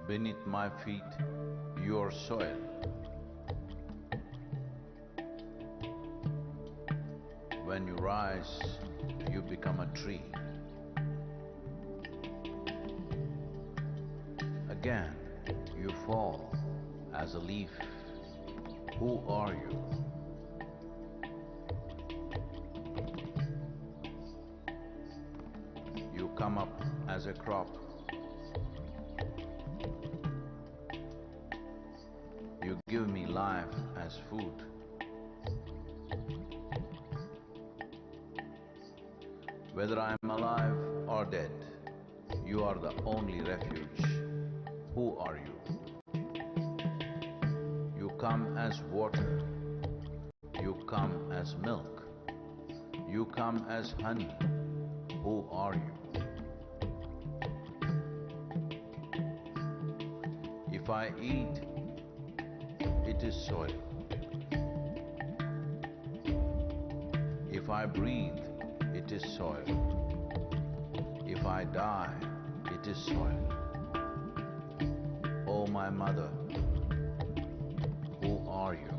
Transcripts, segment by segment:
Beneath my feet, your soil. When you rise, you become a tree. Again, you fall as a leaf. Who are you? You come up as a crop. You give me life as food. Whether I am alive or dead, you are the only refuge. Who are you? You come as water. You come as milk. You come as honey. Who are you? If I eat, it is soil. If I breathe, it is soil. If I die, it is soil. Oh, my mother, who are you?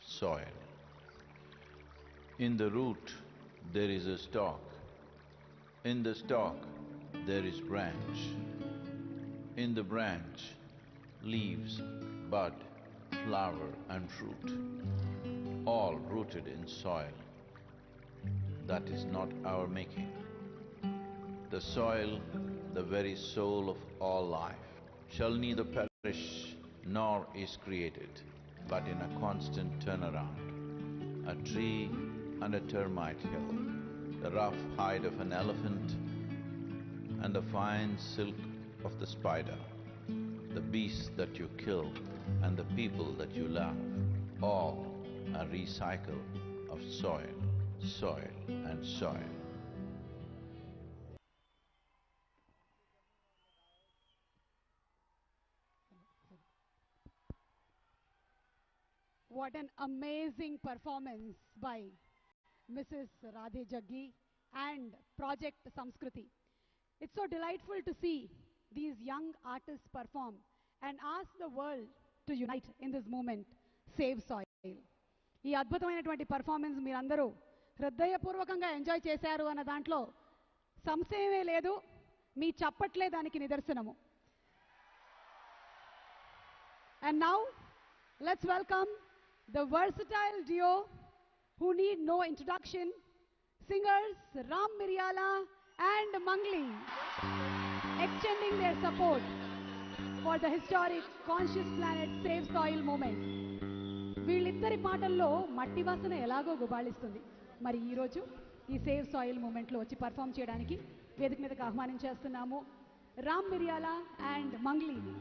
Soil. In the root, there is a stalk. In the stalk, there is branch. In the branch, leaves, bud, flower and fruit, all rooted in soil. That is not our making. The soil, the very soul of all life, shall neither perish nor is created, but in a constant turnaround. A tree and a termite hill, the rough hide of an elephant and the fine silk of the spider, the beasts that you kill and the people that you love, all a recycle of soil, soil and soil. What an amazing performance by Mrs. Radhe Jaggi and Project Samskriti. It's so delightful to see these young artists perform and ask the world to unite in this movement, Save Soil. ఈ అద్భుతమైనటువంటి performance మీరందరూ హృదయపూర్వకంగా enjoy చేశారు అన్న దాంట్లో సంశయమే లేదు. మీ చప్పట్లే దానికి నిదర్శనము. And now, let's welcome the versatile duo who need no introduction, singers Ram Miryala and Mangli, extending their support for the historic Conscious Planet Save Soil movement. వీళ్ళిద్దరి పాటల్లో మట్టి వాసన ఎలాగో గుబాళిస్తుంది. మరి ఈరోజు ఈ సేవ్ సాయిల్ మూమెంట్లో వచ్చి పర్ఫామ్ చేయడానికి వేదిక మీదకి ఆహ్వానించేస్తున్నాము రామ్ మిర్యాల అండ్ మంగ్లీని.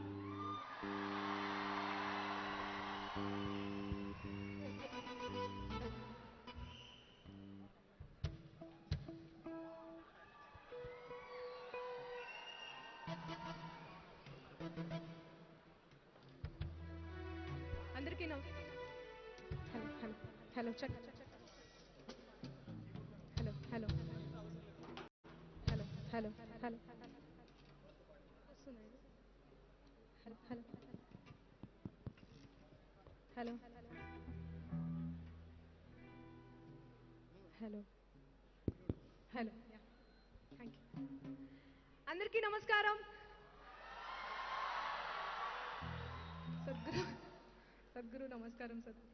అందరికీ hello check hello hello hello hello hello వస్తుంది hello hello hello hello thank you. అందరికీ నమస్కారం. Sadhguru, namaskaram, Sadhguru.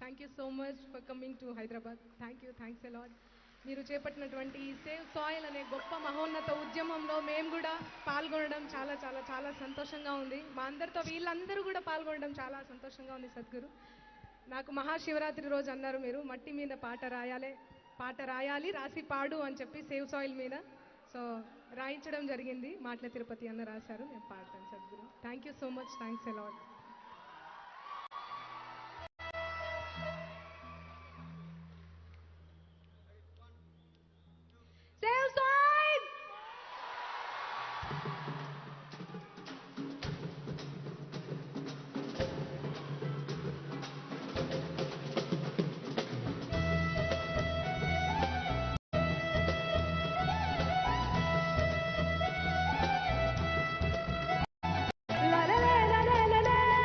Thank you so much for coming to Hyderabad. Thanks a lot. మీరు చేపట్టినటువంటి ఈ సేవ్ సాయిల్ అనే గొప్ప మహోన్నత ఉద్యమంలో మేము కూడా పాల్గొనడం చాలా చాలా చాలా సంతోషంగా ఉంది. మా అందరితో వీళ్ళందరూ కూడా పాల్గొనడం చాలా సంతోషంగా ఉంది సద్గురు. నాకు మహాశివరాత్రి రోజు అన్నారు మీరు మట్టి మీద పాట రాయాలి రాసి పాడు అని చెప్పి సేవ్ సాయిల్ మీద. సో రాయించడం జరిగింది. మాటల తిరుపతి అన్న రాశారు, నేను పాడతాను Sadhguru. Thank you so much, thanks a lot. Save soil la la la la la la la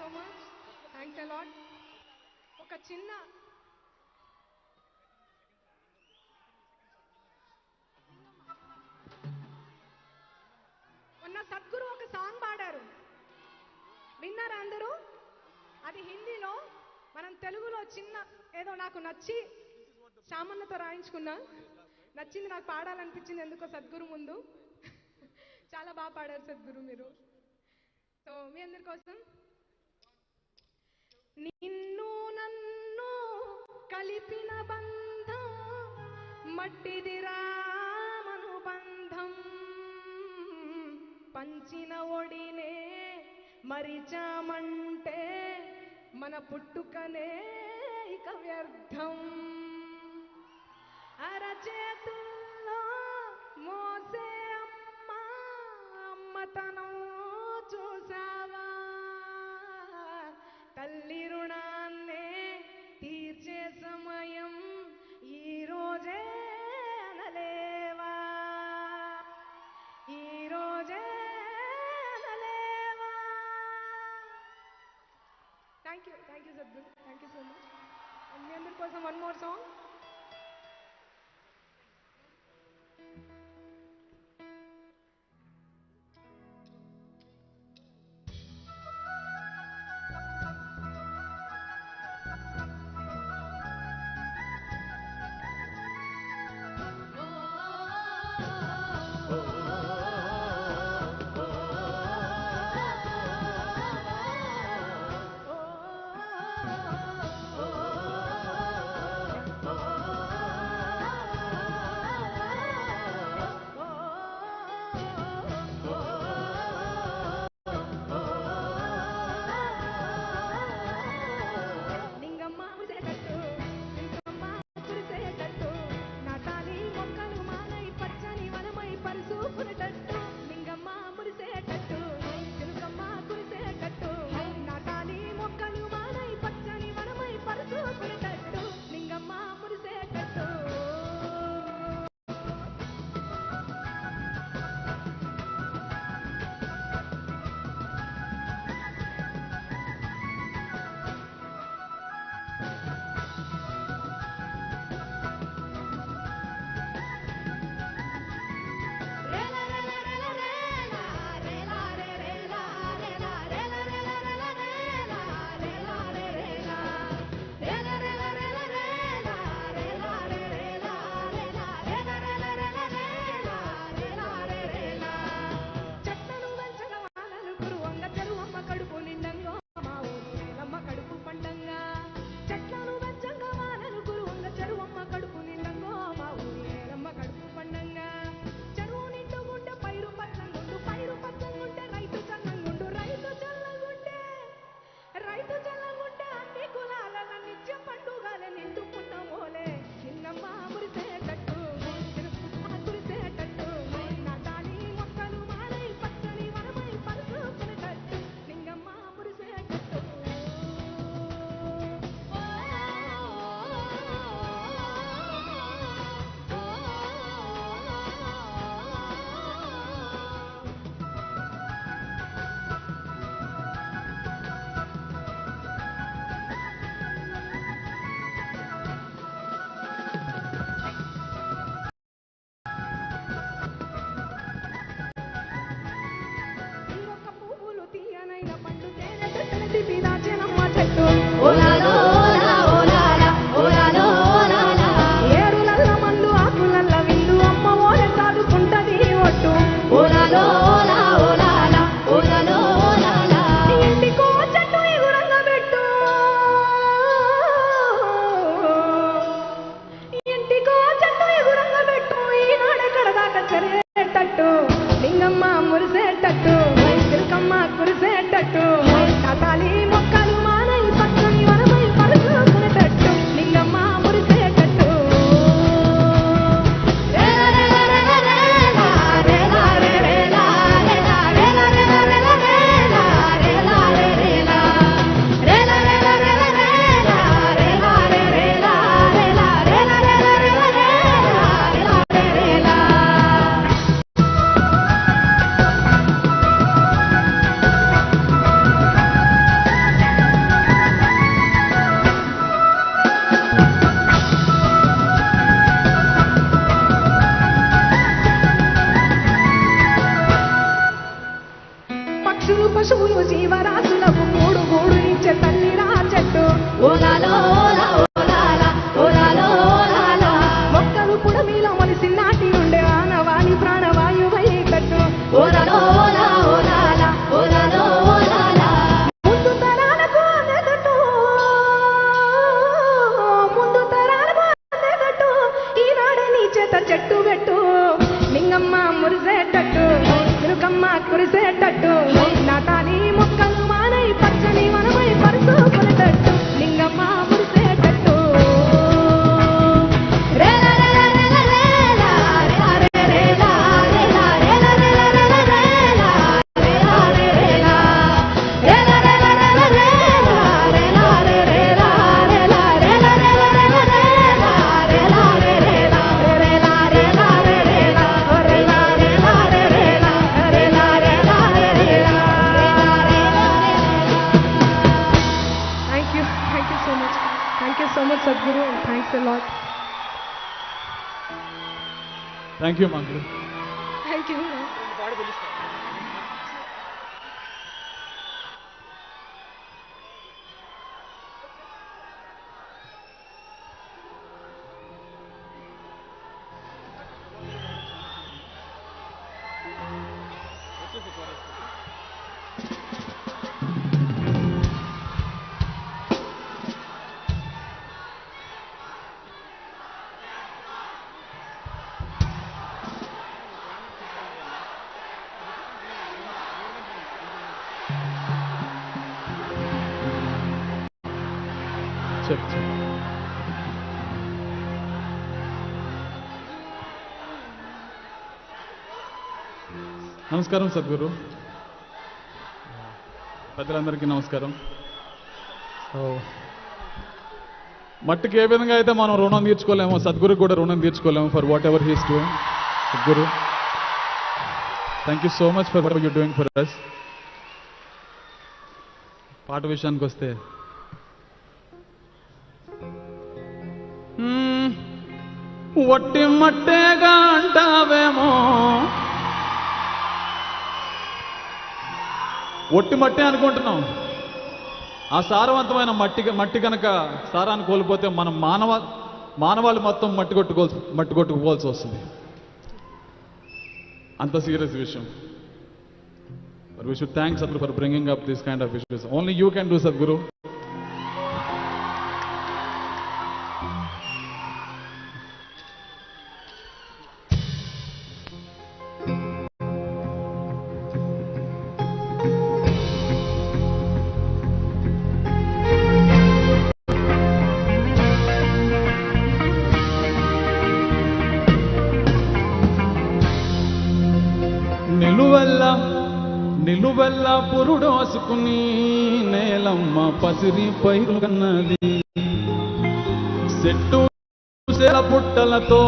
so much, thanks a lot. ఒక చిన్న మొన్న సద్గురు ఒక సాంగ్ పాడారు, విన్నారా అందరూ? అది హిందీలో, మనం తెలుగులో చిన్న ఏదో నాకు నచ్చి శ్యామన్నతో రాయించుకున్నా, నచ్చింది, నాకు పాడాలనిపించింది ఎందుకో సద్గురు ముందు. చాలా బాగా పాడారు సద్గురు మీరు. సో మీ అందరి కోసం, నిన్ను నన్ను కలిపిన బంధం మట్టిదిరా మనుబంధం, పంచిన ఒడినే మరిచామంటే మన పుట్టుకనే ఇక వ్యర్థం, అరచేతుల్లో మోసే అమ్మతనం చూసావా, తల్లి రుణాన్నే తీర్చే సమయం ఈ రోజే అనలేవా, ఈ రోజే అనలేవా. Thank you Sadhguru, thank you so much. మీ అందరి కోసం వన్ మోర్ సాంగ్. పక్షులు పశువులు జీవరాశులకు మూడు గూడు ఇచ్చే తల్లిరా చెట్టు ఓలాలో ఓలా ఓలాలా ఓలాలో ఓలాలా మొక్కలు పుడమిలో మొలిసి నాటి ఉండే ఆనవాణి ప్రాణవాయువై కట్టు ఓలాలో ఓలా ఓలాలా ఓలాలో ఓలాలా ముందు తరాలకు అందగట్టు ముందు తరాలకు అందగట్టు ఈనాడే నీ చేత చెట్టు పెట్టు లింగమ్మ మురిసేటట్టు తిరుకమ్మ కురిసేటట్టు నాటాలి మొక్కలు మానై పచ్చని మనమై పరుచుకునేటట్టు Lingamma మురిసేటట్టు Sadhguru, and thanks a lot. Thank you, Mangalu. Thank you. నమస్కారం సద్గురు, పెద్దలందరికీ నమస్కారం. సో మట్టికి ఏ విధంగా అయితే మనం రుణం తీర్చుకోలేమో, సద్గురుకి కూడా రుణం తీర్చుకోలేము for whatever he's doing. Sadhguru, thank you so much for what you're doing for us. పాట విషయానికి వస్తే, ఒట్టి మట్టేగా అంటావేమో, ఒట్టి మట్టే అనుకుంటున్నాం. ఆ సారవంతమైన మట్టి కనుక సారాన్ని కోల్పోతే మనం మానవాళి మొత్తం మట్టి కొట్టుకోవాల్సి వస్తుంది. అంత సీరియస్ విషయం. But we should thank Sadhguru for bringing up this kind of issues. Only you can do, Sadhguru. నిలువెల్ల పురుడోసుకుని నేలమ్మ పసిరి పైరు కన్నది, చెట్టు సేల పుట్టలతో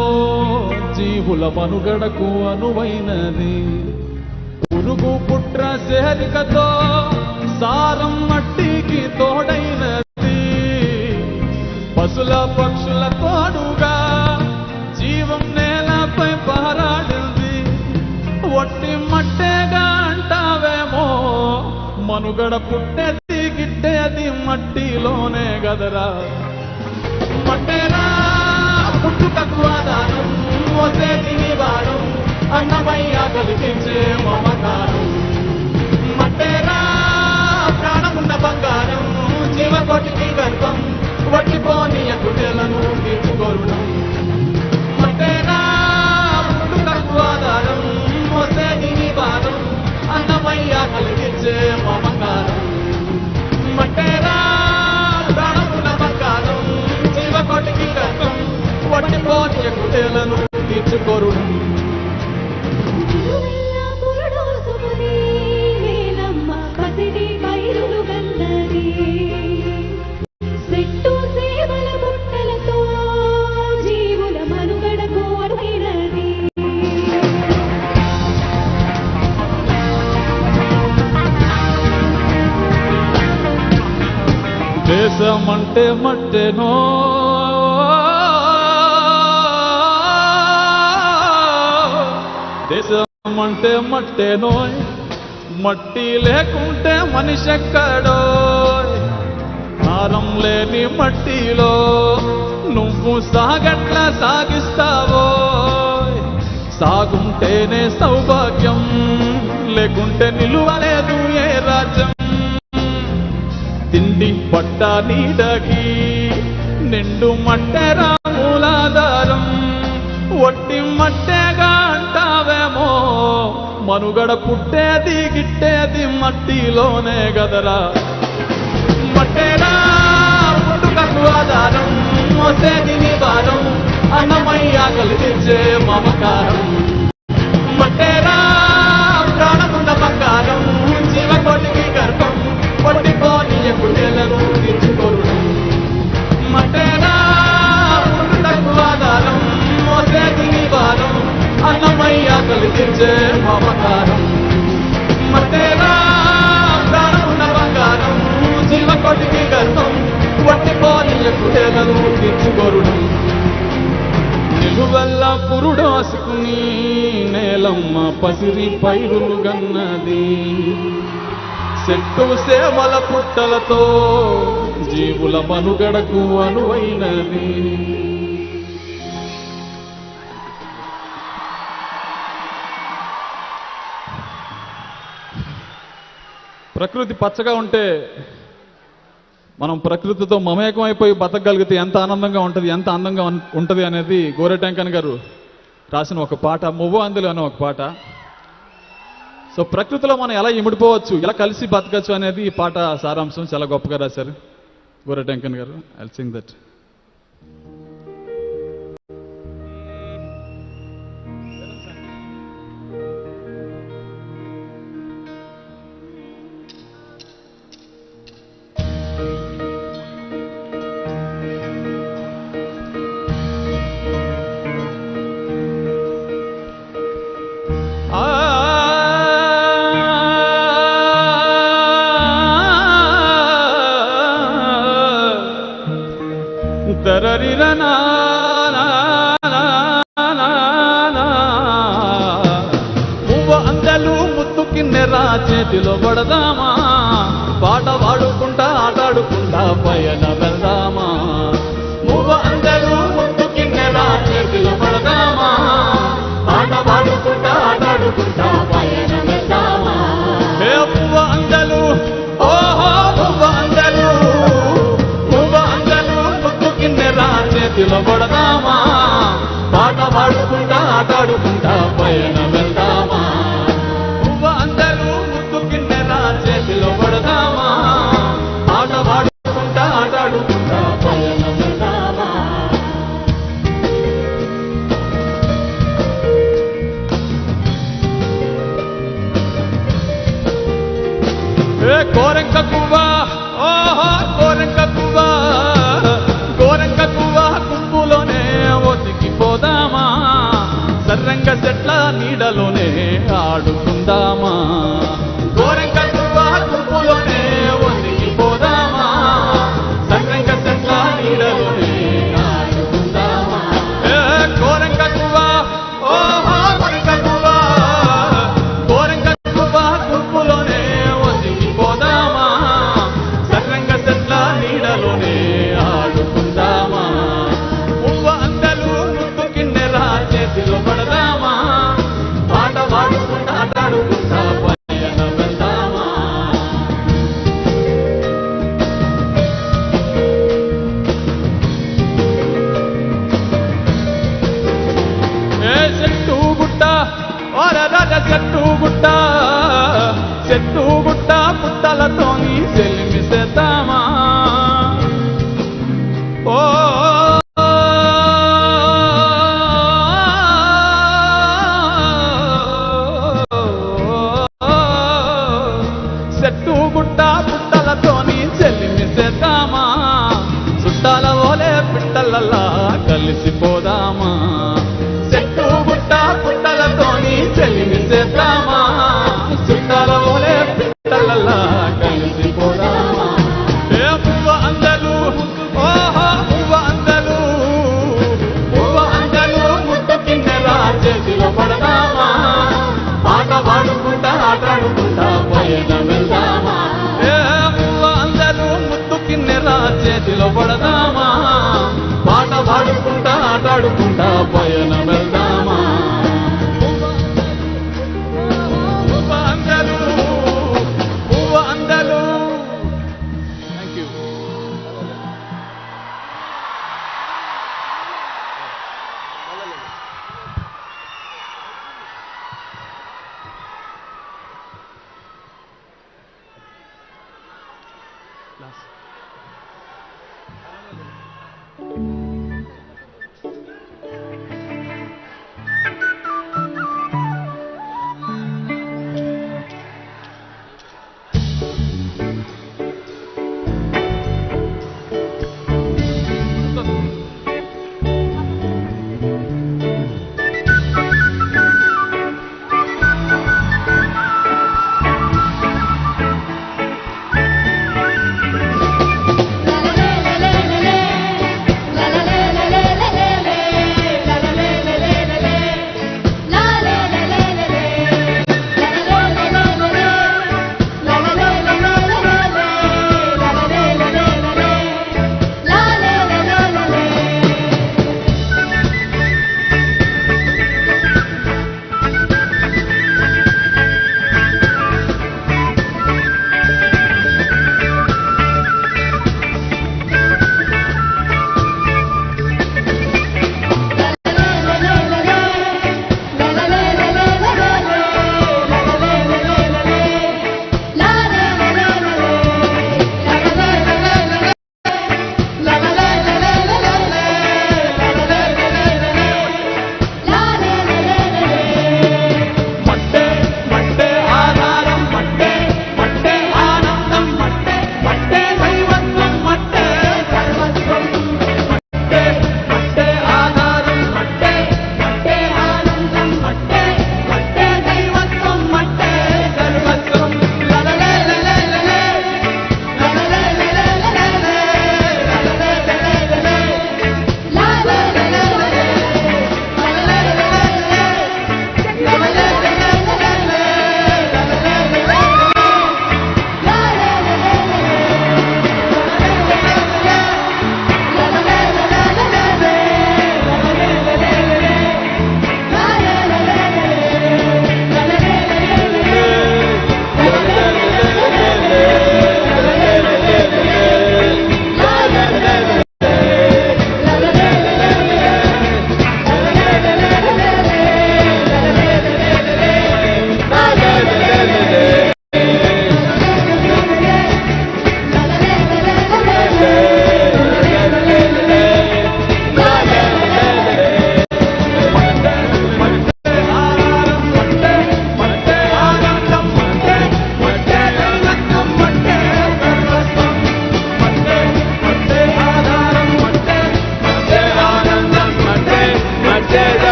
జీవుల మనుగడకు అనువైనది, పురుగు పుట్ర సేరికతో సారం మట్టికి తోడైనది, పశుల పక్షుల తోడుగా జీవం నేలపై పారాడింది. ఒట్టి మట్టేగా అంటావేమో, మనుగడ పుట్టేది గిట్టేది మట్టిలోనే గదరా. మట్టేరా పుట్టుకకు ఆధారం, మోసేది నివారం, అన్నమయ్య కలిగించే మమకారం. మట్టేరా ప్రాణమున్న బంగారం, జీవకోటికి గర్భం, వట్టిపోని గుడ్డలను తీర్చుకోరుణం. మట్టేరా పుట్టుకకు ఆధారం, మోసేది నివారం, అన్నమయ్య కలిగించే మమకారం. మట్టేరా ప్రాణమున్న బంగారం, జీవకోటికి గర్భం, వట్టిపోని గుడ్డలను తీర్చుకోరుణం. దేశమంటే మట్టేనో, దేశమంటే మట్టేనో, మట్టి లేకుంటే మనిషి ఎక్కడో, కారం లేని మట్టిలో నువ్వు సాగట్లా సాగిస్తావో. సాగుంటేనే సౌభాగ్యం, లేకుంటే నిలువలేదు ఏ రాజ్యం. తిండి పట్ట నీడకి నిండు మట్టెరా మూలాధారం. ఒట్టి మట్టెగా అంటావేమో, మనుగడ పుట్టేది గిట్టేది మట్టిలోనే గదరా. మట్టెరా పుట్టుకకు ఆధారం, మోసేది నీ భారం, అన్నమయ్య కలిగించే మమకారం. మట్టెరా ప్రాణమున్న బంగారం, జీవకోటికి గర్భం, పట్టిపోని ఎప్పుడేలను తీర్చుకోరు. మట్టెరా పుట్టుకకు ఆధారం, మోసేది నీ భారం, అన్నమయ్య కలిగించే మమకారం. మట్టెరా ప్రాణమున్న బంగారం, జీవకోటికి గర్భం, పట్టిపోని ఎప్పుడేలను తీర్చుకోరు. నిలువెల్ల పురుడోసుకుని నేలమ్మ పసిరి పైరులు గన్నది. చెట్టు సేవల పుట్టలతో జీవుల మనుగడకు అనువైనది. ప్రకృతి పచ్చగా ఉంటే మనం ప్రకృతితో మమేకం అయిపోయి బతకగలిగితే ఎంత ఆనందంగా ఉంటుంది, ఎంత అందంగా ఉంటుంది అనేది గోరెటెంకన్ గారు రాసిన ఒక పాట, మువ్వ అందులో అనే ఒక పాట. సో ప్రకృతిలో మనం ఎలా ఇమిడిపోవచ్చు, ఎలా కలిసి బతకచ్చు అనేది ఈ పాట సారాంశం. చాలా గొప్పగా రాశారు గోరెటెంకన్ గారు. I sing that. మువ్వ అందలు ముద్దు కిన్నెరా చేతిలో పడదామా, పాట పాడుకుంటా ఆటాడుకుంటా పయన వెళ్దామా. మువ్వ అందలు ముద్దు కిన్నెరా చేతిలో పడదామా, పాట పాడుకుంటా ఆటాడుకుంటా పయన వెళ్దామా. హే మువ్వ అందలు, ఓహో మువ్వ అందలు, చేతిలో పడదామా, పాట పాడుకుంటా ఆటాడుకుంటా పయన వెళ్దామా. పువ్వ అందరూ ముద్దు కిన్నెరా చేతిలో పడదామా, పాట పాడుకుంటా ఆటాడుకుంటా పయన వెళ్దామా. ఏ కోరెంక పువ్వా, ఓహో కోరెంక పువ్వా, కోరెంక పువ్వా కుంపులోనే ఒదిగిపోదామా, సర్రంగ చెట్ల నీడలోనే ఆడుకుందామా. కోరెంక పువ్వా కుంపులోనే ఒదిగిపోదామా, సర్రంగ చెట్ల నీడలోనే ఆడుకుందామా. కోరెంక పువ్వా, ఓహో కోరెంక పువ్వా, కోరెంక పువ్వా కుంపులోనే ఒదిగిపోదామా, సర్రంగ చెట్ల నీడలోనే ఆడుకుందామా. పువ్వ అందలు ముద్దు కిన్నెరా చేతిలో పడదామా, పాట పాడుకుంటా ఆటాడుకుంటా పయన వెళ్దామా. ఏ చెట్టు గుట్ట, ఓర రాజ చెట్టు గుట్ట, చెట్టు గుట్ట పుట్టలతోని చెల్లిమిసేద్దామా. ఓ చెట్టు గుట్ట పుట్టలతోని చెల్లిమిసేద్దామా, చుట్టాల ఓలే పిట్టలలా కలిసిపోదామా. చెట్టు గుట్ట పుట్టలతోని చెల్లిమిసేద్దామా, చుట్టాల ఓలే పిట్ట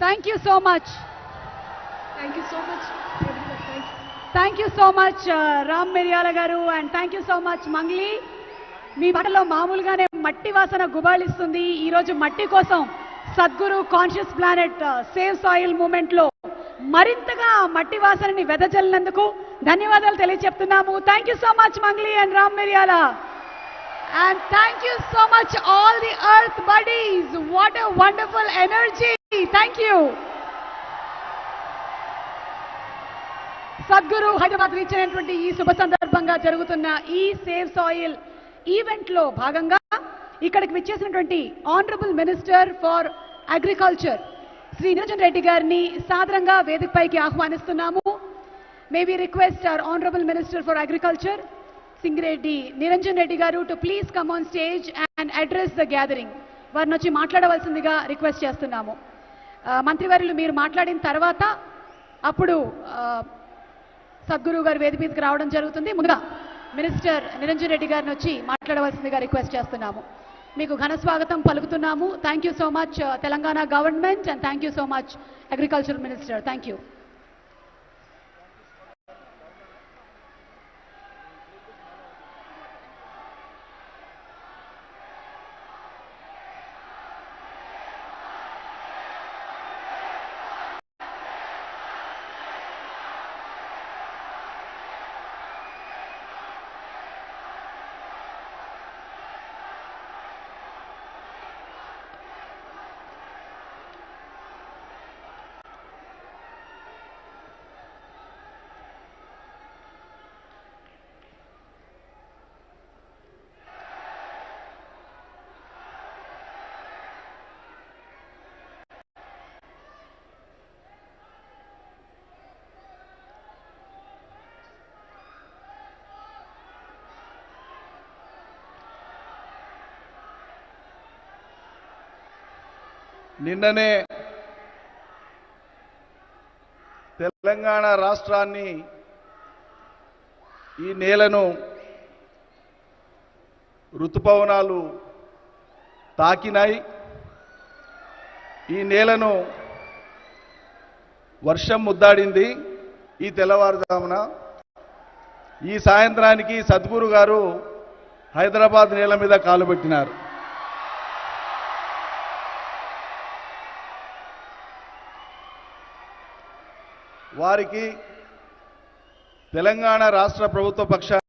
Thank you so much. Thank you so much, everybody. Thank you. Thank you so much, Ram Miryala garu, and thank you so much, Mangli. మీ మాటలో మామూలుగానే మట్టి వాసన గుబాళిస్తుంది. ఈరోజు మట్టి కోసం Sadhguru conscious planet save soil movement లో మరింతగా మట్టి వాసనని వెదజల్లినందుకు ధన్యవాదాలు తెలియజెప్తున్నాము. Thank you so much Mangli and Ram Miryala. And thank you so much all the earth buddies. What a wonderful energy. Thank you. Sadhguru Hyderabad reach అయినటువంటి ఈ శుభ సందర్భంగా జరుగుతున్న ఈ సేవ్ సాయిల్ ఈవెంట్ లో భాగంగా ఇక్కడికి విచ్చేసినటువంటి honourable minister for agriculture Shri Niranjan Reddy గారిని సాదరంగా వేదికపైకి ఆహ్వానిస్తున్నాము. May we request our honourable minister for agriculture Singireddy Niranjan Reddy garu to please come on stage and address the gathering. వారిని వచ్చి మాట్లాడవలసిందిగా రిక్వెస్ట్ చేస్తున్నాము. మంత్రివర్యులు మీరు మాట్లాడిన తర్వాత అప్పుడు సద్గురు గారు వేదిక మీదకి రావడం జరుగుతుంది. ముందుగా మినిస్టర్ నిరంజన్ రెడ్డి గారిని వచ్చి మాట్లాడవలసిందిగా రిక్వెస్ట్ చేస్తున్నాము. మీకు ఘన స్వాగతం పలుకుతున్నాము. Thank you so much Telangana government and thank you so much agriculture minister. Thank you. నిన్ననే తెలంగాణ రాష్ట్రాన్ని ఈ నేలను ఋతుపవనాలు తాకినాయి. ఈ నేలను వర్షం ముద్దాడింది. ఈ తెల్లవారుజామున ఈ సాయంత్రానికి సద్గురు గారు హైదరాబాద్ నేల మీద కాలు పెట్టినారు. వారికి తెలంగాణ రాష్ట్ర ప్రభుత్వ పక్షాన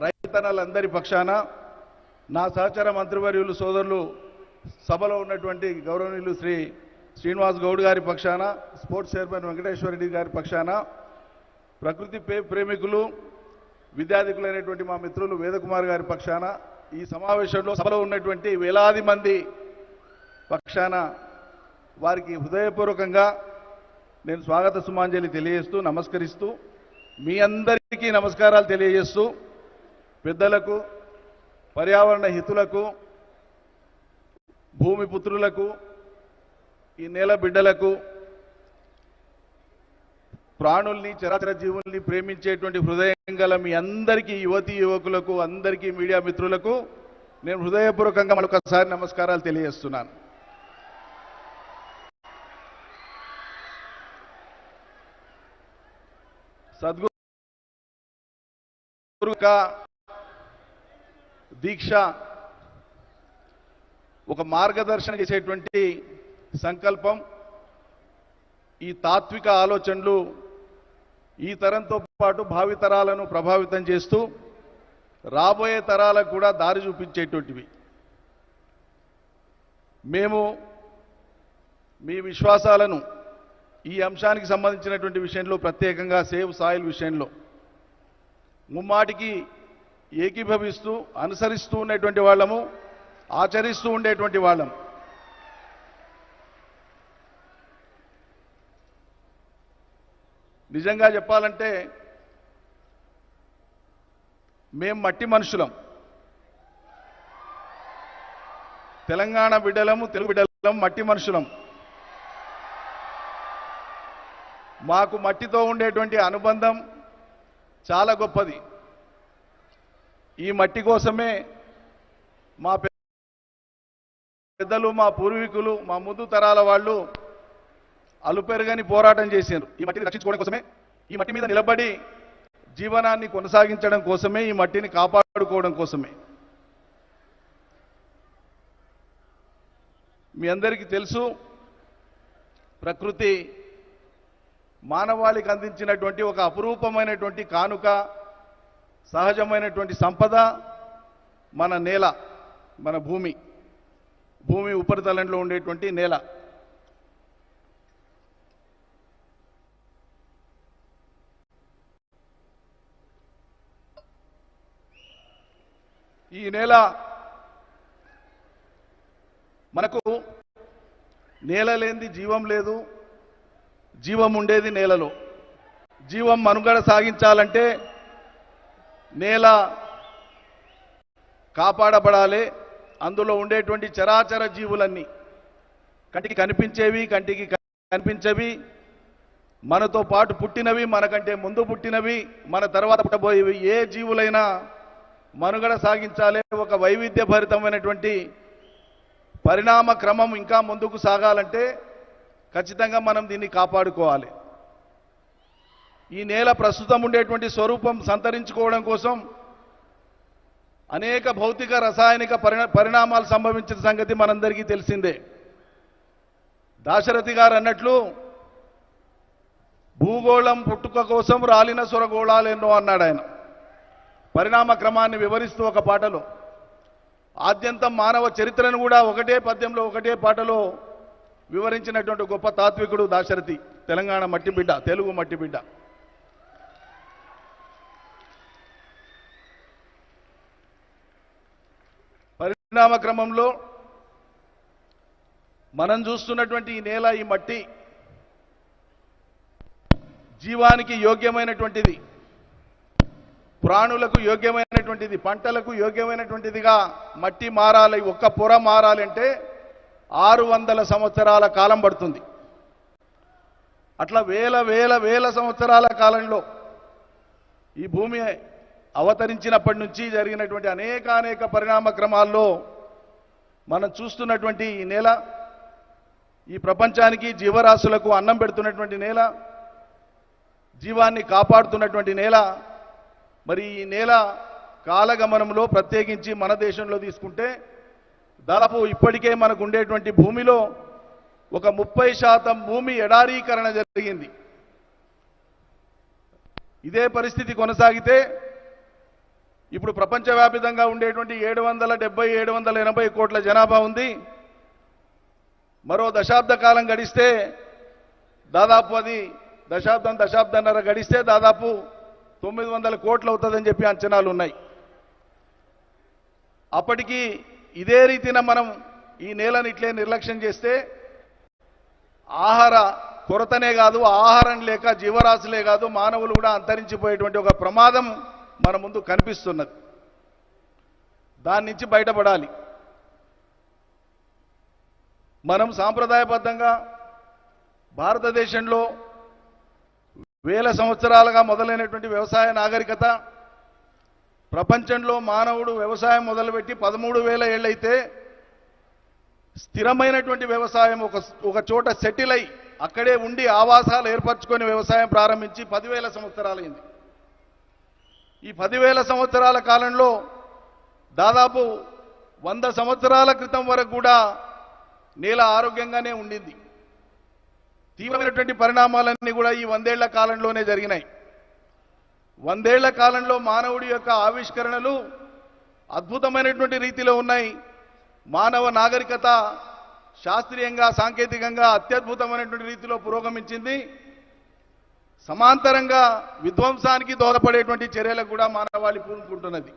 రైతన్నలందరి పక్షాన నా సహచర మంత్రివర్యులు సోదరులు సభలో ఉన్నటువంటి గౌరవనీయులు శ్రీ శ్రీనివాస్ గౌడ్ గారి పక్షాన, స్పోర్ట్స్ చైర్మన్ వెంకటేశ్వర రెడ్డి గారి పక్షాన, ప్రకృతి ప్రేమికులు విద్యార్థికులైనటువంటి మా మిత్రులు వేదకుమార్ గారి పక్షాన, ఈ సమావేశంలో సభలో ఉన్నటువంటి వేలాది మంది పక్షాన వారికి హృదయపూర్వకంగా నేను స్వాగత సుమాంజలి తెలియజేస్తూ నమస్కరిస్తూ, మీ అందరికీ నమస్కారాలు తెలియజేస్తూ, పెద్దలకు, పర్యావరణ హితులకు, భూమి పుత్రులకు, ఈ నేల బిడ్డలకు, ప్రాణుల్ని, చరాచర జీవుల్ని ప్రేమించేటువంటి హృదయం గల మీ అందరికీ, యువతీ యువకులకు, అందరికీ మీడియా మిత్రులకు నేను హృదయపూర్వకంగా మరొకసారి నమస్కారాలు తెలియజేస్తున్నాను. సద్గురు దీక్ష ఒక మార్గదర్శనం చేసేటువంటి సంకల్పం. ఈ తాత్విక ఆలోచనలు ఈ తరంతో పాటు భావితరాలను ప్రభావితం చేస్తూ రాబోయే తరాలకు కూడా దారి చూపించేటువంటివి. మేము మీ విశ్వాసాలను ఈ అంశానికి సంబంధించినటువంటి విషయంలో, ప్రత్యేకంగా సేవ్ సాయిల్ విషయంలో ముమ్మాటికి ఏకీభవిస్తూ అనుసరిస్తూ ఉండేటువంటి వాళ్ళము, ఆచరిస్తూ ఉండేటువంటి వాళ్ళం. నిజంగా చెప్పాలంటే మేం మట్టి మనుషులం. తెలంగాణ బిడ్డలము, తెలుగు బిడ్డలం, మట్టి మనుషులం. మాకు మట్టితో ఉండేటువంటి అనుబంధం చాలా గొప్పది. ఈ మట్టి కోసమే మా పెద్దలు, మా పూర్వీకులు, మా ముందు తరాల వాళ్ళు అలుపెరగని పోరాటం చేశారు. ఈ మట్టిని రక్షించుకోవడం కోసమే, ఈ మట్టి మీద నిలబడి జీవనాన్ని కొనసాగించడం కోసమే, ఈ మట్టిని కాపాడుకోవడం కోసమే. మీ అందరికీ తెలుసు, ప్రకృతి మానవాళికి అందించినటువంటి ఒక అపురూపమైనటువంటి కానుక, సహజమైనటువంటి సంపద మన నేల, మన భూమి, భూమి ఉపరితలంలో ఉండేటువంటి నేల. ఈ నేల మనకు, నేల లేనిది జీవం లేదు, జీవం ఉండేది నేలలో. జీవం మనుగడ సాగించాలంటే నేల కాపాడబడాలి. అందులో ఉండేటువంటి చరాచర జీవులన్నీ, కంటికి కనిపించేవి, కంటికి కనిపించేవి, మనతో పాటు పుట్టినవి, మనకంటే ముందు పుట్టినవి, మన తర్వాత పుట్టబోయేవి, ఏ జీవులైనా మనుగడ సాగించాలి. ఒక వైవిధ్యభరితమైనటువంటి పరిణామ క్రమం ఇంకా ముందుకు సాగాలంటే ఖచ్చితంగా మనం దీన్ని కాపాడుకోవాలి. ఈ నేల ప్రస్తుతం ఉండేటువంటి స్వరూపం సంతరించుకోవడం కోసం అనేక భౌతిక, రసాయనిక పరిణామాలు సంభవించిన సంగతి మనందరికీ తెలిసిందే. దాశరథి గారు అన్నట్లు, భూగోళం పుట్టుక కోసం రాలిన సొరగోళాలెన్నో అన్నాడు ఆయన. పరిణామ క్రమాన్ని వివరిస్తూ ఒక పాటలో, ఆద్యంతం మానవ చరిత్రను కూడా ఒకటే పద్యంలో, ఒకటే పాటలో వివరించినటువంటి గొప్ప తాత్వికుడు దాశరథి, తెలంగాణ మట్టి బిడ్డ, తెలుగు మట్టి బిడ్డ. పరిణామ క్రమంలో మనం చూస్తున్నటువంటి ఈ నేల, ఈ మట్టి జీవానికి యోగ్యమైనటువంటిది. ప్రాణులకు యోగ్యమైనటువంటిది, పంటలకు యోగ్యమైనటువంటిదిగా మట్టి మారాలి, ఒక్క పొర మారాలంటే 600 సంవత్సరాల కాలం పడుతుంది. అట్లా వేల వేల వేల సంవత్సరాల కాలంలో ఈ భూమి అవతరించినప్పటి నుంచి జరిగినటువంటి అనేక పరిణామ క్రమాల్లో మనం చూస్తున్నటువంటి ఈ నేల, ఈ ప్రపంచానికి జీవరాశులకు అన్నం పెడుతున్నటువంటి నేల, జీవాన్ని కాపాడుతున్నటువంటి నేల. మరి ఈ నేల కాలగమనంలో ప్రత్యేకించి మన దేశంలో తీసుకుంటే దాదాపు ఇప్పటికే మనకు ఉండేటువంటి భూమిలో ఒక 30% భూమి ఎడారీకరణ జరిగింది. ఇదే పరిస్థితి కొనసాగితే ఇప్పుడు ప్రపంచవ్యాప్తంగా ఉండేటువంటి 770-780 కోట్ల జనాభా ఉంది. మరో దశాబ్ద కాలం గడిస్తే దాదాపు అది దశాబ్దన్నర గడిస్తే దాదాపు 900 కోట్లు అవుతుందని చెప్పి అంచనాలు ఉన్నాయి. అప్పటికి ఇదే రీతిన మనం ఈ నేలను ఇట్లే నిర్లక్ష్యం చేస్తే ఆహార కొరతనే కాదు, ఆహారం లేక జీవరాశులే కాదు, మానవులు కూడా అంతరించిపోయేటువంటి ఒక ప్రమాదం మన ముందు కనిపిస్తున్నది. దాని నుంచి బయటపడాలి. మనం సాంప్రదాయబద్ధంగా భారతదేశంలో వేల సంవత్సరాలుగా మొదలైనటువంటి వ్యవసాయ నాగరికత, ప్రపంచంలో మానవుడు వ్యవసాయం మొదలుపెట్టి 13,000 ఏళ్ళైతే స్థిరమైనటువంటి వ్యవసాయం ఒక చోట సెటిల్ అయి అక్కడే ఉండి ఆవాసాలు ఏర్పరచుకొని వ్యవసాయం ప్రారంభించి 10,000 సంవత్సరాలైంది. ఈ 10,000 సంవత్సరాల కాలంలో దాదాపు 100 సంవత్సరాల క్రితం వరకు కూడా నేల ఆరోగ్యంగానే ఉండింది. తీవ్రమైనటువంటి పరిణామాలన్నీ కూడా ఈ 100 ఏళ్ల కాలంలోనే జరిగినాయి. 100 ఏళ్ల కాలంలో మానవుడి యొక్క ఆవిష్కరణలు అద్భుతమైనటువంటి రీతిలో ఉన్నాయి. మానవ నాగరికత శాస్త్రీయంగా, సాంకేతికంగా అత్యద్భుతమైనటువంటి రీతిలో పురోగమించింది. సమాంతరంగా విధ్వంసానికి దోహదపడేటువంటి చర్యలకు కూడా మానవాళి పూనుకుంటున్నది.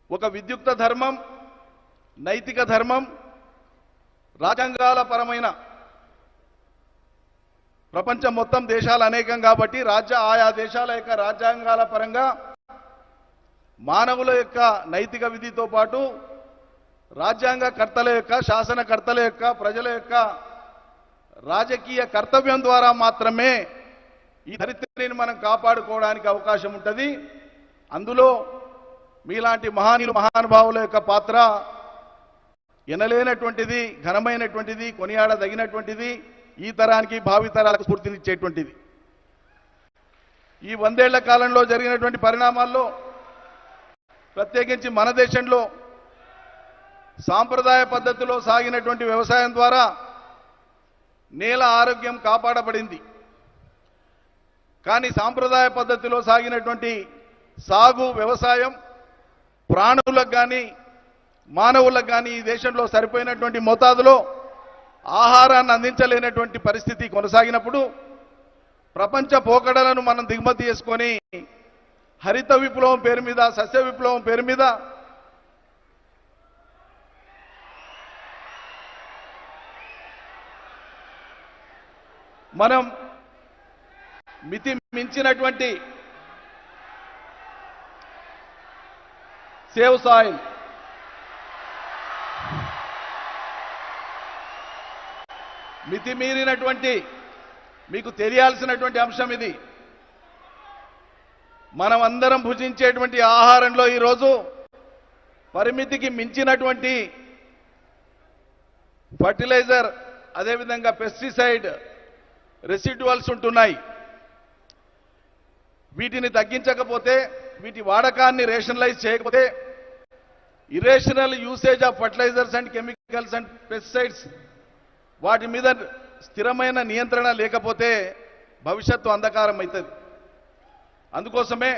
ఒక విద్యుక్త ధర్మం, నైతిక ధర్మం, రాజ్యాంగాల పరమైన ప్రపంచం మొత్తం దేశాలు అనేకం కాబట్టి ఆయా దేశాల యొక్క రాజ్యాంగాల పరంగా మానవుల యొక్క నైతిక విధితో పాటు రాజ్యాంగ కర్తల యొక్క, శాసనకర్తల యొక్క, ప్రజల యొక్క రాజకీయ కర్తవ్యం ద్వారా మాత్రమే ఈ ధరిత్రిని మనం కాపాడుకోవడానికి అవకాశం ఉంటుంది. అందులో మీలాంటి మహానుభావుల యొక్క పాత్ర ఎనలేనటువంటిది, ఘనమైనటువంటిది, కొనియాడదగినటువంటిది, ఈ తరానికి భావితరాలకు స్ఫూర్తినిచ్చేటువంటిది. ఈ 100 ఏళ్ల కాలంలో జరిగినటువంటి పరిణామాల్లో ప్రత్యేకించి మన దేశంలో సాంప్రదాయ పద్ధతిలో సాగినటువంటి వ్యవసాయం ద్వారా నేల ఆరోగ్యం కాపాడబడింది. కానీ సాంప్రదాయ పద్ధతిలో సాగినటువంటి సాగు వ్యవసాయం ప్రాణులకు కానీ మానవులకు కానీ ఈ దేశంలో సరిపోయినటువంటి మోతాదులో ఆహారాన్ని అందించలేనటువంటి పరిస్థితి కొనసాగినప్పుడు ప్రపంచ పోకడలను మనం దిగుమతి చేసుకొని హరిత విప్లవం పేరు మీద, సస్య విప్లవం పేరు మీద మనం మితి మించినటువంటి సేవ్ సాయిల్, మితిమీరినటువంటి, మీకు తెలియాల్సినటువంటి అంశం ఇది. మనం అందరం భుజించేటువంటి ఆహారంలో ఈరోజు పరిమితికి మించినటువంటి ఫర్టిలైజర్, అదేవిధంగా పెస్టిసైడ్ రెసిడ్యువల్స్ ఉంటున్నాయి. వీటిని తగ్గించకపోతే, వీటి వాడకాన్ని రేషనలైజ్ చేయకపోతే, irrational usage of fertilisers and chemicals and pesticides వాటి మీద స్థిరమైన నియంత్రణ లేకపోతే భవిష్యత్తు అంధకారం అవుతుంది. అందుకోసమే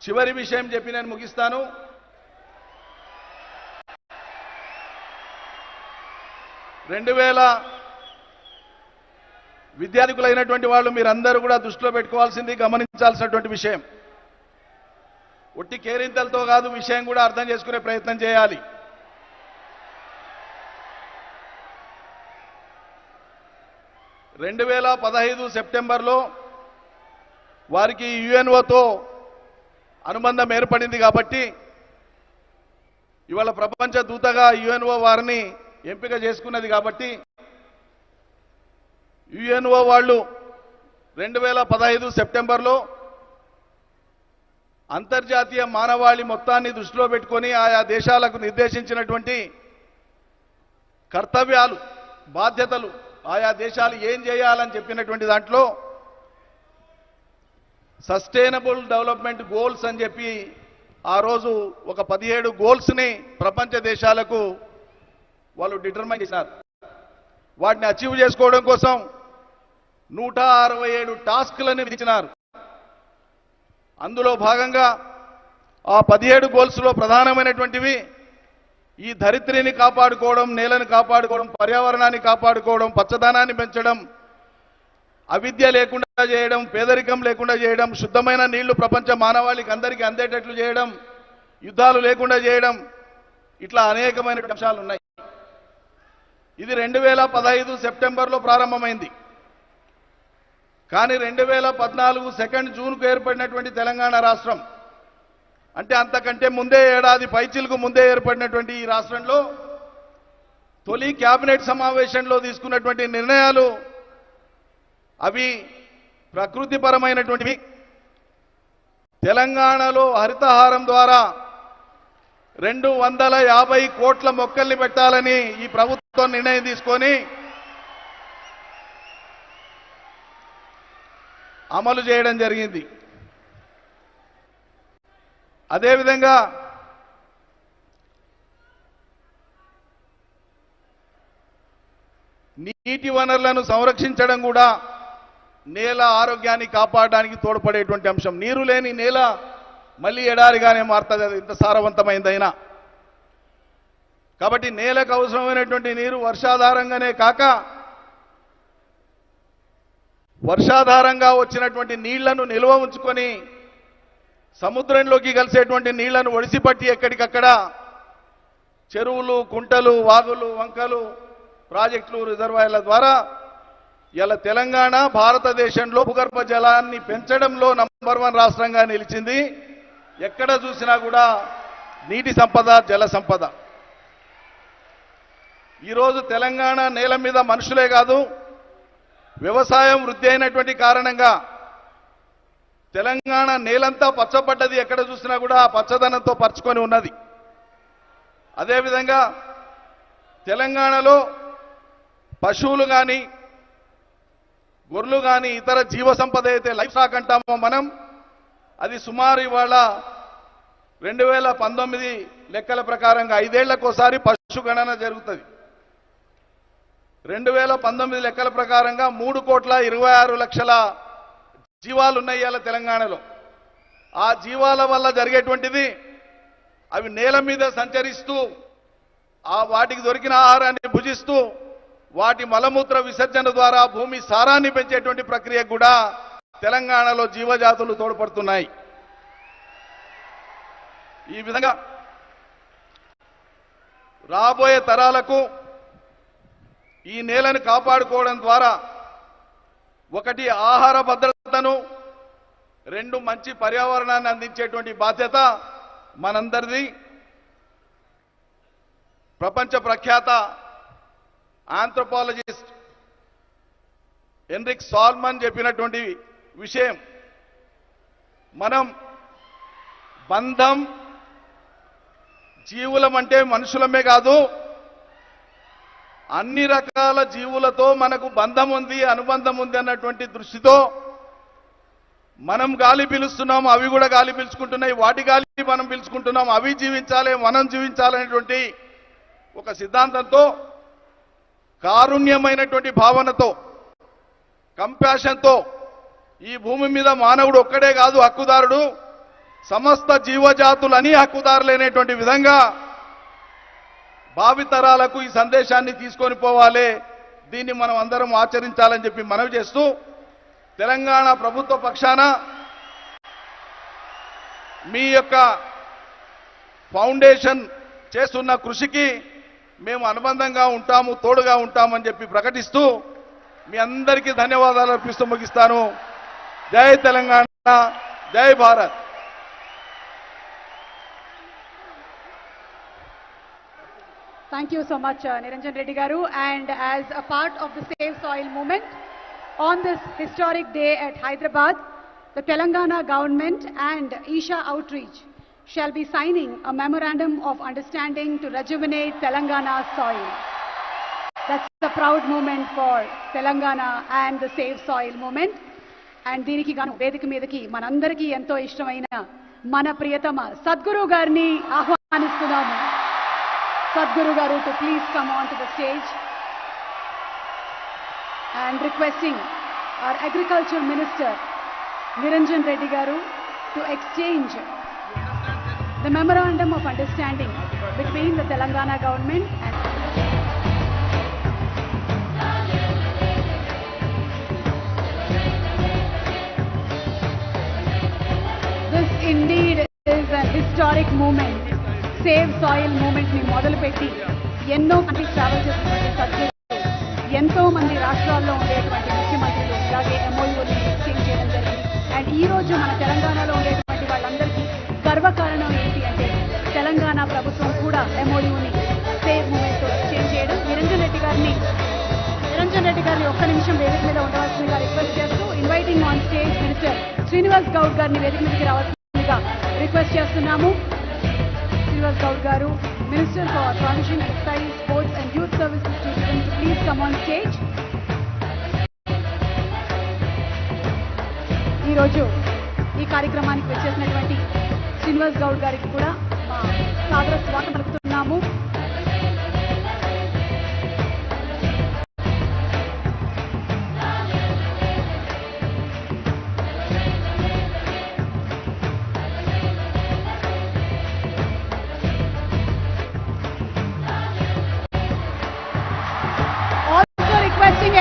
చివరి విషయం చెప్పి నేను ముగిస్తాను. విద్యార్థికులైనటువంటి వాళ్ళు మీరందరూ కూడా దృష్టిలో పెట్టుకోవాల్సింది, గమనించాల్సినటువంటి విషయం, ఒట్టి కేరింతలతో కాదు, విషయం కూడా అర్థం చేసుకునే ప్రయత్నం చేయాలి. 2015 సెప్టెంబర్లో వారికి యుఎన్ఓతో అనుబంధం ఏర్పడింది కాబట్టి ఇవాళ ప్రపంచ దూతగా యుఎన్ఓ వారిని ఎంపిక చేసుకున్నది కాబట్టి యుఎన్ఓ వాళ్ళు 2015 సెప్టెంబర్లో అంతర్జాతీయ మానవాళి మొత్తాన్ని దృష్టిలో పెట్టుకొని ఆయా దేశాలకు నిర్దేశించినటువంటి కర్తవ్యాలు బాధ్యతలు ఆయా దేశాలు ఏం చేయాలని చెప్పినటువంటి దాంట్లో సస్టైనబుల్ డెవలప్మెంట్ గోల్స్ అని చెప్పి ఆ రోజు ఒక 17 గోల్స్ని ప్రపంచ దేశాలకు వాళ్ళు డిటర్మైన్ చేశారు. వాటిని అచీవ్ చేసుకోవడం కోసం 167 టాస్క్లని విధించినారు. అందులో భాగంగా ఆ 17 గోల్స్లో ప్రధానమైనటువంటివి ఈ ధరిత్రిని కాపాడుకోవడం, నేలను కాపాడుకోవడం, పర్యావరణాన్ని కాపాడుకోవడం, పచ్చదనాన్ని పెంచడం, అవిద్య లేకుండా చేయడం, పేదరికం లేకుండా చేయడం, శుద్ధమైన నీళ్లు ప్రపంచ మానవాళికి అందరికీ అందేటట్లు చేయడం, యుద్ధాలు లేకుండా చేయడం, ఇట్లా అనేకమైన అంశాలు ఉన్నాయి. ఇది 2015 సెప్టెంబర్లో ప్రారంభమైంది. కానీ 2014 2 జూన్కు ఏర్పడినటువంటి తెలంగాణ రాష్ట్రం అంటే అంతకంటే ముందే ఏడాది పైచిలకు ముందే ఏర్పడినటువంటి ఈ రాష్ట్రంలో తొలి కేబినెట్ సమావేశంలో తీసుకున్నటువంటి నిర్ణయాలు అవి ప్రకృతిపరమైనటువంటివి. తెలంగాణలో హరితహారం ద్వారా 250 కోట్ల మొక్కల్ని పెట్టాలని ఈ ప్రభుత్వం నిర్ణయం తీసుకొని అమలు చేయడం జరిగింది. అదేవిధంగా నీటి వనరులను సంరక్షించడం కూడా నేల ఆరోగ్యాన్ని కాపాడడానికి తోడ్పడేటువంటి అంశం. నీరు లేని నేల మళ్ళీ ఎడారిగానే మారుతుంది, అది ఇంత సారవంతమైందైనా. కాబట్టి నేలకు అవసరమైనటువంటి నీరు వర్షాధారంగానే కాక వర్షాధారంగా వచ్చినటువంటి నీళ్లను నిల్వ ఉంచుకొని సముద్రంలోకి కలిసేటువంటి నీళ్లను ఒడిసిపట్టి ఎక్కడికక్కడ చెరువులు, కుంటలు, వాగులు, వంకలు, ప్రాజెక్టులు, రిజర్వాయర్ల ద్వారా ఇలా తెలంగాణ భారతదేశంలో భూగర్భ జలాన్ని పెంచడంలో నంబర్ 1 రాష్ట్రంగా నిలిచింది. ఎక్కడ చూసినా కూడా నీటి సంపద, జల సంపద. ఈరోజు తెలంగాణ నేల మీద మనుషులే కాదు, వ్యవసాయం వృద్ధి అయినటువంటి కారణంగా తెలంగాణ నేలంతా పచ్చబడ్డది. ఎక్కడ చూసినా కూడా ఆ పచ్చదనంతో పరుచుకొని ఉన్నది. అదేవిధంగా తెలంగాణలో పశువులు కానీ, గొర్రెలు కానీ, ఇతర జీవ సంపద అయితే లైఫ్ స్టాక్ అంటామో మనం, అది సుమారు ఇవాళ 2019 లెక్కల ప్రకారంగా 5 ఏళ్లకోసారి పశు గణన జరుగుతుంది. 2019 లెక్కల ప్రకారంగా 3,26,00,000 జీవాలు ఉన్నాయి ఇవాళ తెలంగాణలో. ఆ జీవాల వల్ల జరిగేటువంటిది అవి నేల మీద సంచరిస్తూ వాటికి దొరికిన ఆహారాన్ని భుజిస్తూ వాటి మలమూత్ర విసర్జన ద్వారా భూమి సారాన్ని పెంచేటువంటి ప్రక్రియ కూడా తెలంగాణలో జీవజాతులు తోడ్పడుతున్నాయి. ఈ విధంగా రాబోయే తరాలకు ఈ నేలను కాపాడుకోవడం ద్వారా ఒకటి ఆహార భద్రతను, 2 మంచి పర్యావరణాన్ని అందించేటువంటి బాధ్యత మనందరిది. ప్రపంచ ప్రఖ్యాత ఆంథ్రోపాలజిస్ట్ ఎన్రిక్ సాల్మన్ చెప్పినటువంటి విషయం, మనం బంధం జీవులం అంటే మనుషులమే కాదు, అన్ని రకాల జీవులతో మనకు బంధం ఉంది, అనుబంధం ఉంది అన్నటువంటి దృష్టితో మనం గాలి పీలుస్తున్నాం, అవి కూడా గాలి పీల్చుకుంటున్నాయి, వాటి గాలి మనం పీల్చుకుంటున్నాం, అవి జీవించాలి, మనం జీవించాలనేటువంటి ఒక సిద్ధాంతంతో, కారుణ్యమైనటువంటి భావనతో, కంపాషన్తో ఈ భూమి మీద మానవుడు ఒక్కడే కాదు హక్కుదారుడు, సమస్త జీవజాతులని హక్కుదారులైనటువంటి విధంగా భావితరాలకు ఈ సందేశాన్ని తీసుకొని పోవాలి. దీన్ని మనం అందరం ఆచరించాలని చెప్పి మనవి చేస్తూ, తెలంగాణ ప్రభుత్వ పక్షాన మీ యొక్క ఫౌండేషన్ చేస్తున్న కృషికి మేము అనుబంధంగా ఉంటాము, తోడుగా ఉంటామని చెప్పి ప్రకటిస్తూ మీ అందరికీ ధన్యవాదాలు అర్పిస్తూ ముగిస్తాను. జై తెలంగాణ. జై Bharat. Thank you so much, Niranjan Reddy Garu. And as a part of the Save Soil movement, on this historic day at Hyderabad, the Telangana government and Isha Outreach shall be signing a memorandum of understanding to rejuvenate Telangana's soil. That's a proud moment for Telangana and the Save Soil movement. And దీనికి గాను వేదిక మీదకి మనందరికీ ఎంతో ఇష్టమైన మన ప్రియతమ సద్గురు గారిని ఆహ్వానిస్తున్నాము. Sadhguru Garu to please come on to the stage, and requesting our Agriculture Minister Niranjan Reddy Garu to exchange the Memorandum of Understanding between the Telangana government and this indeed is a historic moment. Save soil మూమెంట్ని మొదలుపెట్టి ఎన్నో countries travel చేసినటువంటి సద్గురు ఎంతో మంది రాష్ట్రాల్లో ఉండేటువంటి ముఖ్యమంత్రులు ఇలాగే ఎంఓయూని ఎక్స్చేంజ్ చేయడం జరిగింది. అండ్ ఈ రోజు మన తెలంగాణలో ఉండేటువంటి వాళ్ళందరికీ గర్వకారణం ఏంటి అంటే తెలంగాణ ప్రభుత్వం కూడా ఎంఓయూని సేవ్ మూమెంట్తో ఎక్స్చేంజ్ చేయడం. నిరంజన్ రెడ్డి గారిని ఒక్క నిమిషం వేదిక మీద ఉండవలసిందిగా రిక్వెస్ట్ చేస్తూ inviting on stage minister Srinivas Goud గారిని వేదిక మీదకి రావాల్సిందిగా రిక్వెస్ట్ చేస్తున్నాము. Raj News Telugu, Minister for Transition, Exercise, Sports and Youth Services to please come on stage. ఈ రోజు ఈ కార్యక్రమానికి వచ్చేసినటువంటి శ్రీనివాస్ గౌడ్ గారికి కూడా మా సాదర స్వాగతం పలుకుతున్నాము.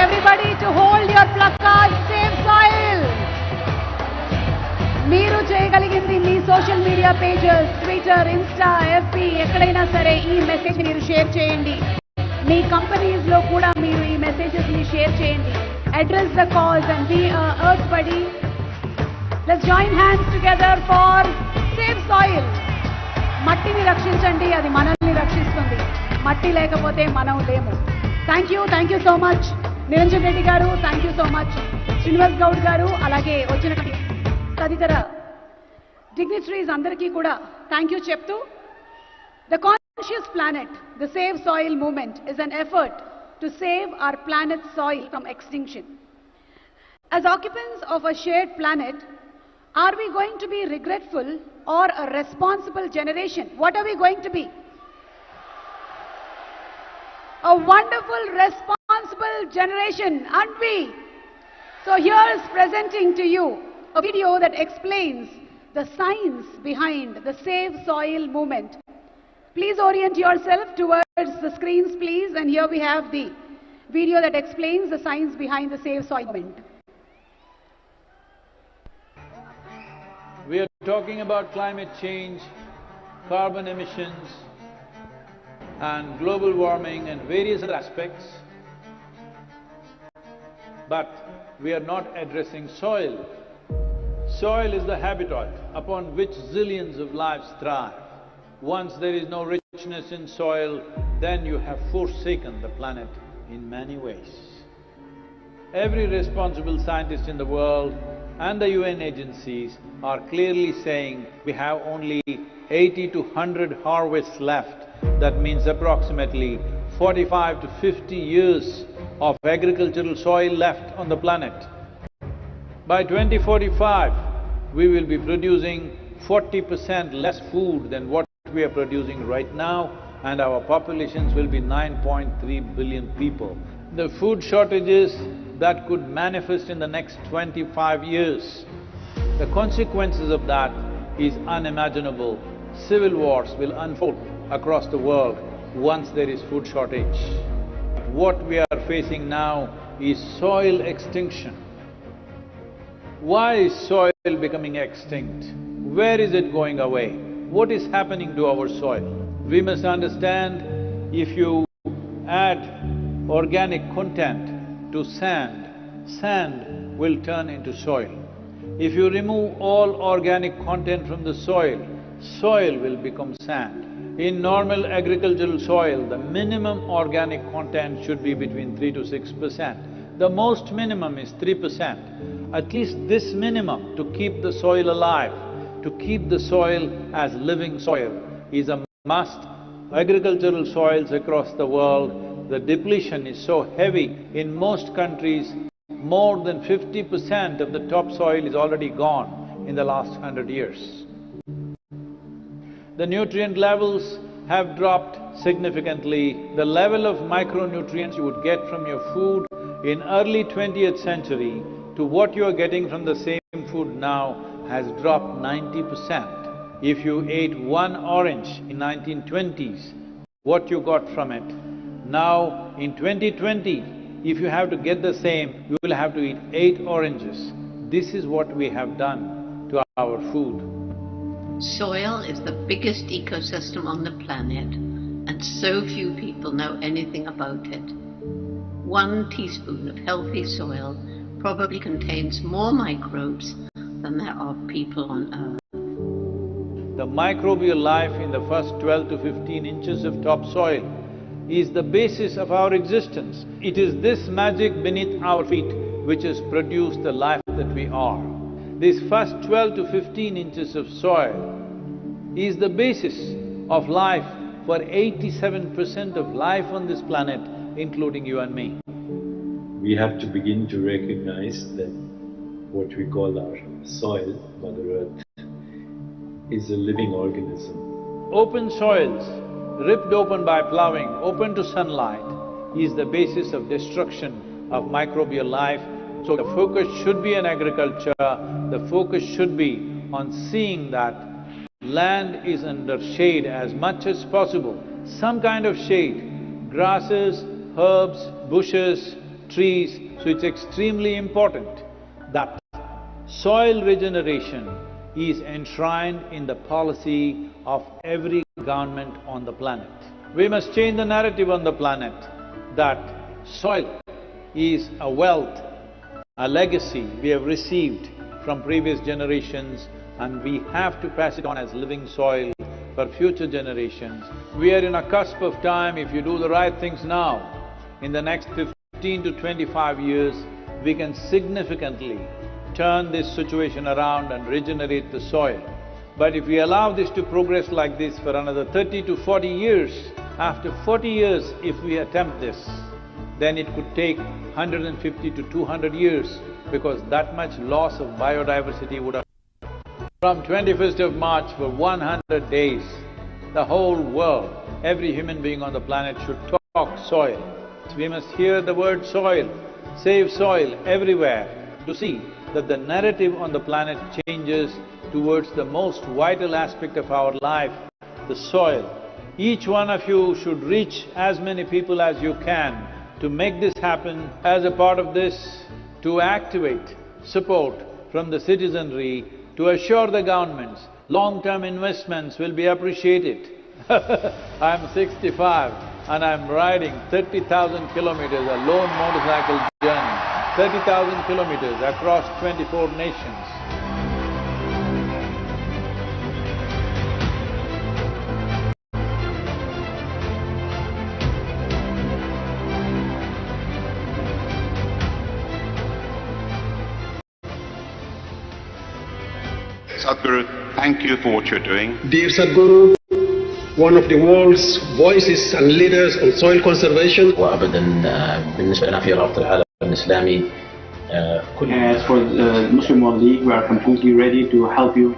Everybody to hold your placards, Save Soil. మీరు చేయగలిగింది మీ social media pages, Twitter, Insta, FB ఎక్కడైనా సరే ఈ మెసేజ్ మీరు షేర్ చేయండి. మీ కంపెనీస్ లో కూడా మీరు ఈ మెసేజెస్ ని షేర్ చేయండి. Address the cause and be earth buddy. Let's join hands together for save soil. మట్టిని రక్షించండి, అది మనల్ని రక్షిస్తుంది. మట్టి లేకపోతే మనం లేము. Thank you so much Niranjan Reddy garu, thank you so much Srinivas Goud garu, అలాగే వచ్చిన తదితర డిగ్నిటరీస్ అందరికీ కూడా థ్యాంక్ యూ చెప్తూ, the conscious planet, the save soil movement is an effort to save our planet soil from extinction. As occupants of a shared planet, are we going to be regretful or a responsible generation? What are we going to be? A wonderful, responsible generation, aren't we? So here's presenting to you a video that explains the science behind the Save Soil movement. Please orient yourself towards the screens, please. And here we have the video that explains the science behind the Save Soil movement. We are talking about climate change, carbon emissions, and global warming and various other aspects. But we are not addressing soil. Soil is the habitat upon which zillions of lives thrive. Once there is no richness in soil, then you have forsaken the planet in many ways. Every responsible scientist in the world and the UN agencies are clearly saying we have only 80 to 100 harvests left. That means approximately 45 to 50 years of agricultural soil left on the planet. By 2045, we will be producing 40% less food than what we are producing right now, and our populations will be 9.3 billion people. The food shortages that could manifest in the next 25 years, the consequences of that is unimaginable. Civil wars will unfold across the world once there is food shortage. What we are facing now is soil extinction. Why is soil becoming extinct? Where is it going away? What is happening to our soil? We must understand, if you add organic content to sand, sand will turn into soil. If you remove all organic content from the soil, soil will become sand. In normal agricultural soil, the minimum organic content should be between 3 to 6%. The most minimum is 3%. At least this minimum to keep the soil alive, to keep the soil as living soil is a must. Agricultural soils across the world, the depletion is so heavy. In most countries, more than 50% of the topsoil is already gone in the last 100 years. The nutrient levels have dropped significantly. The level of micronutrients you would get from your food in early 20th century to what you are getting from the same food now has dropped 90%. If you ate one orange in 1920s, what you got from it? Now in 2020, if you have to get the same, you will have to eat 8 oranges. This is what we have done to our food. Soil is the biggest ecosystem on the planet, and so few people know anything about it. 1 teaspoon of healthy soil probably contains more microbes than there are people on Earth. The microbial life in the first 12 to 15 inches of topsoil is the basis of our existence. It is this magic beneath our feet which has produced the life that we are. This first 12 to 15 inches of soil is the basis of life for 87% of life on this planet, including you and me. We have to begin to recognize that what we call our soil, Mother Earth, is a living organism. Open soils, ripped open by plowing, open to sunlight, is the basis of destruction of microbial life. So the focus should be on agriculture, the focus should be on seeing that land is under shade as much as possible, some kind of shade, grasses, herbs, bushes, trees. So it's extremely important that soil regeneration is enshrined in the policy of every government on the planet. We must change the narrative on the planet that soil is a wealth, a legacy we have received from previous generations, and we have to pass it on as living soil for future generations. We are in a cusp of time. If you do the right things now, in the next 15 to 25 years, we can significantly turn this situation around and regenerate the soil. But if we allow this to progress like this for another 30 to 40 years, after 40 years if we attempt this, then it could take 150 to 200 years, because that much loss of biodiversity would have… From 21st of March for 100 days, the whole world, every human being on the planet should talk soil. We must hear the word soil, save soil everywhere, to see that the narrative on the planet changes towards the most vital aspect of our life, the soil. Each one of you should reach as many people as you can to make this happen. As a part of this, to activate support from the citizenry to assure the governments long-term investments will be appreciated. I'm 65 and I'm riding 30,000 kilometers, a lone motorcycle journey, 30,000 kilometers across 24 nations. Sadhguru, thank you for what you're doing. Dear Sadhguru, one of the world's voices and leaders on soil conservation. وأبدا بالنسبة لنا في رابطة العالم الإسلامي As for the Muslim World League, we are completely ready to help you.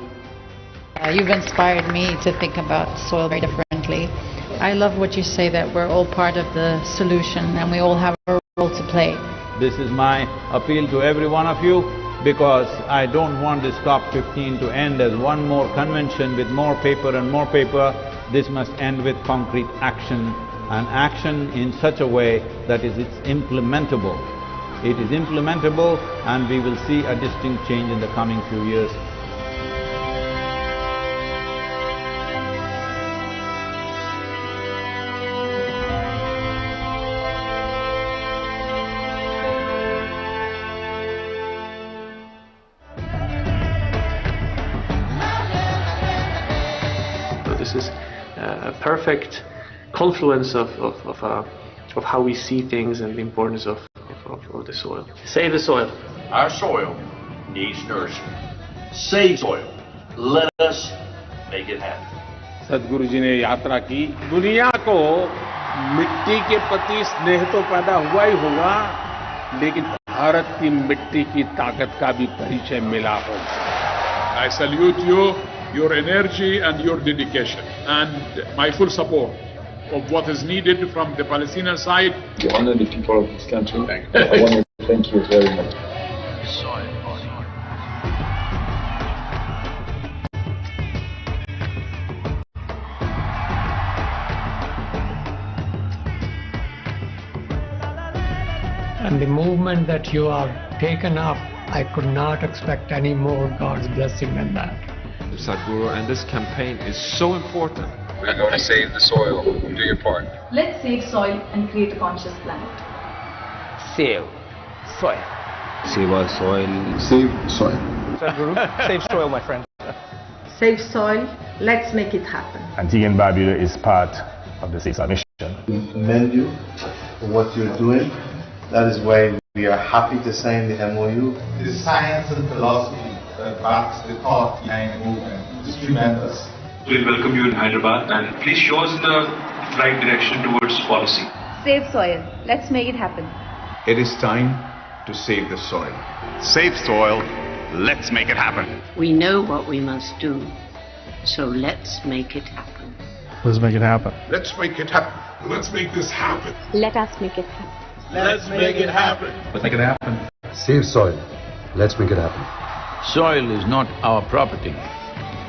You've inspired me to think about soil very differently. I love what you say, that we're all part of the solution and we all have a role to play. This is my appeal to every one of you, because I don't want this COP15 to end as one more convention with more paper and more paper. This must end with concrete action, and action in such a way that it's implementable. It is implementable, and we will see a distinct change in the coming few years. a perfect confluence of how we see things and the importance of the soil. Save the soil. Our soil needs nourishment. Save soil. Let us make it happen. सदगुरु जी ने यात्रा की, दुनिया को मिट्टी के प्रति स्नेह तो पैदा हुआ ही होगा, लेकिन भारत की मिट्टी की ताकत का भी परिचय मिला होगा. I salute you, your energy and your dedication, and my full support of what is needed from the Palestinian side. To honor the people of this country, I want to thank you very much. And the movement that you have taken up, I could not expect any more God's blessing than that. Sadhguru, and this campaign is so important. We're going to save the soil. Do your part. Let's save soil and create a conscious planet. Save soil. Save our soil. Save soil. Sadhguru, save soil, my friend. Save soil, let's make it happen. Antigua and Barbuda is part of the Save Soil mission. We commend you for what you're doing. That is why we are happy to sign the MOU. The science and philosophy that backs the thought behind the movement is tremendous. We'll welcome you in Hyderabad and please show us the right direction towards policy. Save soil, let's make it happen. It is time to save the soil. Save soil, let's make it happen. We know what we must do, so let's make it happen. Let's make it happen. Let's make it happen. Let's make this happen. Let us make it happen. Let's make it happen. Let's make it happen. Save soil. Let's make it happen. Soil is not our property.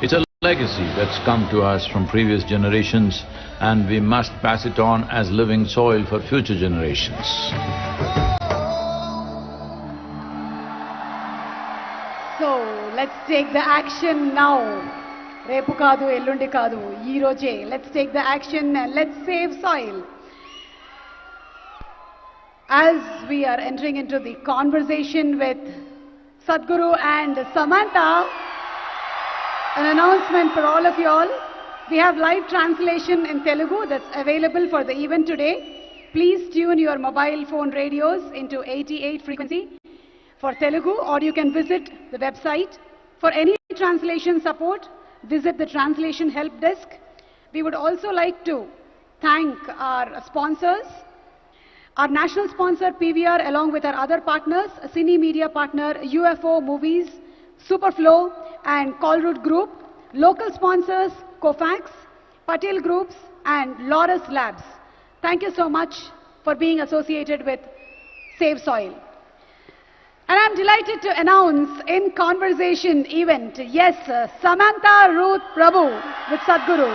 It's a legacy that's come to us from previous generations, and we must pass it on as living soil for future generations. So, let's take the action now. Repu kadu, ellundi kadu, ee roje. Let's take the action and let's save soil. As we are entering into the conversation with Sadhguru and Samhitha, an announcement for all of you all. We have live translation in Telugu that's available for the event today. Please tune your mobile phone radios into 88 frequency for Telugu, or you can visit the website. For any translation support, visit the translation help desk. We would also like to thank our sponsors. Our national sponsor PVR, along with our other partners, Cine Media partner UFO Movies, Superflow and Colroot Group, local sponsors Cofax, Patel Groups and Laurus Labs. Thank you so much for being associated with Save Soil. And I'm delighted to announce in conversation event, yes, Samantha Ruth Prabhu with Sadhguru,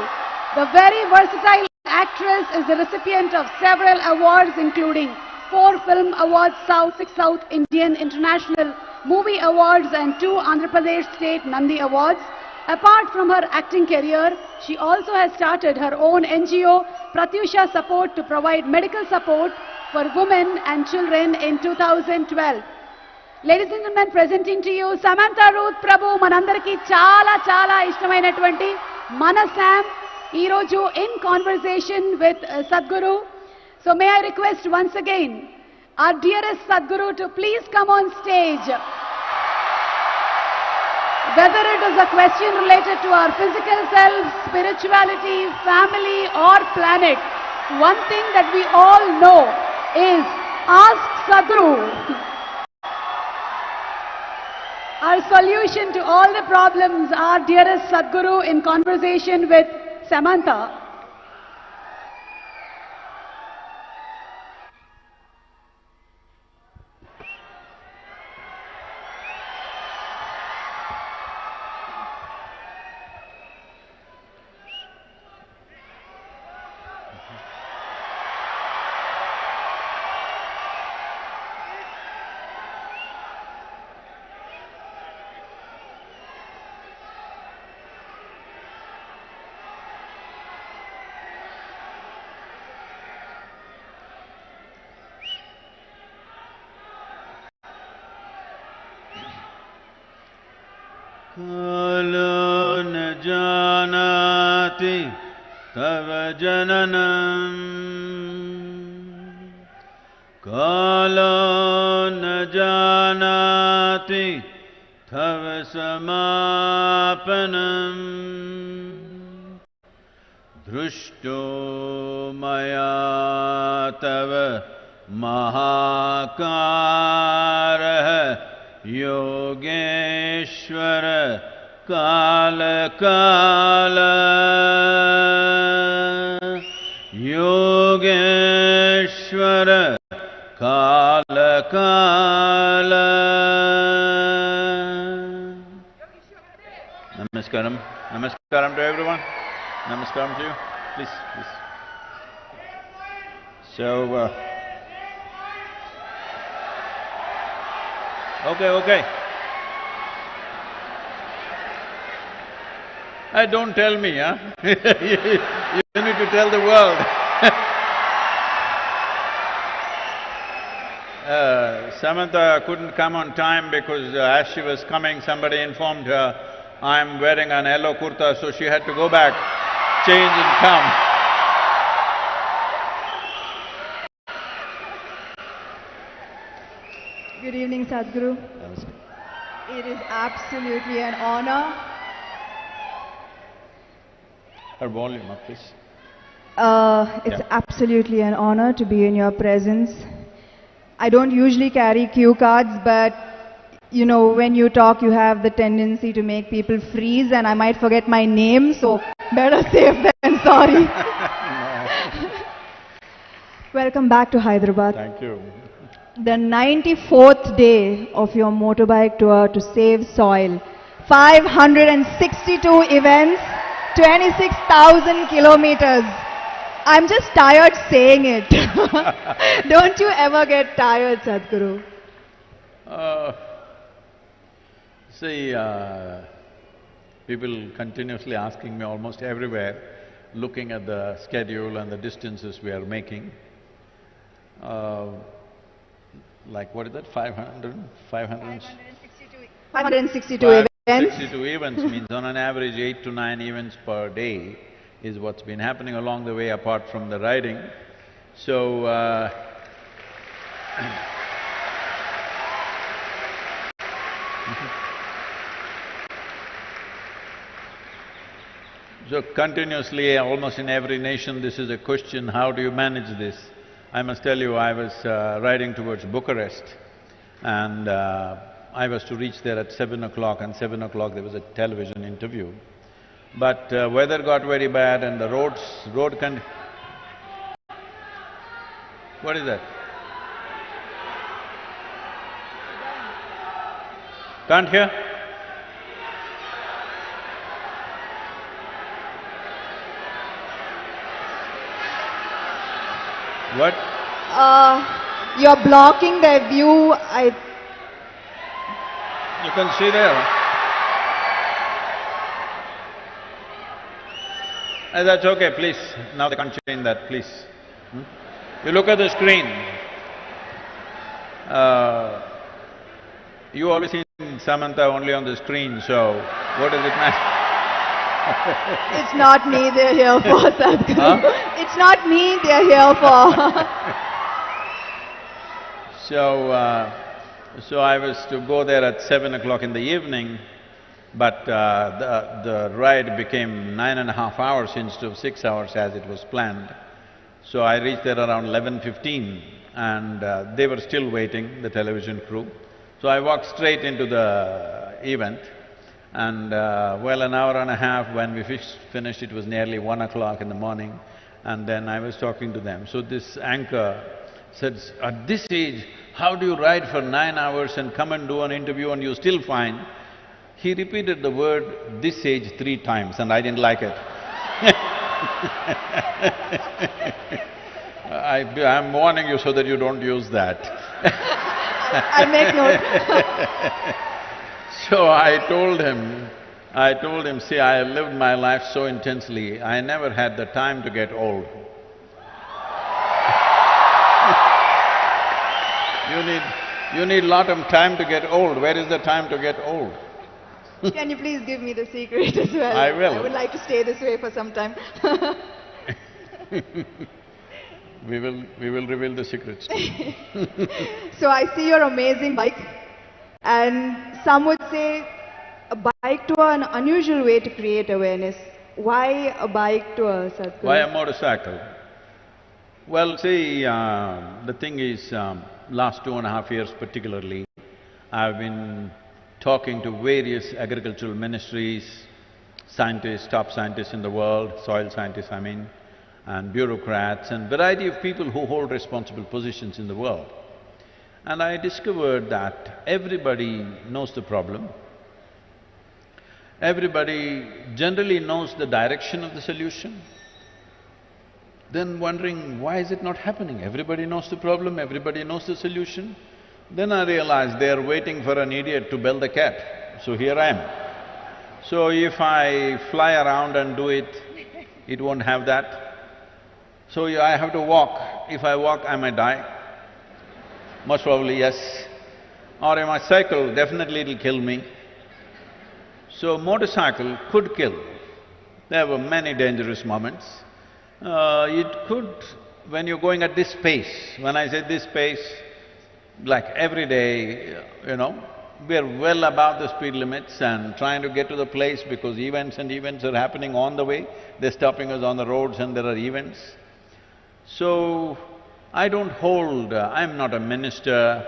the very versatile actress, is the recipient of several awards including 4 Film Awards South, 6 South Indian International Movie Awards and 2 Andhra Pradesh State Nandi Awards. Apart from her acting career, she also has started her own NGO, Pratyusha Support, to provide medical support for women and children in 2012. Ladies and gentlemen, presenting to you Samantha Ruth Prabhu, manandariki chala ishtamainatvanti Mana Sam, Iroju in conversation with Sadhguru. So may I request once again our dearest Sadhguru to please come on stage. Whether it is a question related to our physical self, spirituality, family or planet, one thing that we all know is ask Sadhguru. Our solution to all the problems, our dearest Sadhguru in conversation with Samantha. Kalo na janati tava jananam kalo na janati tava samapanam drushto maya tava mahakarah yogeshwara kala kala yogeshwara kala kala. Namaskaram. Namaskaram to everyone. Namaskaram to you. Please, please. So, okay. Don't tell me, huh? You need to tell the world. Samhitha couldn't come on time because as she was coming, somebody informed her, I'm wearing an yellow kurta, so she had to go back, change and come. Good evening, Sadhguru. It is absolutely an honor. Her volume up, please. It's absolutely an honor to be in your presence. I don't usually carry cue cards, but you know, when you talk, you have the tendency to make people freeze, and I might forget my name, so better safe than sorry. Welcome back to Hyderabad. Thank you. The 94th day of your motorbike tour to save soil. 562 events, 26,000 kilometers. I'm just tired saying it. Don't you ever get tired, Sadhguru? People continuously asking me almost everywhere, looking at the schedule and the distances we are making. Like what is that, 562 events. 62 events means on an average 8 to 9 events per day is what's been happening along the way apart from the riding. So, so continuously, almost in every nation, this is a question, how do you manage this? I must tell you, I was riding towards Bucharest and I was to reach there at 7 o'clock, and 7 o'clock there was a television interview. But weather got very bad and the road What is that? Can't hear? What? You're blocking their view, You can see there. That's okay, please. Now they can't change that, please. You look at the screen. You always seen Samhitha only on the screen, so what does it matter? It's not me they're here for, Sadhguru. Huh? It's not me they're here for. So I was to go there at 7 o'clock in the evening, but the ride became 9.5 hours instead of 6 hours as it was planned. So I reached there around 11:15 and they were still waiting, the television crew. So I walked straight into the event and well, an hour and a half when we finished, it was nearly 1 o'clock in the morning, and then I was talking to them. So this anchor said, at this age, how do you ride for 9 hours and come and do an interview and you're still fine? He repeated the word, this age 3 times, and I didn't like it. I'm warning you so that you don't use that. I'll make note. So I told him, see, I lived my life so intensely, I never had the time to get old. You need lot of time to get old. Where is the time to get old? Can you please give me the secret as well? I will. I would like to stay this way for some time. We will reveal the secrets. So I see your amazing bike, and some would say a bike tour, an unusual way to create awareness. Why a bike tour, Sadhguru? Why a motorcycle? Well, see, the thing is, last 2.5 years particularly, I've been talking to various agricultural ministries, scientists, top scientists in the world, soil scientists I mean, and bureaucrats and variety of people who hold responsible positions in the world. And I discovered that everybody knows the problem. Everybody generally knows the direction of the solution. Then wondering, why is it not happening? Everybody knows the problem, everybody knows the solution. Then I realized they are waiting for an idiot to bell the cat. So here I am. So if I fly around and do it, it won't have that. So I have to walk. If I walk, I might die. Most probably, yes. Or if I cycle, definitely it'll kill me. So motorcycle could kill. There were many dangerous moments. It could, when you're going at this pace, when I say this pace, like every day, we're well above the speed limits and trying to get to the place because events are happening on the way. They're stopping us on the roads and there are events. So, I don't hold… I'm not a minister,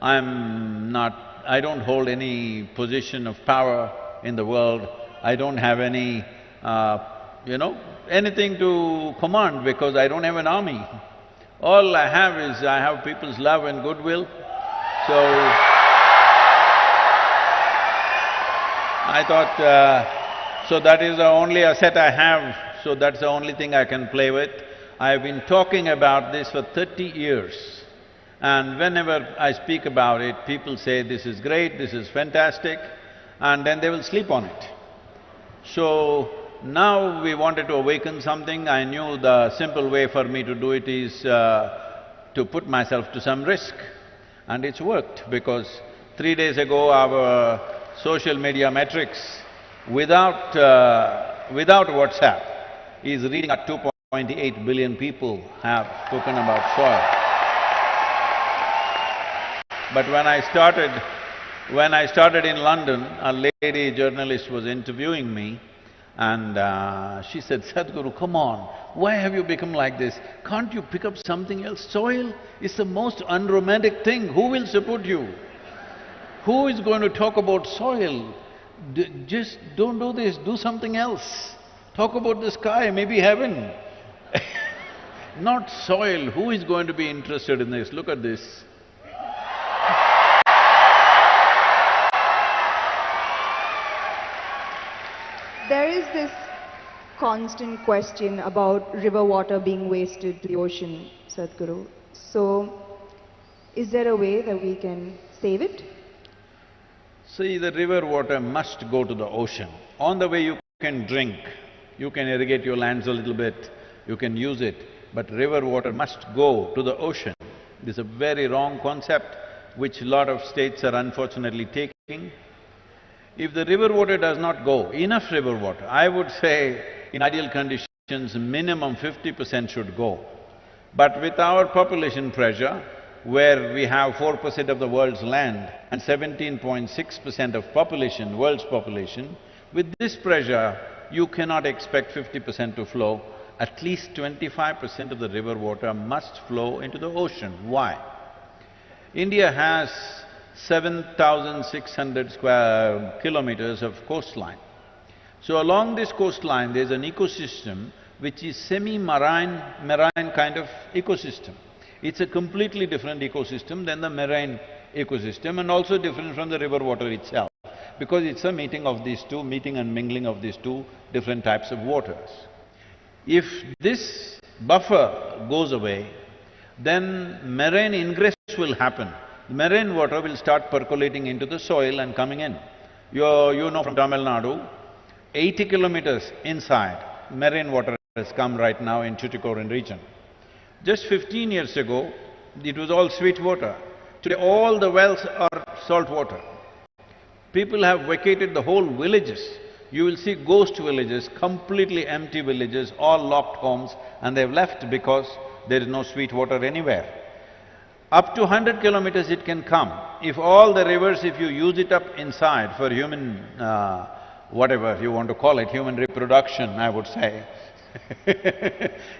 I don't hold any position of power in the world. I don't have any, anything to command because I don't have an army. All I have is, I have people's love and goodwill. So, I thought, so that is the only asset I have, so that's the only thing I can play with. I've been talking about this for 30 years, and whenever I speak about it, people say, this is great, this is fantastic, and then they will sleep on it. So, now we wanted to awaken something. I knew the simple way for me to do it is to put myself to some risk. And it's worked because 3 days ago our social media metrics without WhatsApp is reading at 2.8 billion people have spoken about soil. But when I started in London, a lady journalist was interviewing me and she said, Sadhguru, come on, why have you become like this? Can't you pick up something else? Soil is the most unromantic thing. Who will support you? Who is going to talk about soil? Just don't do this, do something else. Talk about the sky, maybe heaven. Not soil. Who is going to be interested in this? Look at this. There is this constant question about river water being wasted to the ocean, Sadhguru. So, is there a way that we can save it? See, the river water must go to the ocean. On the way you can drink, you can irrigate your lands a little bit, you can use it, but river water must go to the ocean. This is a very wrong concept which a lot of states are unfortunately taking. If the river water does not go, enough river water, I would say in ideal conditions minimum 50% should go. But with our population pressure, where we have 4% of the world's land and 17.6% of population, world's population, with this pressure, you cannot expect 50% to flow. At least 25% of the river water must flow into the ocean. Why? India has 7,600 square kilometers of coastline. So along this coastline, there's an ecosystem which is semi-marine kind of ecosystem. It's a completely different ecosystem than the marine ecosystem and also different from the river water itself, because it's a meeting and mingling of these two different types of waters. If this buffer goes away, then marine ingress will happen. Marine water will start percolating into the soil and coming in. You know from Tamil Nadu, 80 kilometers inside, marine water has come right now in Tuticorin region. Just 15 years ago, it was all sweet water. Today all the wells are salt water. People have vacated the whole villages you will see ghost villages, completely empty villages, all locked homes, and they've left because there is no sweet water anywhere. Up to 100 kilometers it can come. If all the rivers, if you use it up inside for human, whatever you want to call it, human reproduction, I would say.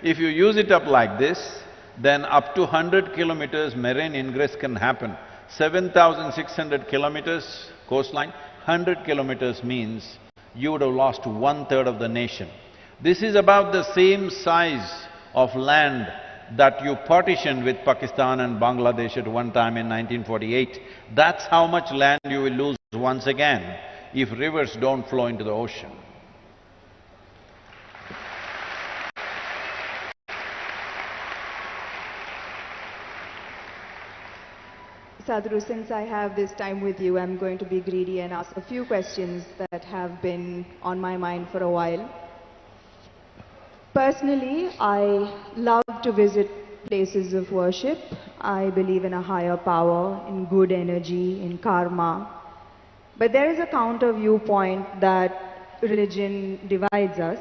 If you use it up like this, then up to 100 kilometers marine ingress can happen. 7,600 kilometers coastline, 100 kilometers means you would have lost 1/3 of the nation. This is about the same size of land that you partitioned with Pakistan and Bangladesh at one time in 1948. That's how much land you will lose once again if rivers don't flow into the ocean. Sadhguru, since I have this time with you, I'm going to be greedy and ask a few questions that have been on my mind for a while. Personally, I love to visit places of worship. I believe in a higher power, in good energy, in karma. But there is a counter viewpoint that religion divides us.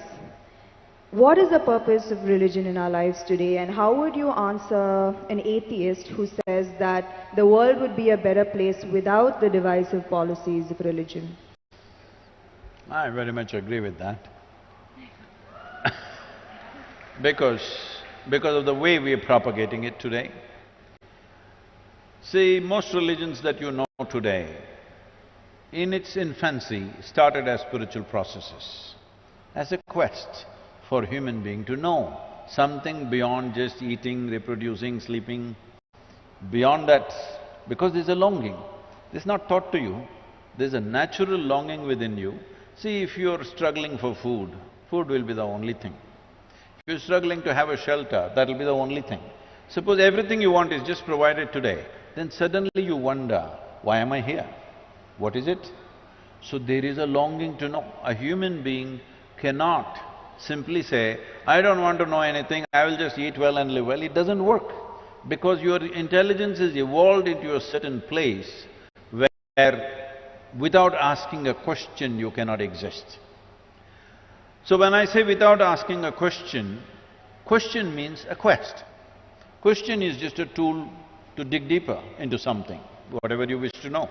What is the purpose of religion in our lives today, and how would you answer an atheist who says that the world would be a better place without the divisive policies of religion? I very much agree with that. Because of the way we are propagating it today. See, most religions that you know today, in its infancy, started as spiritual processes, as a quest for human being to know something beyond just eating, reproducing, sleeping. Beyond that, because there's a longing. This is not taught to you, there's a natural longing within you. See, if you're struggling for food, food will be the only thing. If you're struggling to have a shelter, that'll be the only thing. Suppose everything you want is just provided today, then suddenly you wonder, why am I here? What is it? So there is a longing to know. A human being cannot simply say, I don't want to know anything, I will just eat well and live well. It doesn't work, because your intelligence is evolved into a certain place where without asking a question you cannot exist. So when I say without asking a question, question means a quest. Question is just a tool to dig deeper into something, whatever you wish to know.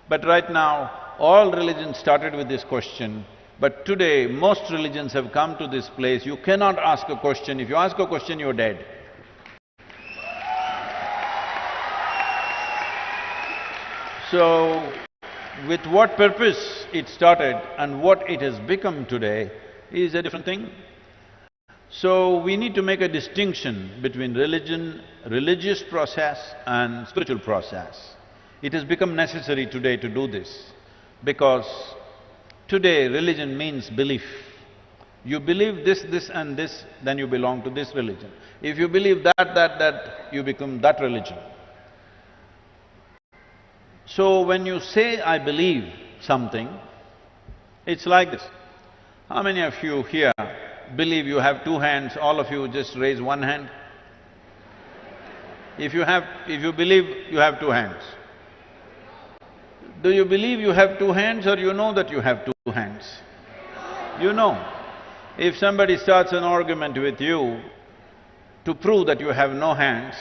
But right now, all religions started with this question. But today, most religions have come to this place, you cannot ask a question. If you ask a question, you're dead. So, with what purpose it started and what it has become today is a different thing. So, we need to make a distinction between religion, religious process and spiritual process. It has become necessary today to do this, because today, religion means belief. You believe this and this, then you belong to this religion. If you believe that, you become that religion. So when you say, I believe something, it's like this. How many of you here believe you have two hands? All of you just raise one hand. If you believe you have two hands, do you believe you have two hands, or you know that you have two hands? You know. If somebody starts an argument with you to prove that you have no hands,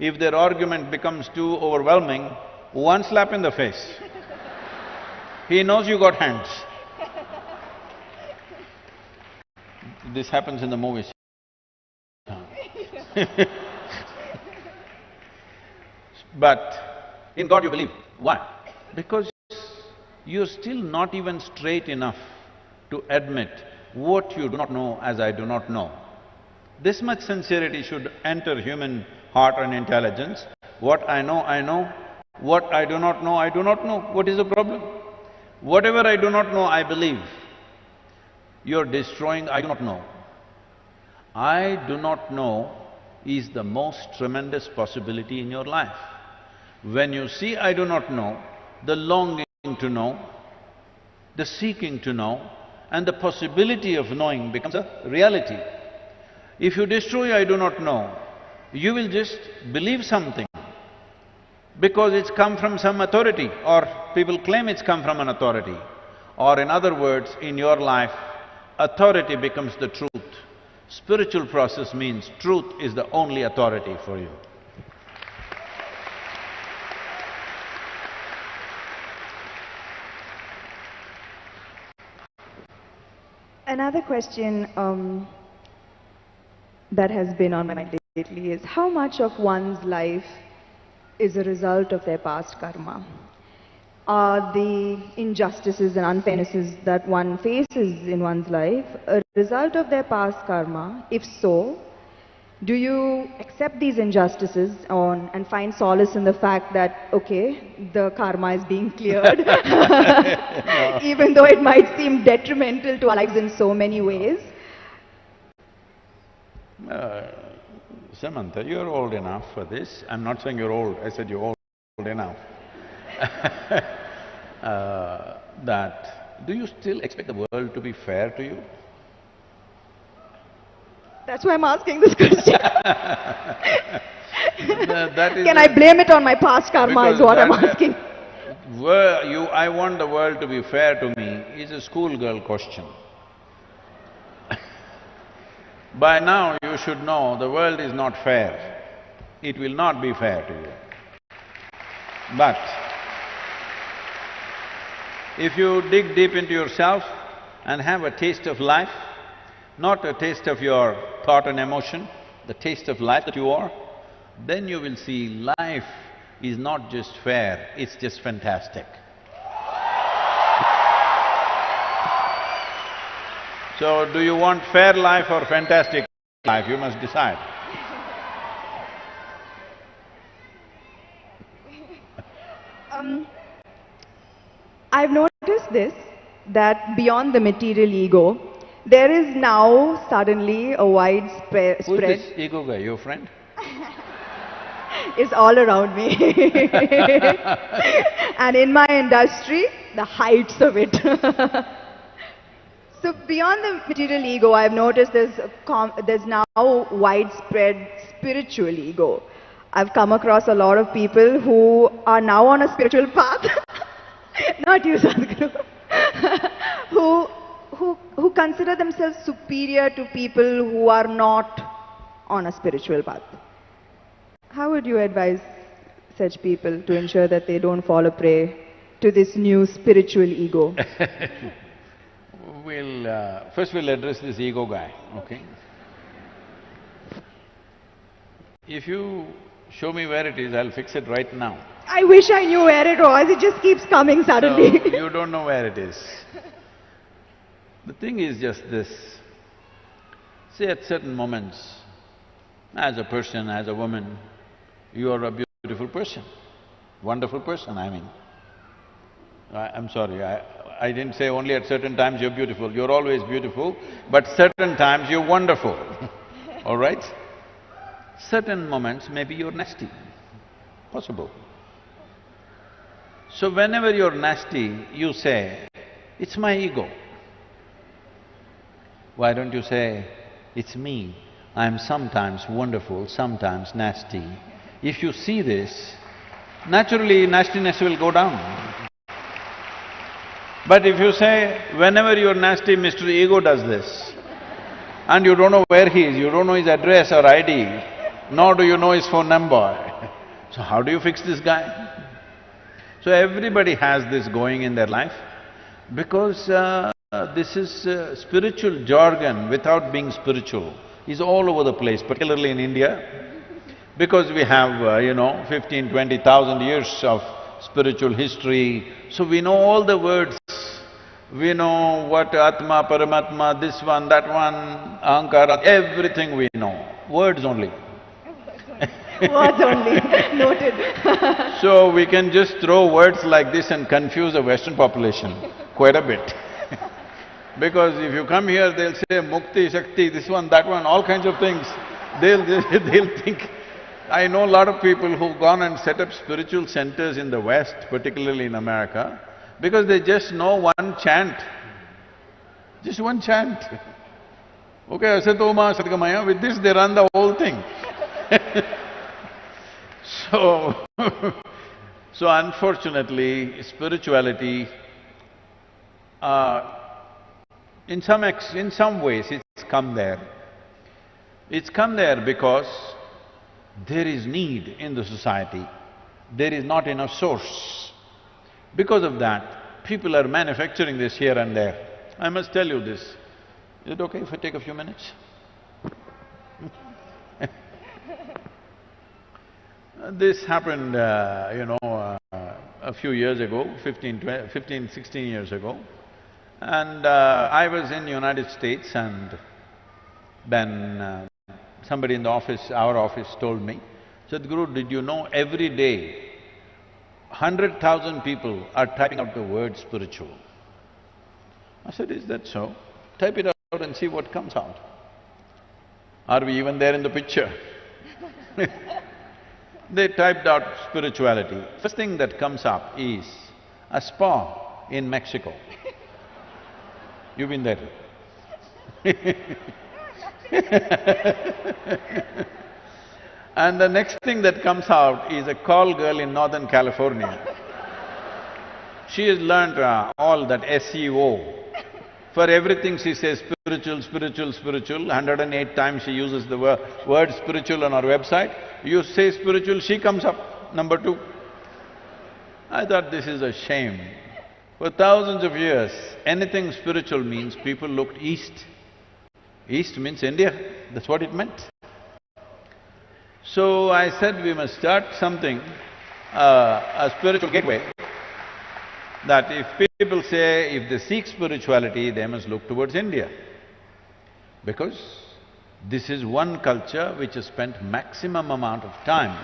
if their argument becomes too overwhelming, one slap in the face. He knows you got hands. This happens in the movies. But in God you believe. Why? Because you're still not even straight enough to admit what you do not know as I do not know. This much sincerity should enter human heart and intelligence. What I know, I know. What I do not know, I do not know. What is the problem? Whatever I do not know, I believe. You're destroying I do not know. I do not know is the most tremendous possibility in your life. When you see I do not know, the longing to know, the seeking to know, and the possibility of knowing becomes a reality. If you destroy I do not know, you will just believe something because it's come from some authority, or people claim it's come from an authority, Or in other words, in your life, authority becomes the truth. Spiritual process means truth is the only authority for you. Another question that has been on my mind lately is how much of one's life is a result of their past karma? Are the injustices and unfairnesses that one faces in one's life a result of their past karma? If so, do you accept these injustices and find solace in the fact that, okay, the karma is being cleared, even though it might seem detrimental to our lives in so many ways? Samantha, you're old enough for this. I'm not saying you're old, I said you're old enough. Do you still expect the world to be fair to you? That's why I'm asking this question. Can I blame it on my past karma is what I'm asking. I want the world to be fair to me is a schoolgirl question. By now you should know the world is not fair. It will not be fair to you. But if you dig deep into yourself and have a taste of life, not a taste of your thought and emotion, the taste of life that you are, then you will see life is not just fair, it's just fantastic. So, do you want fair life or fantastic life? You must decide. I've noticed this, that beyond the material ego, there is now suddenly a widespread… Who's this ego guy, your friend? It's all around me. And in my industry, the heights of it. So beyond the material ego, I've noticed there's now widespread spiritual ego. I've come across a lot of people who are now on a spiritual path, not you, Sadhguru, who consider themselves superior to people who are not on a spiritual path. How would you advise such people to ensure that they don't fall a prey to this new spiritual ego? First we'll address this ego guy, okay? If you show me where it is, I'll fix it right now. I wish I knew where it was, it just keeps coming suddenly. No, you don't know where it is. The thing is just this, say at certain moments, as a person, as a woman, you are a beautiful person, wonderful person, I mean. I'm sorry, I didn't say only at certain times you're beautiful, you're always beautiful, but certain times you're wonderful, all right? Certain moments maybe you're nasty, possible. So whenever you're nasty, you say, it's my ego. Why don't you say, it's me, I'm sometimes wonderful, sometimes nasty. If you see this, naturally nastiness will go down. But if you say, whenever you're nasty, Mr. Ego does this, and you don't know where he is, you don't know his address or ID, nor do you know his phone number, so how do you fix this guy? So everybody has this going in their life, because this is spiritual jargon without being spiritual is all over the place, particularly in India, because we have, 15, 20,000 years of spiritual history, so we know all the words. We know what Atma, Paramatma, this one, that one, Ahankara, everything we know, words only. Words only, noted. So we can just throw words like this and confuse the Western population quite a bit. Because if you come here, they'll say Mukti, Shakti, this one, that one, all kinds of things. They'll think… I know a lot of people who've gone and set up spiritual centers in the West, particularly in America, because they just know one chant, just one chant. Okay, Asatoma Satgamaya, with this they run the whole thing. So unfortunately, spirituality in some ways it's come there. It's come there because there is need in the society, there is not enough source. Because of that, people are manufacturing this here and there. I must tell you this. Is it okay if I take a few minutes? This happened, a few years ago, 16 years ago. And I was in United States, and then somebody in the office, our office, told me, Sadhguru, did you know every day 100,000 people are typing out the word spiritual? I said, is that so? Type it out and see what comes out. Are we even there in the picture? They typed out spirituality. First thing that comes up is a spa in Mexico. You've been there. And the next thing that comes out is a call girl in Northern California. She has learned all that SEO. For everything she says spiritual, spiritual, spiritual. 108 times she uses the word spiritual on her website. You say spiritual, she comes up, number 2. I thought this is a shame. For thousands of years, anything spiritual means people looked east. East means India, that's what it meant. So I said we must start something, a spiritual gateway, that if people say if they seek spirituality, they must look towards India. Because this is one culture which has spent maximum amount of time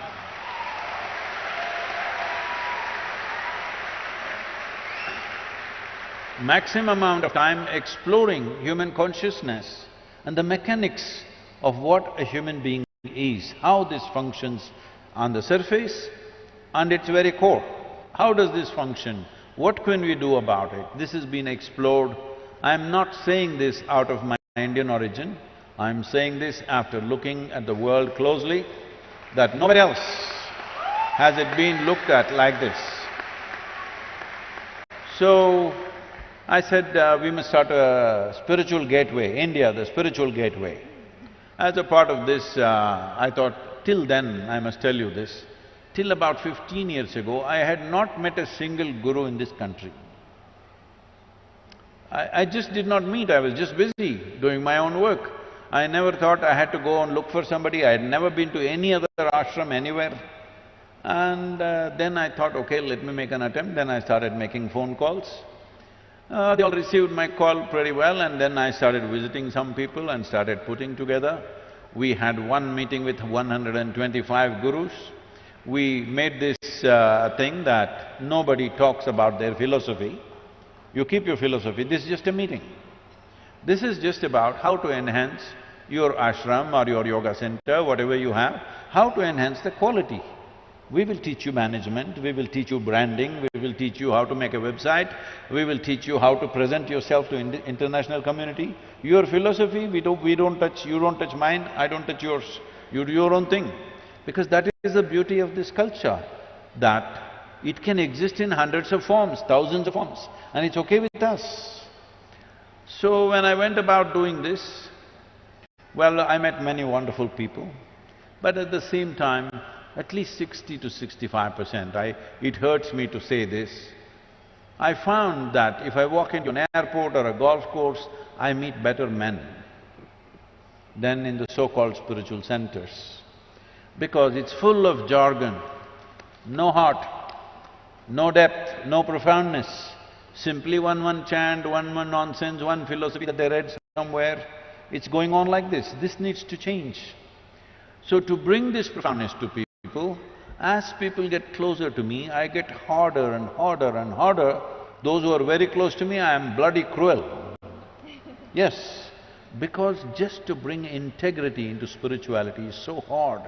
exploring human consciousness and the mechanics of what a human being is, how this functions on the surface and its very core. How does this function? What can we do about it? This has been explored. I'm not saying this out of my Indian origin, I'm saying this after looking at the world closely, that nowhere else has it been looked at like this. So, I said, we must start a spiritual gateway, India, the spiritual gateway. As a part of this, I thought, till then, I must tell you this, till about 15 years ago, I had not met a single guru in this country. I just did not meet, I was just busy doing my own work. I never thought I had to go and look for somebody, I had never been to any other ashram anywhere. And then I thought, okay, let me make an attempt, then I started making phone calls. They all received my call pretty well, and then I started visiting some people and started putting together. We had one meeting with 125 gurus. We made this thing that nobody talks about their philosophy. You keep your philosophy, this is just a meeting. This is just about how to enhance your ashram or your yoga center, whatever you have, how to enhance the quality. We will teach you management, we will teach you branding, we will teach you how to make a website, we will teach you how to present yourself to international community. Your philosophy, we don't touch, you don't touch mine, I don't touch yours. You do your own thing. Because that is the beauty of this culture, that it can exist in hundreds of forms, thousands of forms, and it's okay with us. So when I went about doing this, well, I met many wonderful people, but at the same time, at least 60 to 65%, it hurts me to say this, I found that if I walk into an airport or a golf course, I meet better men than in the so-called spiritual centers. Because it's full of jargon, no heart, no depth, no profoundness, simply one chant, one nonsense, one philosophy that they read somewhere. It's going on like this. This needs to change. So to bring this profoundness to people, as people get closer to me, I get harder and harder and harder. Those who are very close to me, I am bloody cruel. Yes, because just to bring integrity into spirituality is so hard.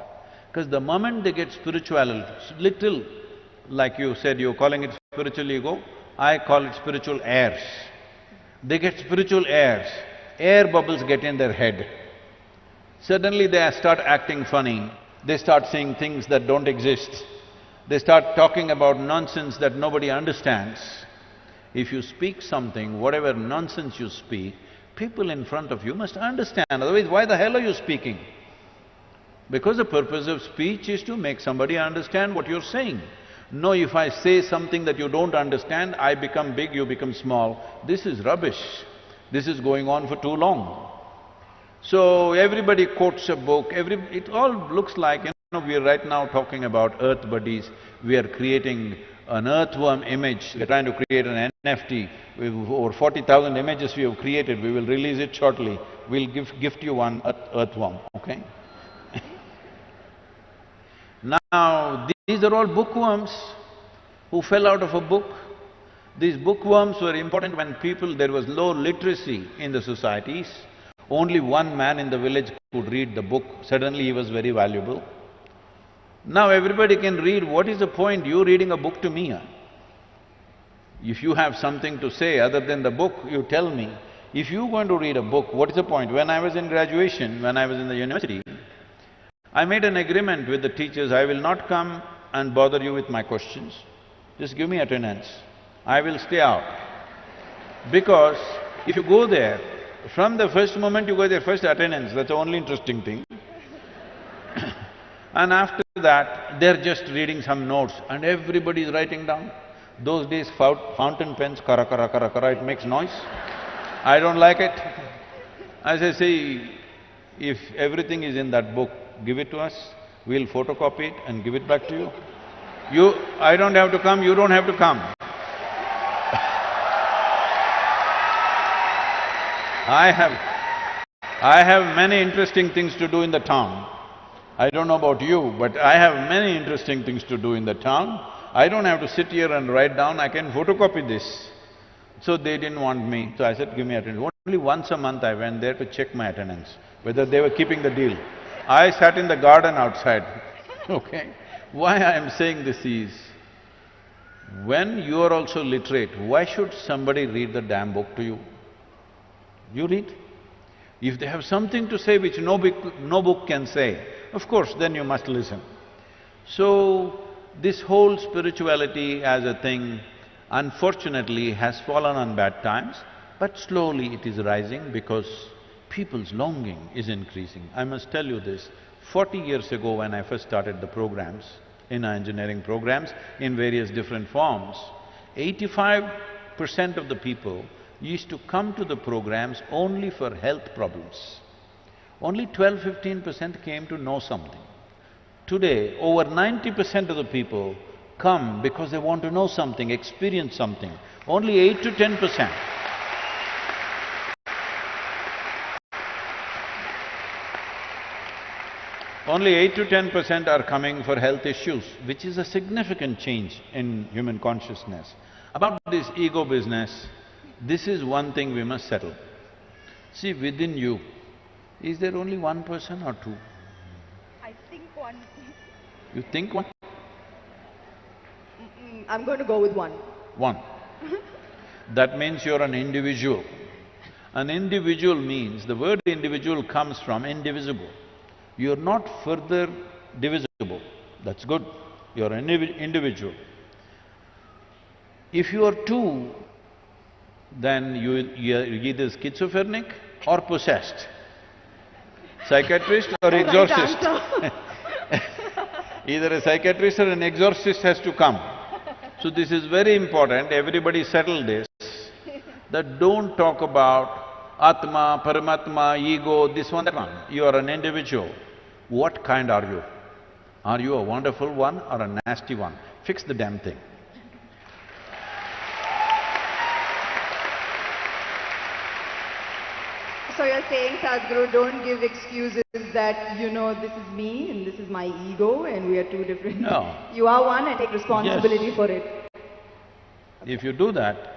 Because the moment they get spiritual, little, like you said, you're calling it spiritual ego, I call it spiritual airs. They get spiritual airs, air bubbles get in their head. Suddenly they start acting funny, they start saying things that don't exist, they start talking about nonsense that nobody understands. If you speak something, whatever nonsense you speak, people in front of you must understand, otherwise why the hell are you speaking? Because the purpose of speech is to make somebody understand what you're saying. No, if I say something that you don't understand, I become big, you become small. This is rubbish. This is going on for too long. So everybody quotes a book, it all looks like, we are right now talking about earth buddies. We are creating an earthworm image, we're trying to create an NFT. We've over 40,000 images we have created, we will release it shortly. We'll gift you one earthworm, okay? Now, these are all bookworms who fell out of a book. These bookworms were important when there was low literacy in the societies. Only one man in the village could read the book, suddenly he was very valuable. Now everybody can read, what is the point you reading a book to me? If you have something to say other than the book, you tell me. If you're going to read a book, what is the point? When I was in graduation, when I was in the university, I made an agreement with the teachers, I will not come and bother you with my questions. Just give me attendance. I will stay out. Because if you go there, from the first moment you go there, first attendance, that's the only interesting thing. And after that, they're just reading some notes and everybody is writing down. Those days, fountain pens, kara kara kara kara, it makes noise. I don't like it. As I say, if everything is in that book, give it to us, we'll photocopy it and give it back to you. I don't have to come, you don't have to come. I have many interesting things to do in the town. I don't know about you, but I have many interesting things to do in the town. I don't have to sit here and write down, I can photocopy this. So they didn't want me, so I said, give me attendance. Only once a month I went there to check my attendance, whether they were keeping the deal. I sat in the garden outside, okay? Why I am saying this is, when you are also literate, why should somebody read the damn book to you? You read. If they have something to say which no book can say, of course, then you must listen. So, this whole spirituality as a thing, unfortunately, has fallen on bad times, but slowly it is rising because people's longing is increasing. I must tell you this, 40 years ago when I first started the programs, in our engineering programs, in various different forms, 85% of the people used to come to the programs only for health problems. Only 12–15% came to know something. Today, over 90% of the people come because they want to know something, experience something. Only 8 to 10%. Only 8 to 10% are coming for health issues, which is a significant change in human consciousness. About this ego business, this is one thing we must settle. See, within you, is there only one person or two? I think one. You think one? I'm going to go with one. One. That means you're an individual. An individual means, the word individual comes from indivisible. You're not further divisible, that's good, you're an individual. If you are two, then you're either schizophrenic or possessed, psychiatrist or exorcist. Either a psychiatrist or an exorcist has to come. So this is very important, everybody settle this, that don't talk about Atma, Paramatma, ego, this one, that one. You are an individual. What kind are you? Are you a wonderful one or a nasty one? Fix the damn thing. So you're saying, Sadhguru, don't give excuses that, this is me and this is my ego and we are two different… No. You are one and take responsibility for it. If you do that,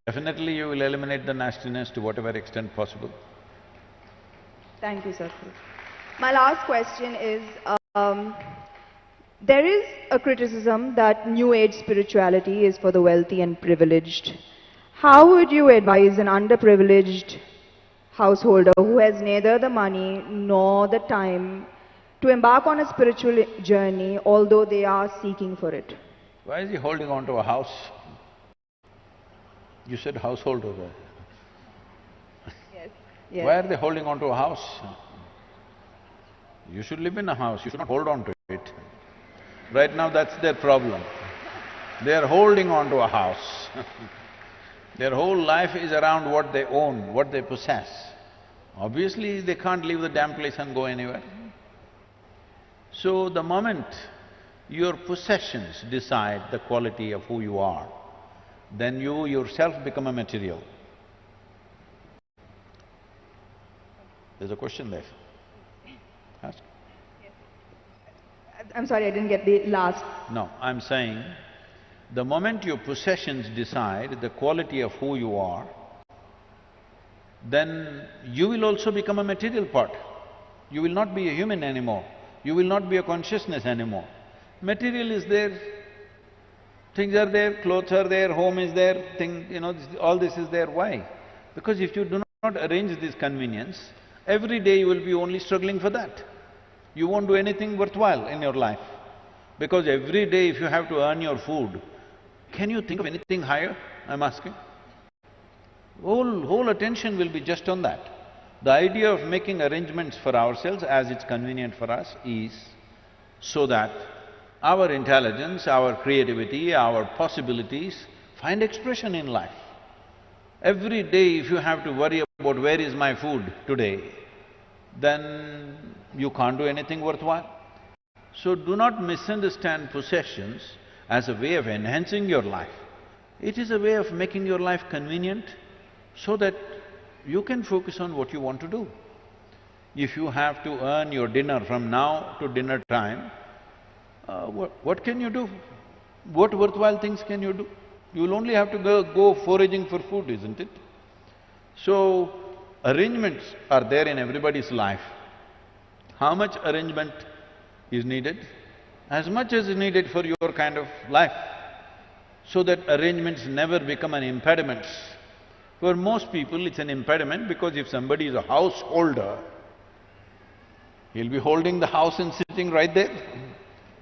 definitely you will eliminate the nastiness to whatever extent possible. Thank you, Sadhguru. My last question is, there is a criticism that New Age spirituality is for the wealthy and privileged. How would you advise an underprivileged householder who has neither the money nor the time to embark on a spiritual journey, although they are seeking for it? Why is he holding on to a house? You said householder. Yes. Yes. Why are they holding on to a house? You should live in a house, you should not hold on to it. Right now that's their problem. They are holding on to a house. Their whole life is around what they own, what they possess. Obviously, they can't leave the damn place and go anywhere. So the moment your possessions decide the quality of who you are, then you yourself become a material. There's a question there. Ask. I'm sorry, I didn't get the last. No, I'm saying, the moment your possessions decide the quality of who you are, then you will also become a material part. You will not be a human anymore. You will not be a consciousness anymore. Material is there, things are there, clothes are there, home is there, all this is there. Why? Because if you do not arrange this convenience, every day you will be only struggling for that. You won't do anything worthwhile in your life. Because every day if you have to earn your food, can you think of anything higher, I'm asking? Whole attention will be just on that. The idea of making arrangements for ourselves as it's convenient for us is so that our intelligence, our creativity, our possibilities find expression in life. Every day if you have to worry about where is my food today, then you can't do anything worthwhile. So do not misunderstand possessions as a way of enhancing your life. It is a way of making your life convenient so that you can focus on what you want to do. If you have to earn your dinner from now to dinner time, what can you do? What worthwhile things can you do? You'll only have to go foraging for food, isn't it? So, arrangements are there in everybody's life. How much arrangement is needed? As much as is needed for your kind of life, so that arrangements never become an impediment. For most people, it's an impediment because if somebody is a householder, he'll be holding the house and sitting right there.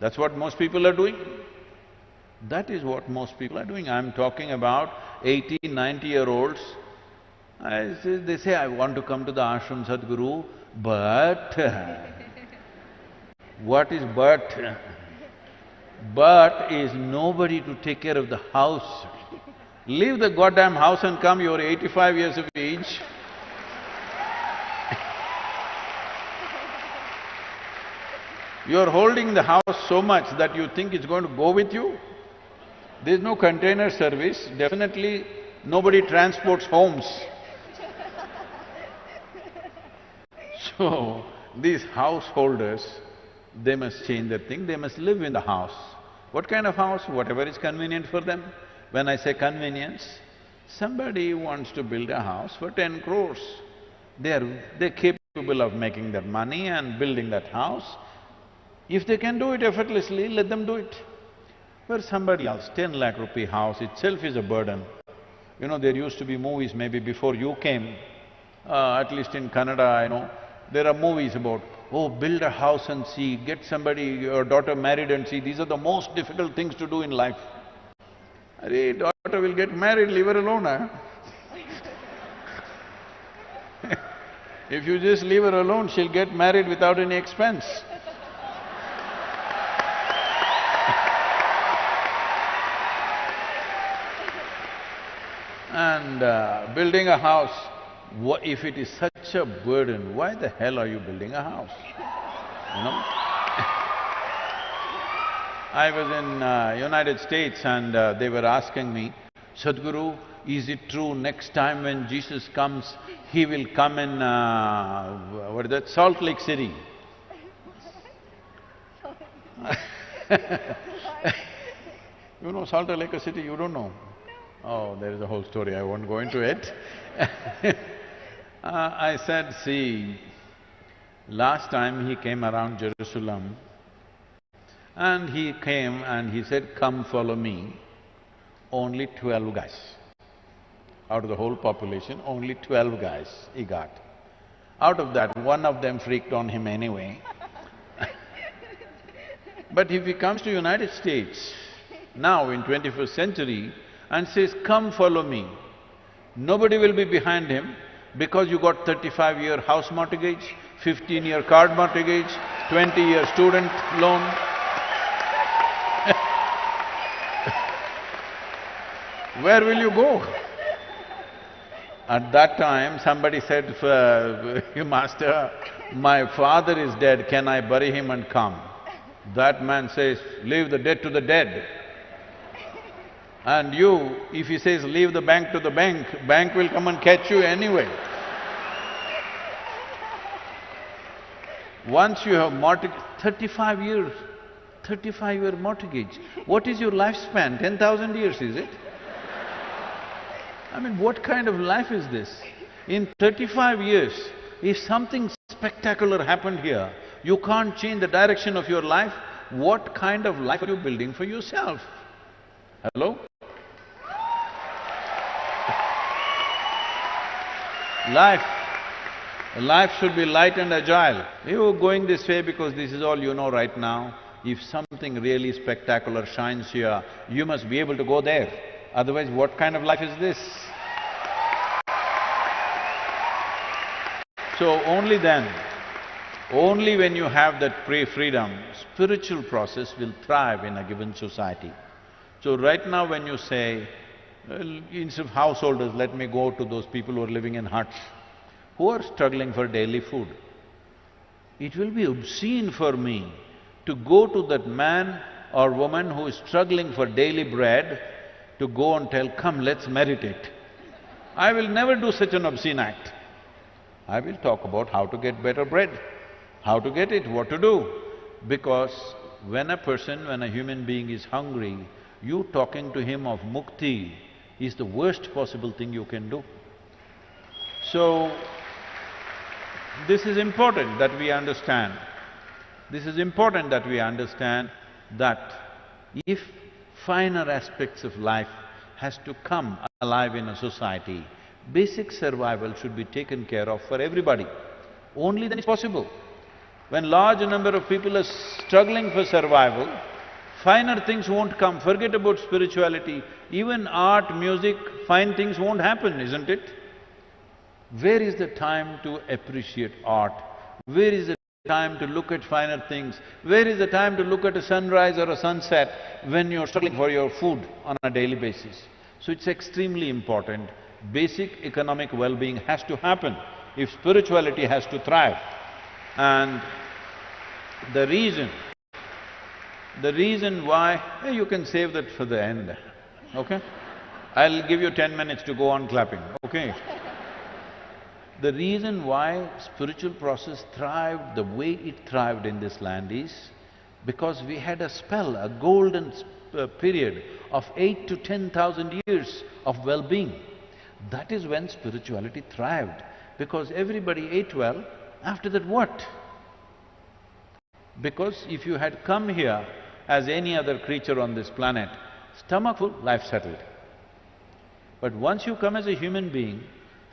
That's what most people are doing. That is what most people are doing. I'm talking about 80, 90-year-olds. They say, I want to come to the ashram, Sadhguru, but… What is but? But is nobody to take care of the house. Leave the goddamn house and come, you're 85 years of age. You're holding the house so much that you think it's going to go with you. There's no container service, definitely nobody transports homes. So, these householders, they must change their thing, they must live in the house. What kind of house? Whatever is convenient for them. When I say convenience, somebody wants to build a house for 10 crores. They're capable of making that money and building that house. If they can do it effortlessly, let them do it. For somebody else, 10 lakh rupee house itself is a burden. You know, there used to be movies maybe before you came, at least in Kannada, I know, there are movies about, oh, build a house and see, get somebody, your daughter married and see, these are the most difficult things to do in life. Arey, daughter will get married, leave her alone, huh? If you just leave her alone, she'll get married without any expense. And building a house, if it is such a burden, why the hell are you building a house? You know? I was in United States and they were asking me, Sadhguru, is it true next time when Jesus comes, he will come in, what is that, Salt Lake City? You know Salt Lake City, you don't know? Oh, there is a whole story, I won't go into it. I said, see, last time he came around Jerusalem, and he came and he said, come follow me, only 12 guys. Out of the whole population, only 12 guys he got. Out of that, one of them freaked on him anyway. But if he comes to United States, now in 21st century, and says, come follow me, Nobody will be behind him because you got 35-year house mortgage, 15-year card mortgage, 20-year student loan. Where will you go? At that time, somebody said, Master, my father is dead, can I bury him and come? That man says, leave the dead to the dead. And you, if he says, leave the bank to the bank, bank will come and catch you anyway. Once you have mortgage, 35 years, 35-year mortgage, what is your lifespan? 10,000 years, is it? I mean, what kind of life is this? In 35 years, if something spectacular happened here, you can't change the direction of your life, what kind of life are you building for yourself? Hello? Life should be light and agile. You're going this way because this is all you know right now. If something really spectacular shines here, you must be able to go there. Otherwise, what kind of life is this? So only then, only when you have that freedom, spiritual process will thrive in a given society. So right now when you say, well, instead of householders, let me go to those people who are living in huts, who are struggling for daily food. It will be obscene for me to go to that man or woman who is struggling for daily bread to go and tell, come, let's meditate. I will never do such an obscene act. I will talk about how to get better bread, how to get it, what to do. Because when a human being is hungry, you talking to him of mukti is the worst possible thing you can do. So, this is important that we understand. This is important that we understand that if finer aspects of life has to come alive in a society, basic survival should be taken care of for everybody. Only then it's possible. When large number of people are struggling for survival, finer things won't come. Forget about spirituality, even art, music, fine things won't happen, isn't it? Where is the time to appreciate art? Where is the time to look at finer things? Where is the time to look at a sunrise or a sunset when you're struggling for your food on a daily basis? So it's extremely important. Basic economic well-being has to happen if spirituality has to thrive. And the reason why… you can save that for the end, okay? I'll give you 10 minutes to go on clapping, okay? The reason why spiritual process thrived the way it thrived in this land is because we had a spell, a golden period of 8 to 10,000 years of well-being. That is when spirituality thrived, because everybody ate well. After that, what? Because if you had come here as any other creature on this planet, stomach full, life settled. But once you come as a human being,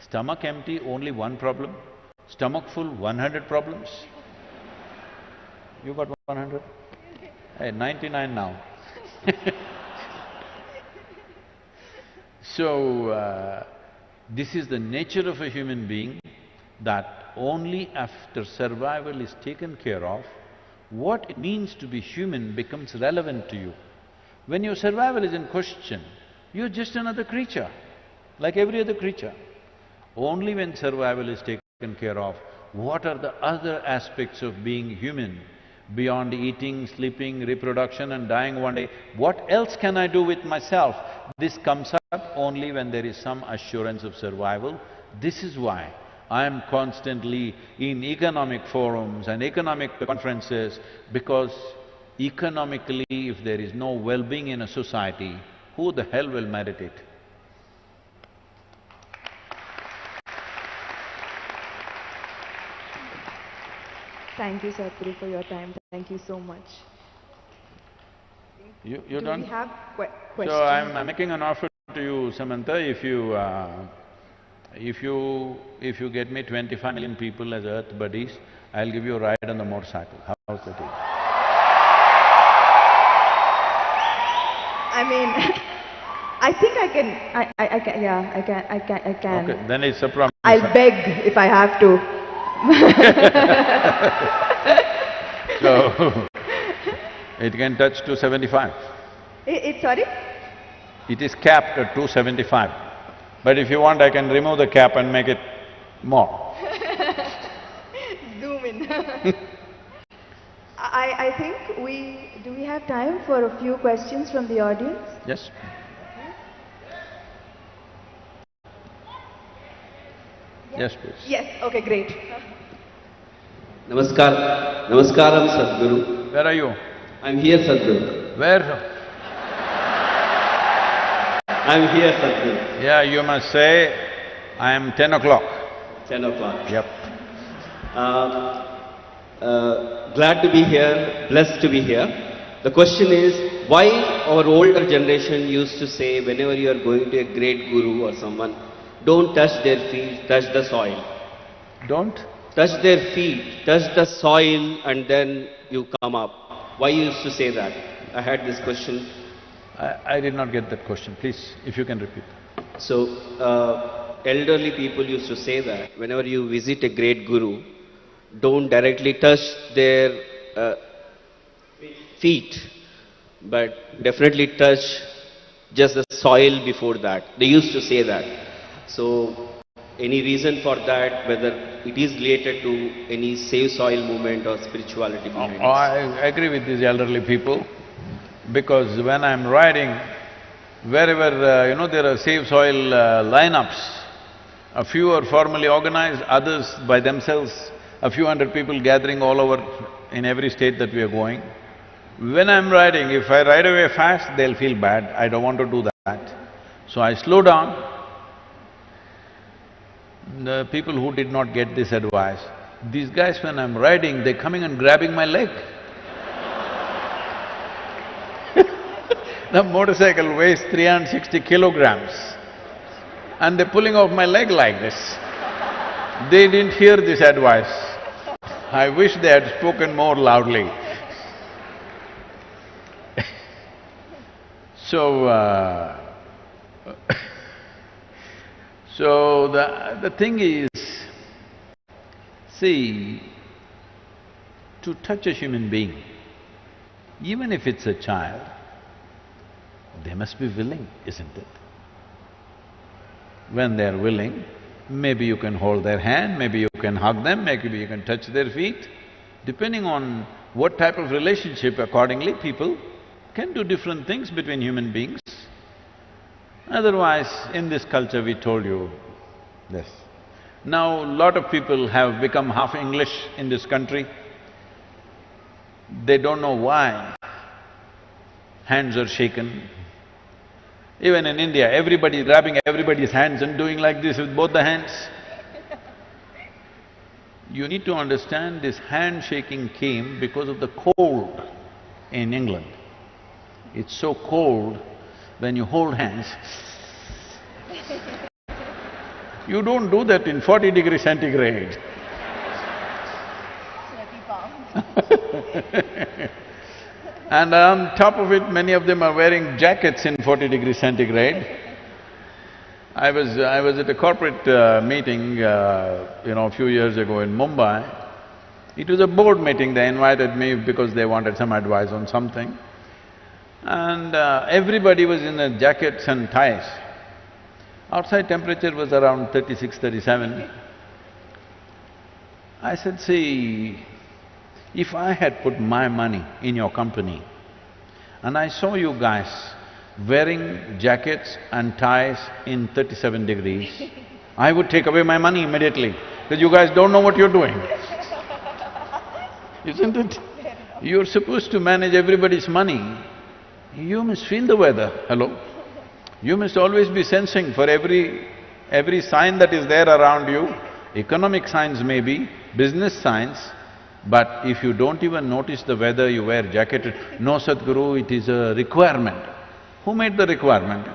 stomach empty, only one problem, stomach full, 100 problems. You got 100? Hey, 99 now. So, this is the nature of a human being, that only after survival is taken care of, what it means to be human becomes relevant to you. When your survival is in question, you're just another creature, like every other creature. Only when survival is taken care of, what are the other aspects of being human, beyond eating, sleeping, reproduction and dying one day, what else can I do with myself? This comes up only when there is some assurance of survival. This is why I am constantly in economic forums and economic conferences, because economically, if there is no well-being in a society, who the hell will meditate? Thank you, Sadhguru, for your time. Thank you so much. You're done? Do we have questions? So I'm making an offer to you, Samhitha, if you get me 25 million people as Earth buddies, I'll give you a ride on the motorcycle. How's that? I mean, I think I can, I can, yeah, I can. Okay, then it's a promise. I'll beg if I have to. So, it can touch 275. Sorry? It is capped at 275. But if you want, I can remove the cap and make it more. Zoom in. I think do we have time for a few questions from the audience? Yes. Yes, please. Yes, okay, great. Namaskaram, Sadhguru. Where are you? I'm here, Sadhguru. Where? I'm here, Sadhguru. Yeah, you must say, I am 10 o'clock. 10 o'clock. Yep. Glad to be here, blessed to be here. The question is, why our older generation used to say, whenever you are going to a great guru or someone, don't touch their feet, touch the soil. Don't? Touch their feet, touch the soil, and then you come up. Why you used to say that? I had this question. I did not get that question. Please, if you can repeat. So, elderly people used to say that whenever you visit a great guru, don't directly touch their feet, but definitely touch just the soil before that. They used to say that. So, any reason for that, whether it is related to any save soil movement or spirituality behind it? I agree with these elderly people, because when I'm riding, wherever, there are save soil lineups, a few are formally organized, others by themselves, a few hundred people gathering all over in every state that we are going. When I'm riding, if I ride away fast, they'll feel bad, I don't want to do that. So I slow down. The people who did not get this advice, these guys when I'm riding, they're coming and grabbing my leg. The motorcycle weighs 360 kilograms and they're pulling off my leg like this. They didn't hear this advice. I wish they had spoken more loudly. So, so the thing is, see, to touch a human being, even if it's a child, they must be willing, isn't it? When they're willing, maybe you can hold their hand, maybe you can hug them, maybe you can touch their feet. Depending on what type of relationship, accordingly people can do different things between human beings. Otherwise, in this culture we told you this. Now, lot of people have become half English in this country. They don't know why hands are shaken. Even in India, everybody grabbing everybody's hands and doing like this with both the hands. You need to understand this handshaking came because of the cold in England. It's so cold, when you hold hands, you don't do that in 40 centigrade. And on top of it, many of them are wearing jackets in 40 centigrade. I was at a corporate meeting, a few years ago in Mumbai. It was a board meeting, they invited me because they wanted some advice on something. And everybody was in their jackets and ties. Outside temperature was around 36, 37. I said, see, if I had put my money in your company and I saw you guys wearing jackets and ties in 37 degrees, I would take away my money immediately, because you guys don't know what you're doing. Isn't it? You're supposed to manage everybody's money. You must feel the weather, hello? You must always be sensing for every sign that is there around you, economic signs maybe, business signs, but if you don't even notice the weather, you wear jacket. No, Sadhguru, it is a requirement. Who made the requirement?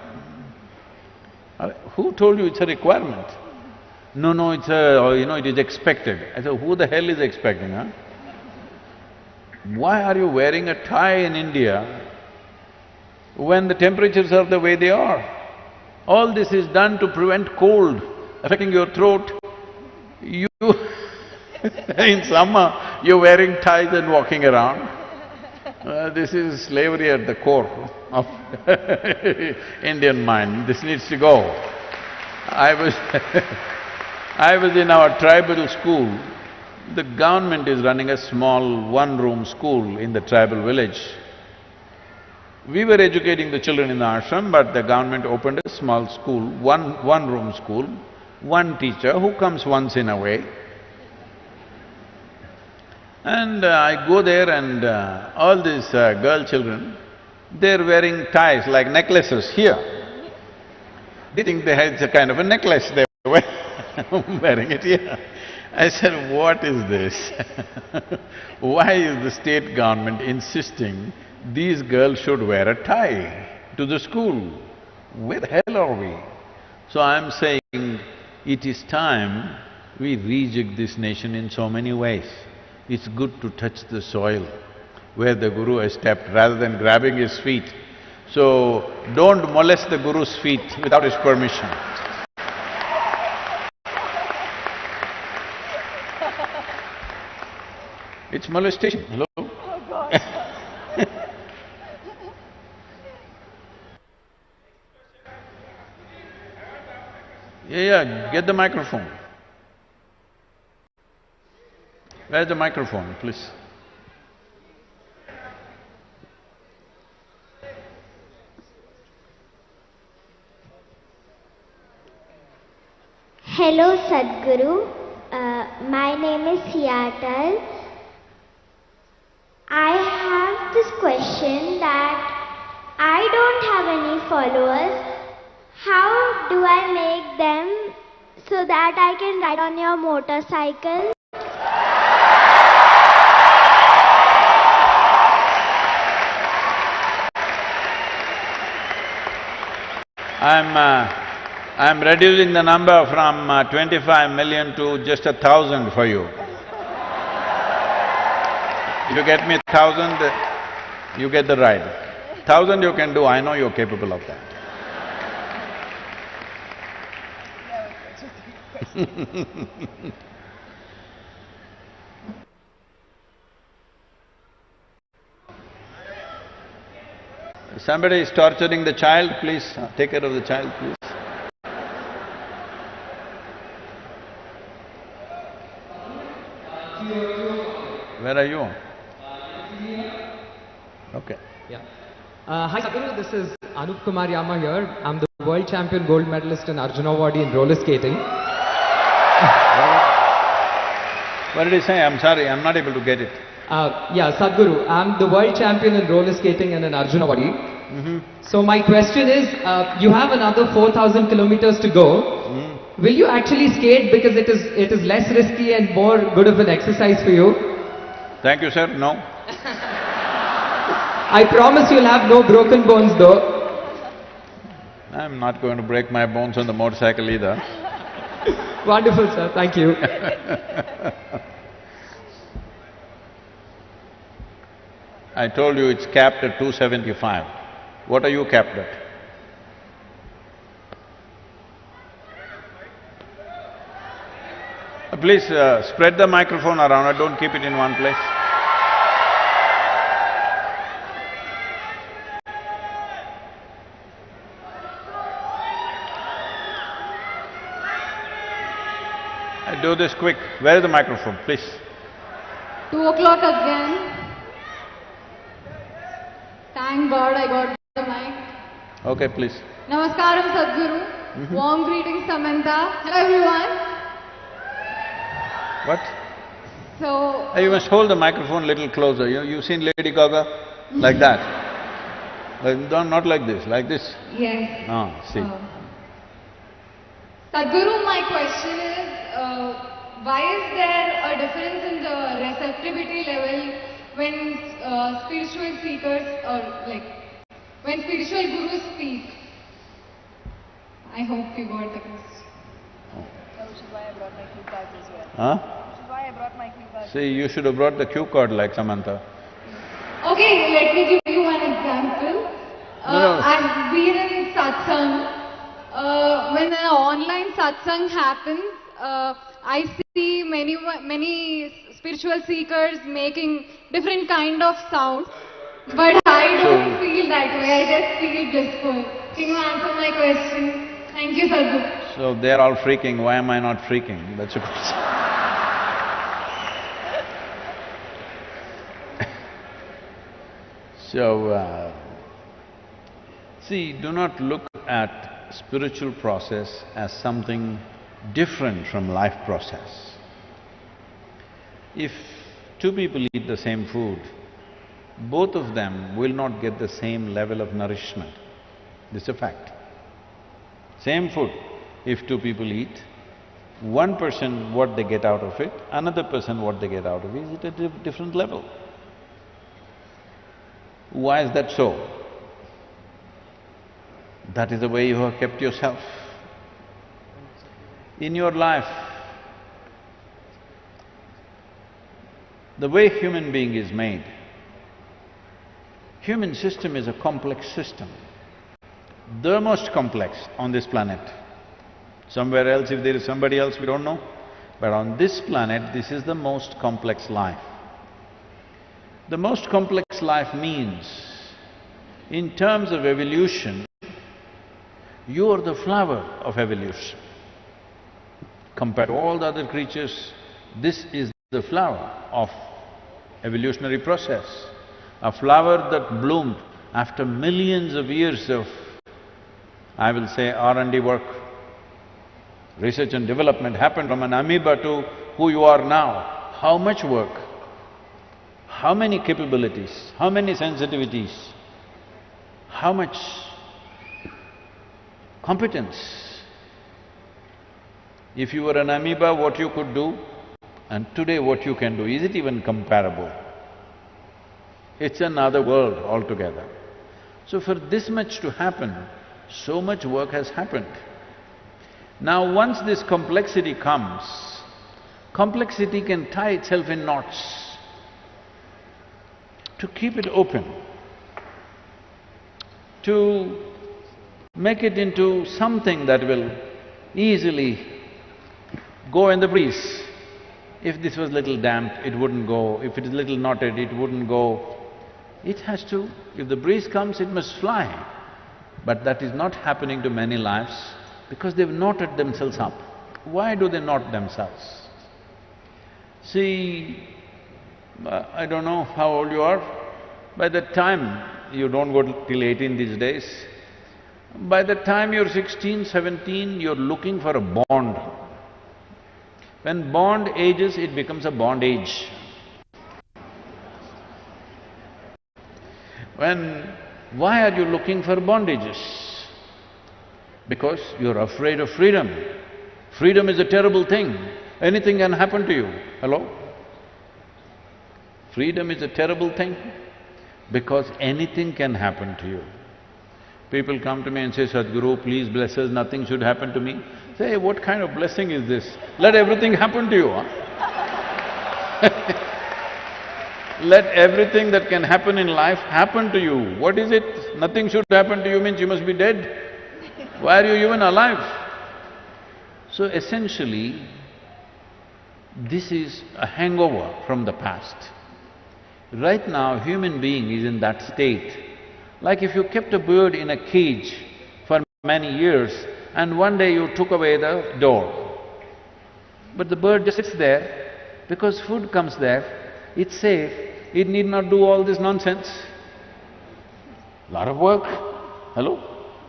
Who told you it's a requirement? No, it's it is expected. I said, who the hell is expecting, huh? Why are you wearing a tie in India when the temperatures are the way they are. All this is done to prevent cold affecting your throat. You in summer, you're wearing ties and walking around. This is slavery at the core of Indian mind. This needs to go. I was in our tribal school. The government is running a small one-room school in the tribal village. We were educating the children in the ashram, but the government opened a small school, one-room school, one teacher who comes once in a way. And I go there and all these girl children, they're wearing ties like necklaces here. They think they have a kind of a necklace, they're wearing it here. I said, what is this? Why is the state government insisting these girls should wear a tie to the school? Where the hell are we? So I'm saying, it is time we rejig this nation in so many ways. It's good to touch the soil where the Guru has stepped rather than grabbing his feet. So, don't molest the Guru's feet without his permission. It's molestation, hello? Oh God. Yeah, get the microphone. Where's the microphone, please? Hello Sadhguru, my name is Hiatal. I have this question that I don't have any followers. How do I make them so that I can ride on your motorcycle? I'm reducing the number from 25 million to just 1,000 for you. If you get me 1,000, you get the ride. 1,000 you can do, I know you're capable of that. Somebody is torturing the child, please take care of the child, please. Where are you? Okay. Yeah. Hi Sadhguru, this is Anup Kumar Yama here. I'm the world champion gold medalist in Arjunavadi in roller skating. What did he say? I'm sorry, I'm not able to get it. Yeah, Sadhguru, I'm the world champion in roller skating and in Arjunavadi. So my question is, you have another 4,000 kilometers to go. Will you actually skate because it is less risky and more good of an exercise for you? Thank you, sir. No. I promise you'll have no broken bones though. I'm not going to break my bones on the motorcycle either. Wonderful, sir. Thank you. I told you it's capped at 275. What are you capped at? Please spread the microphone around, don't keep it in one place. Do this quick. Where is the microphone, please? 2 o'clock again. Thank God I got the mic. Okay, please. Namaskaram Sadhguru. Warm greetings Samhitha. Hello everyone. What? So… You must hold the microphone a little closer. You've seen Lady Gaga? Like that. Not like this, like this. Yes. See. Sadhguru, my question is, why is there a difference in the receptivity level when spiritual seekers when spiritual gurus speak? I hope you got the question. Which is why I brought my cue cards as well. Huh? Which is why I brought my cue cards. See, you should have brought the cue card like Samantha. Okay, let me give you one example. I've been in satsang. When an online satsang happens, I see many spiritual seekers making different kind of sounds, but I don't feel that way. I just feel blissful. Can you answer my question? Thank you, Sadhguru. So they're all freaking, why am I not freaking? That's a question. So, see, do not look at spiritual process as something different from life process. If two people eat the same food, both of them will not get the same level of nourishment. This is a fact. Same food, if two people eat, one person what they get out of it, another person what they get out of it is at a different level. Why is that so? That is the way you have kept yourself. In your life, the way human being is made, human system is a complex system, the most complex on this planet. Somewhere else, if there is somebody else, we don't know. But on this planet, this is the most complex life. The most complex life means, in terms of evolution, you are the flower of evolution. Compared to all the other creatures, this is the flower of evolutionary process. A flower that bloomed after millions of years of, I will say, R&D work. Research and development happened from an amoeba to who you are now. How much work? How many capabilities? How many sensitivities? How much competence? If you were an amoeba, what you could do, and today what you can do, is it even comparable? It's another world altogether. So for this much to happen, so much work has happened. Now once this complexity comes, complexity can tie itself in knots. To keep it open, to make it into something that will easily go in the breeze. If this was little damp, it wouldn't go. If it is little knotted, it wouldn't go. It has to… if the breeze comes, it must fly. But that is not happening to many lives because they've knotted themselves up. Why do they knot themselves? See, I don't know how old you are. By the time… you don't go till 18 these days. By the time you're 16, 17, you're looking for a bond. When bond ages, it becomes a bondage. Why are you looking for bondages? Because you're afraid of freedom. Freedom is a terrible thing. Anything can happen to you. Hello? Freedom is a terrible thing because anything can happen to you. People come to me and say, Sadhguru, please bless us, nothing should happen to me. Say, what kind of blessing is this? Let everything happen to you, huh? Let everything that can happen in life happen to you. What is it? Nothing should happen to you means you must be dead. Why are you even alive? So essentially, this is a hangover from the past. Right now, human being is in that state. Like if you kept a bird in a cage for many years and one day you took away the door. But the bird just sits there because food comes there, it's safe, it need not do all this nonsense. Lot of work. Hello?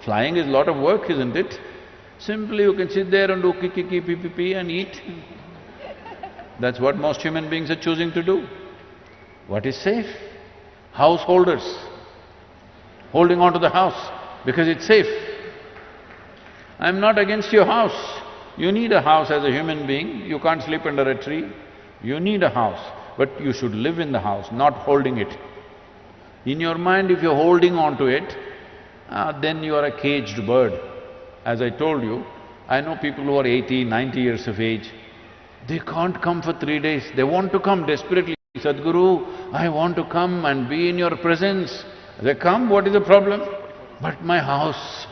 Flying is lot of work, isn't it? Simply you can sit there and do kiki, pee, pee, pee and eat. That's what most human beings are choosing to do. What is safe? Householders, holding on to the house because it's safe. I'm not against your house. You need a house as a human being, you can't sleep under a tree. You need a house, but you should live in the house, not holding it. In your mind, if you're holding on to it, then you are a caged bird. As I told you, I know people who are 80, 90 years of age, they can't come for 3 days, they want to come desperately. Sadhguru, I want to come and be in your presence. They come, what is the problem? But my house…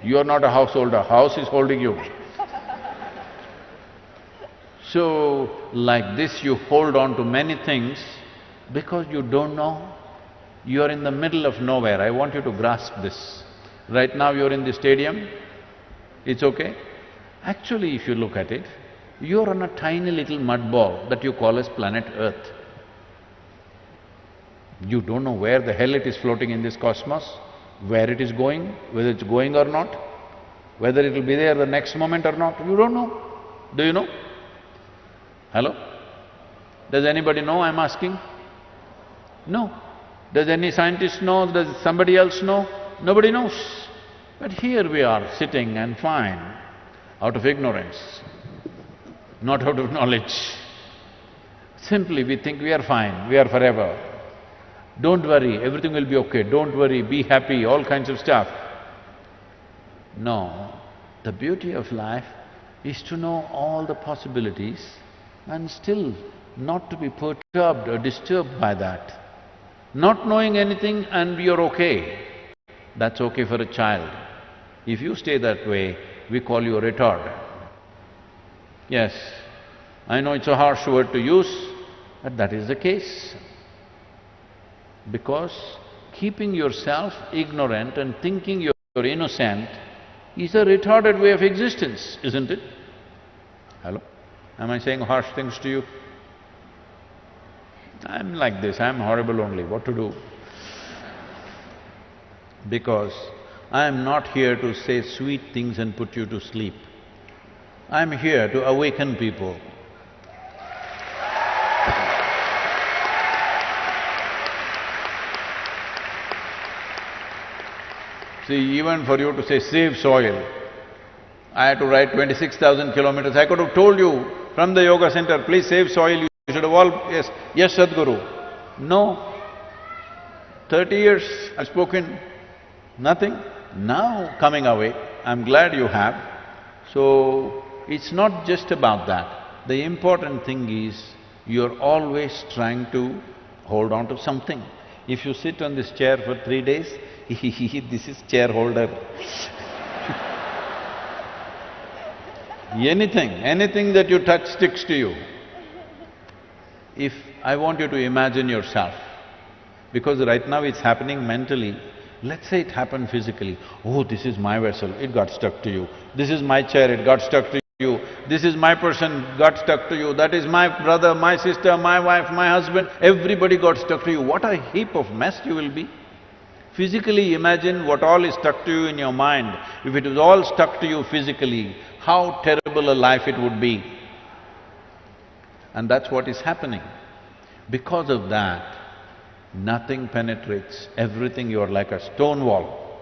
You are not a householder, house is holding you. So, like this you hold on to many things because you don't know. You are in the middle of nowhere, I want you to grasp this. Right now you're in the stadium, it's okay? Actually, if you look at it, you're on a tiny little mud ball that you call as planet Earth. You don't know where the hell it is floating in this cosmos, where it is going, whether it's going or not, whether it'll be there the next moment or not, you don't know. Do you know? Hello? Does anybody know, I'm asking? No. Does any scientist know? Does somebody else know? Nobody knows. But here we are sitting and fine, out of ignorance, not out of knowledge. Simply we think we are fine, we are forever. Don't worry, everything will be okay, don't worry, be happy, all kinds of stuff. No, the beauty of life is to know all the possibilities and still not to be perturbed or disturbed by that. Not knowing anything and you're okay, that's okay for a child. If you stay that way, we call you a retard. Yes, I know it's a harsh word to use, but that is the case. Because keeping yourself ignorant and thinking you're innocent is a retarded way of existence, isn't it? Hello? Am I saying harsh things to you? I'm like this, I'm horrible only, what to do? Because I'm not here to say sweet things and put you to sleep. I'm here to awaken people. See, even for you to say save soil, I had to ride 26,000 kilometers. I could have told you from the yoga center, please save soil, you should have all… yes, Sadhguru. No. 30 years I've spoken, nothing. Now coming away, I'm glad you have. So, it's not just about that. The important thing is, you're always trying to hold on to something. If you sit on this chair for 3 days, this is chair holder. Anything that you touch sticks to you. If… I want you to imagine yourself, because right now it's happening mentally. Let's say it happened physically. Oh, this is my vessel, it got stuck to you. This is my chair, it got stuck to you. This is my person, got stuck to you. That is my brother, my sister, my wife, my husband, everybody got stuck to you. What a heap of mess you will be. Physically imagine what all is stuck to you in your mind. If it was all stuck to you physically, how terrible a life it would be. And that's what is happening. Because of that, nothing penetrates, everything you're like a stone wall.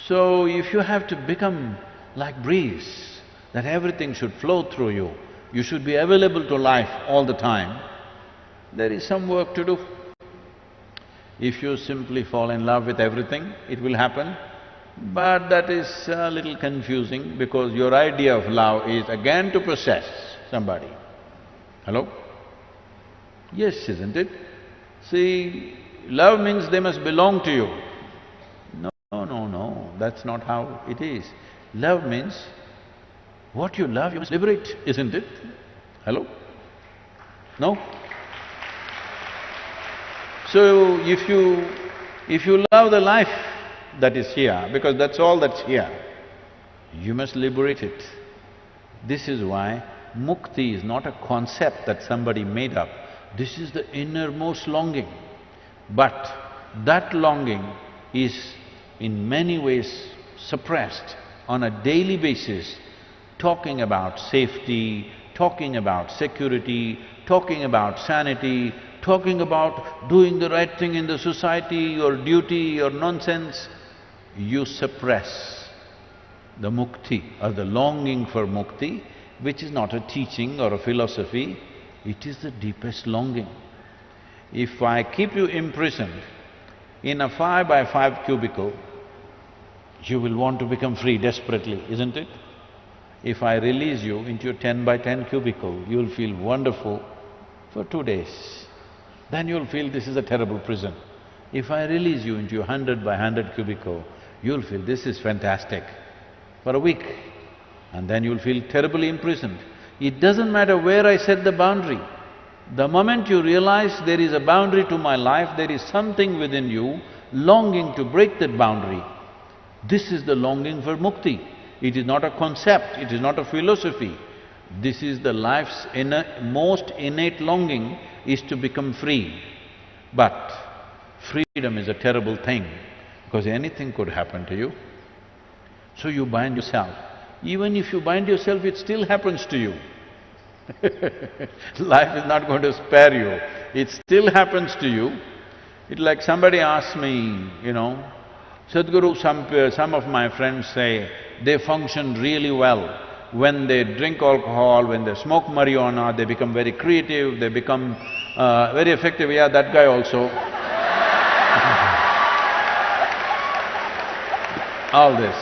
So if you have to become like breeze, that everything should flow through you, you should be available to life all the time, there is some work to do. If you simply fall in love with everything, it will happen. But that is a little confusing because your idea of love is again to possess somebody. Hello? Yes, isn't it? See, love means they must belong to you. No, that's not how it is. Love means what you love you must liberate, isn't it? Hello? No? So, if you love the life that is here, because that's all that's here, you must liberate it. This is why mukti is not a concept that somebody made up. This is the innermost longing. But that longing is in many ways suppressed on a daily basis, talking about safety, talking about security, talking about sanity, talking about doing the right thing in the society, your duty, your nonsense. You suppress the mukti or the longing for mukti, which is not a teaching or a philosophy, it is the deepest longing. If I keep you imprisoned in a 5x5 cubicle, you will want to become free desperately, isn't it? If I release you into a 10x10 cubicle, you'll feel wonderful for 2 days. Then you'll feel this is a terrible prison. If I release you into 100 by 100 cubicle, you'll feel this is fantastic for a week, and then you'll feel terribly imprisoned. It doesn't matter where I set the boundary. The moment you realize there is a boundary to my life, there is something within you longing to break that boundary. This is the longing for mukti. It is not a concept, it is not a philosophy. This is the life's most innate longing, is to become free. But freedom is a terrible thing, because anything could happen to you. So you bind yourself. Even if you bind yourself, it still happens to you. Life is not going to spare you, it still happens to you. It's like somebody asked me, Sadhguru, some of my friends say they function really well. When they drink alcohol, when they smoke marijuana, they become very creative, they become very effective. Yeah, that guy also. All this.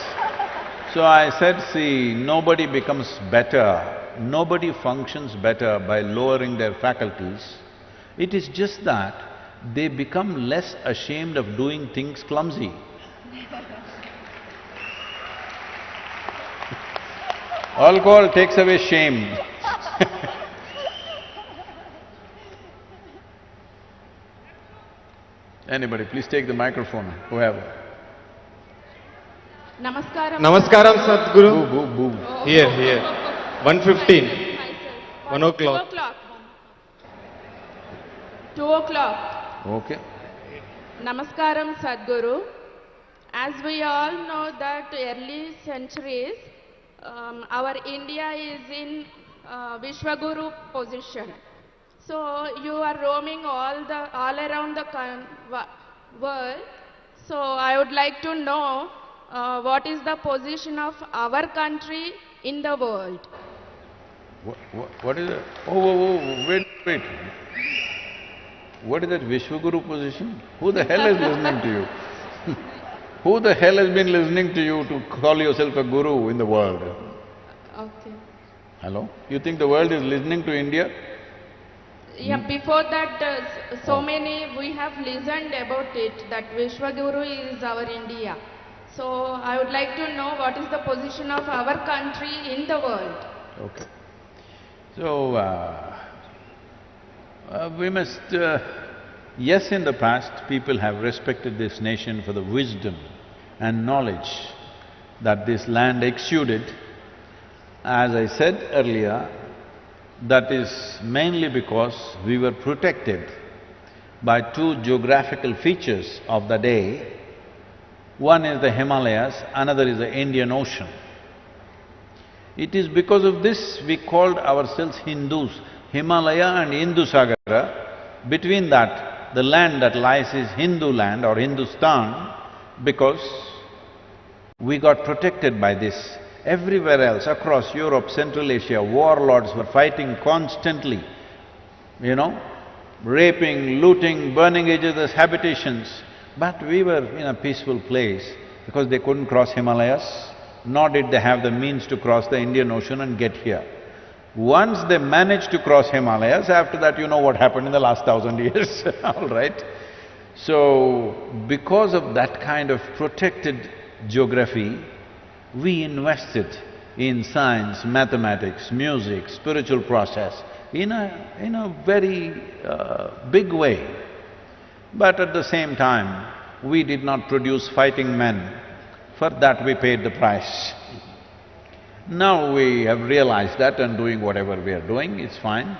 So I said, see, nobody becomes better, nobody functions better by lowering their faculties. It is just that they become less ashamed of doing things clumsy. Alcohol takes away shame. Anybody, please take the microphone, whoever. Namaskaram. Namaskaram, Sadhguru. Boo, boo, boo. Here. 1:15. 1 o'clock. 2 o'clock. 2 o'clock. Okay. Namaskaram, Sadhguru. As we all know that early centuries, our India is in Vishwaguru position. So you are roaming all around the world. So I would like to know what is the position of our country in the world. What is it? Oh, wait. What is that Vishwaguru position? Who the hell is listening to you? Who the hell has been listening to you to call yourself a guru in the world? Okay. Hello? You think the world is listening to India? Yeah, before that, many we have listened about it, that Vishwaguru is our India. So I would like to know what is the position of our country in the world. Okay. So, we must… yes, in the past, people have respected this nation for the wisdom and knowledge that this land exuded. As I said earlier, that is mainly because we were protected by two geographical features of the day. One is the Himalayas, another is the Indian Ocean. It is because of this we called ourselves Hindus. Himalaya and Indusagara, between that, the land that lies is Hindu land or Hindustan, because we got protected by this. Everywhere else, across Europe, Central Asia, warlords were fighting constantly, raping, looting, burning each other's habitations. But we were in a peaceful place because they couldn't cross Himalayas, nor did they have the means to cross the Indian Ocean and get here. Once they managed to cross Himalayas, after that you know what happened in the last 1,000 years, all right? So, because of that kind of protected geography, we invested in science, mathematics, music, spiritual process in a very big way. But at the same time, we did not produce fighting men. For that we paid the price. Now we have realized that and doing whatever we are doing, it's fine.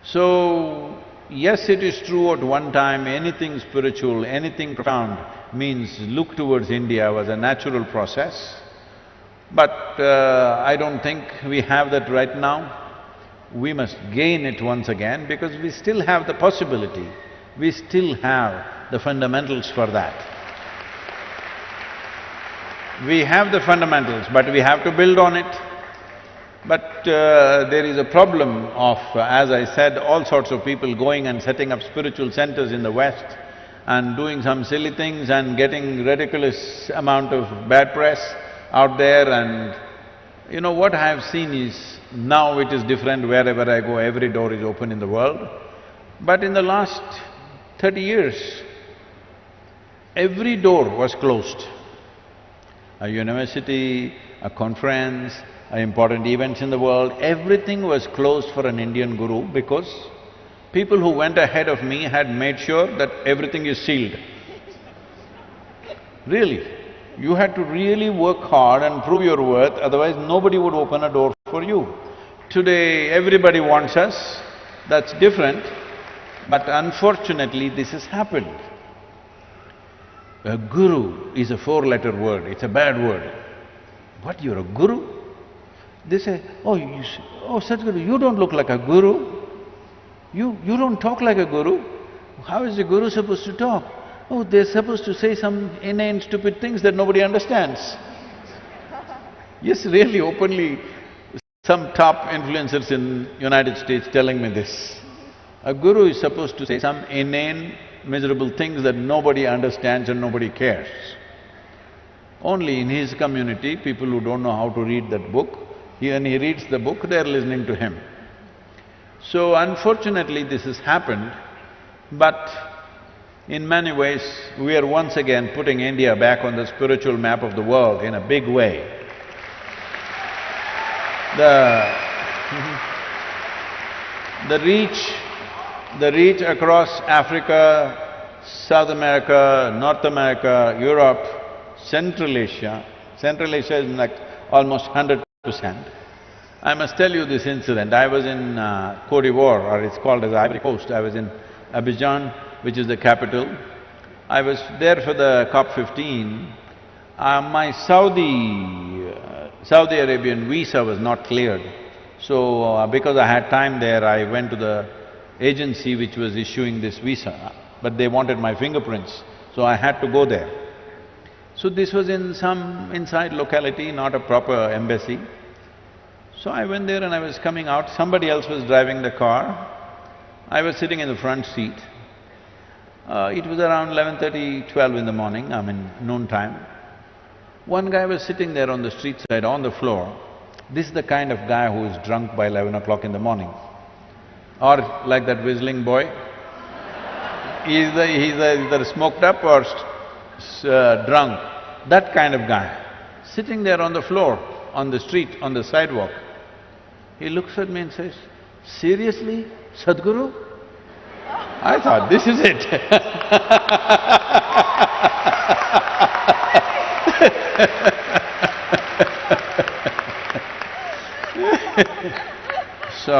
So, yes, it is true at one time anything spiritual, anything profound means look towards India was a natural process. But I don't think we have that right now. We must gain it once again because we still have the possibility, we still have the fundamentals for that. We have the fundamentals, but we have to build on it. But there is a problem of, as I said, all sorts of people going and setting up spiritual centers in the West and doing some silly things and getting ridiculous amount of bad press out there. And what I have seen is, now it is different wherever I go, every door is open in the world. But in the last 30 years, every door was closed. A university, a conference, important events in the world, everything was closed for an Indian guru because people who went ahead of me had made sure that everything is sealed. Really, you had to really work hard and prove your worth, otherwise nobody would open a door for you. Today, everybody wants us, that's different, but unfortunately this has happened. A guru is a four-letter word, it's a bad word. What, you're a guru? They say, oh, Sadhguru, you don't look like a guru. You don't talk like a guru. How is a guru supposed to talk? Oh, they're supposed to say some inane, stupid things that nobody understands. Yes, really, openly, some top influencers in United States telling me this. A guru is supposed to say some inane, miserable things that nobody understands and nobody cares. Only in his community, people who don't know how to read that book, when he reads the book, they're listening to him. So unfortunately this has happened, but in many ways, we are once again putting India back on the spiritual map of the world in a big way. The reach across Africa, South America, North America, Europe, Central Asia is like almost 100%. I must tell you this incident. I was in Côte d'Ivoire, or it's called as Ivory Coast. I was in Abidjan, which is the capital. I was there for the COP15. My Saudi Arabian visa was not cleared. So, because I had time there, I went to the agency which was issuing this visa, but they wanted my fingerprints, so I had to go there. So this was in some inside locality, not a proper embassy. So I went there and I was coming out, somebody else was driving the car. I was sitting in the front seat. It was around 11:30, 12 in the morning, noon time. One guy was sitting there on the street side, on the floor. This is the kind of guy who is drunk by 11 o'clock in the morning. Or like that whistling boy, he's either smoked up or drunk, that kind of guy, sitting there on the floor, on the street, on the sidewalk. He looks at me and says, seriously, Sadhguru? I thought, this is it. So,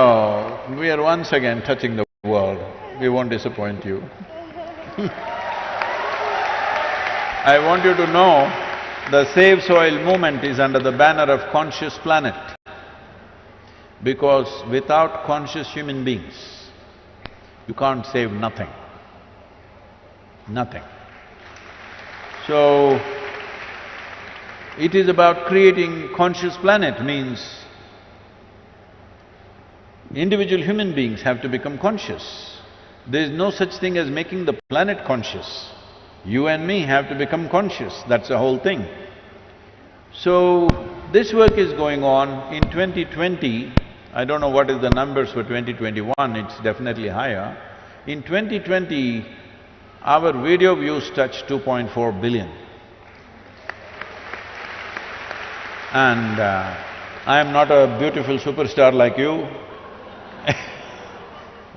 we are once again touching the world. We won't disappoint you. I want you to know, the Save Soil movement is under the banner of Conscious Planet. Because without conscious human beings, you can't save nothing. Nothing. So, it is about creating conscious planet, means individual human beings have to become conscious. There is no such thing as making the planet conscious. You and me have to become conscious, that's the whole thing. So, this work is going on. In 2020, I don't know what is the numbers for 2021, it's definitely higher. In 2020, our video views touched 2.4 billion. And I am not a beautiful superstar like you,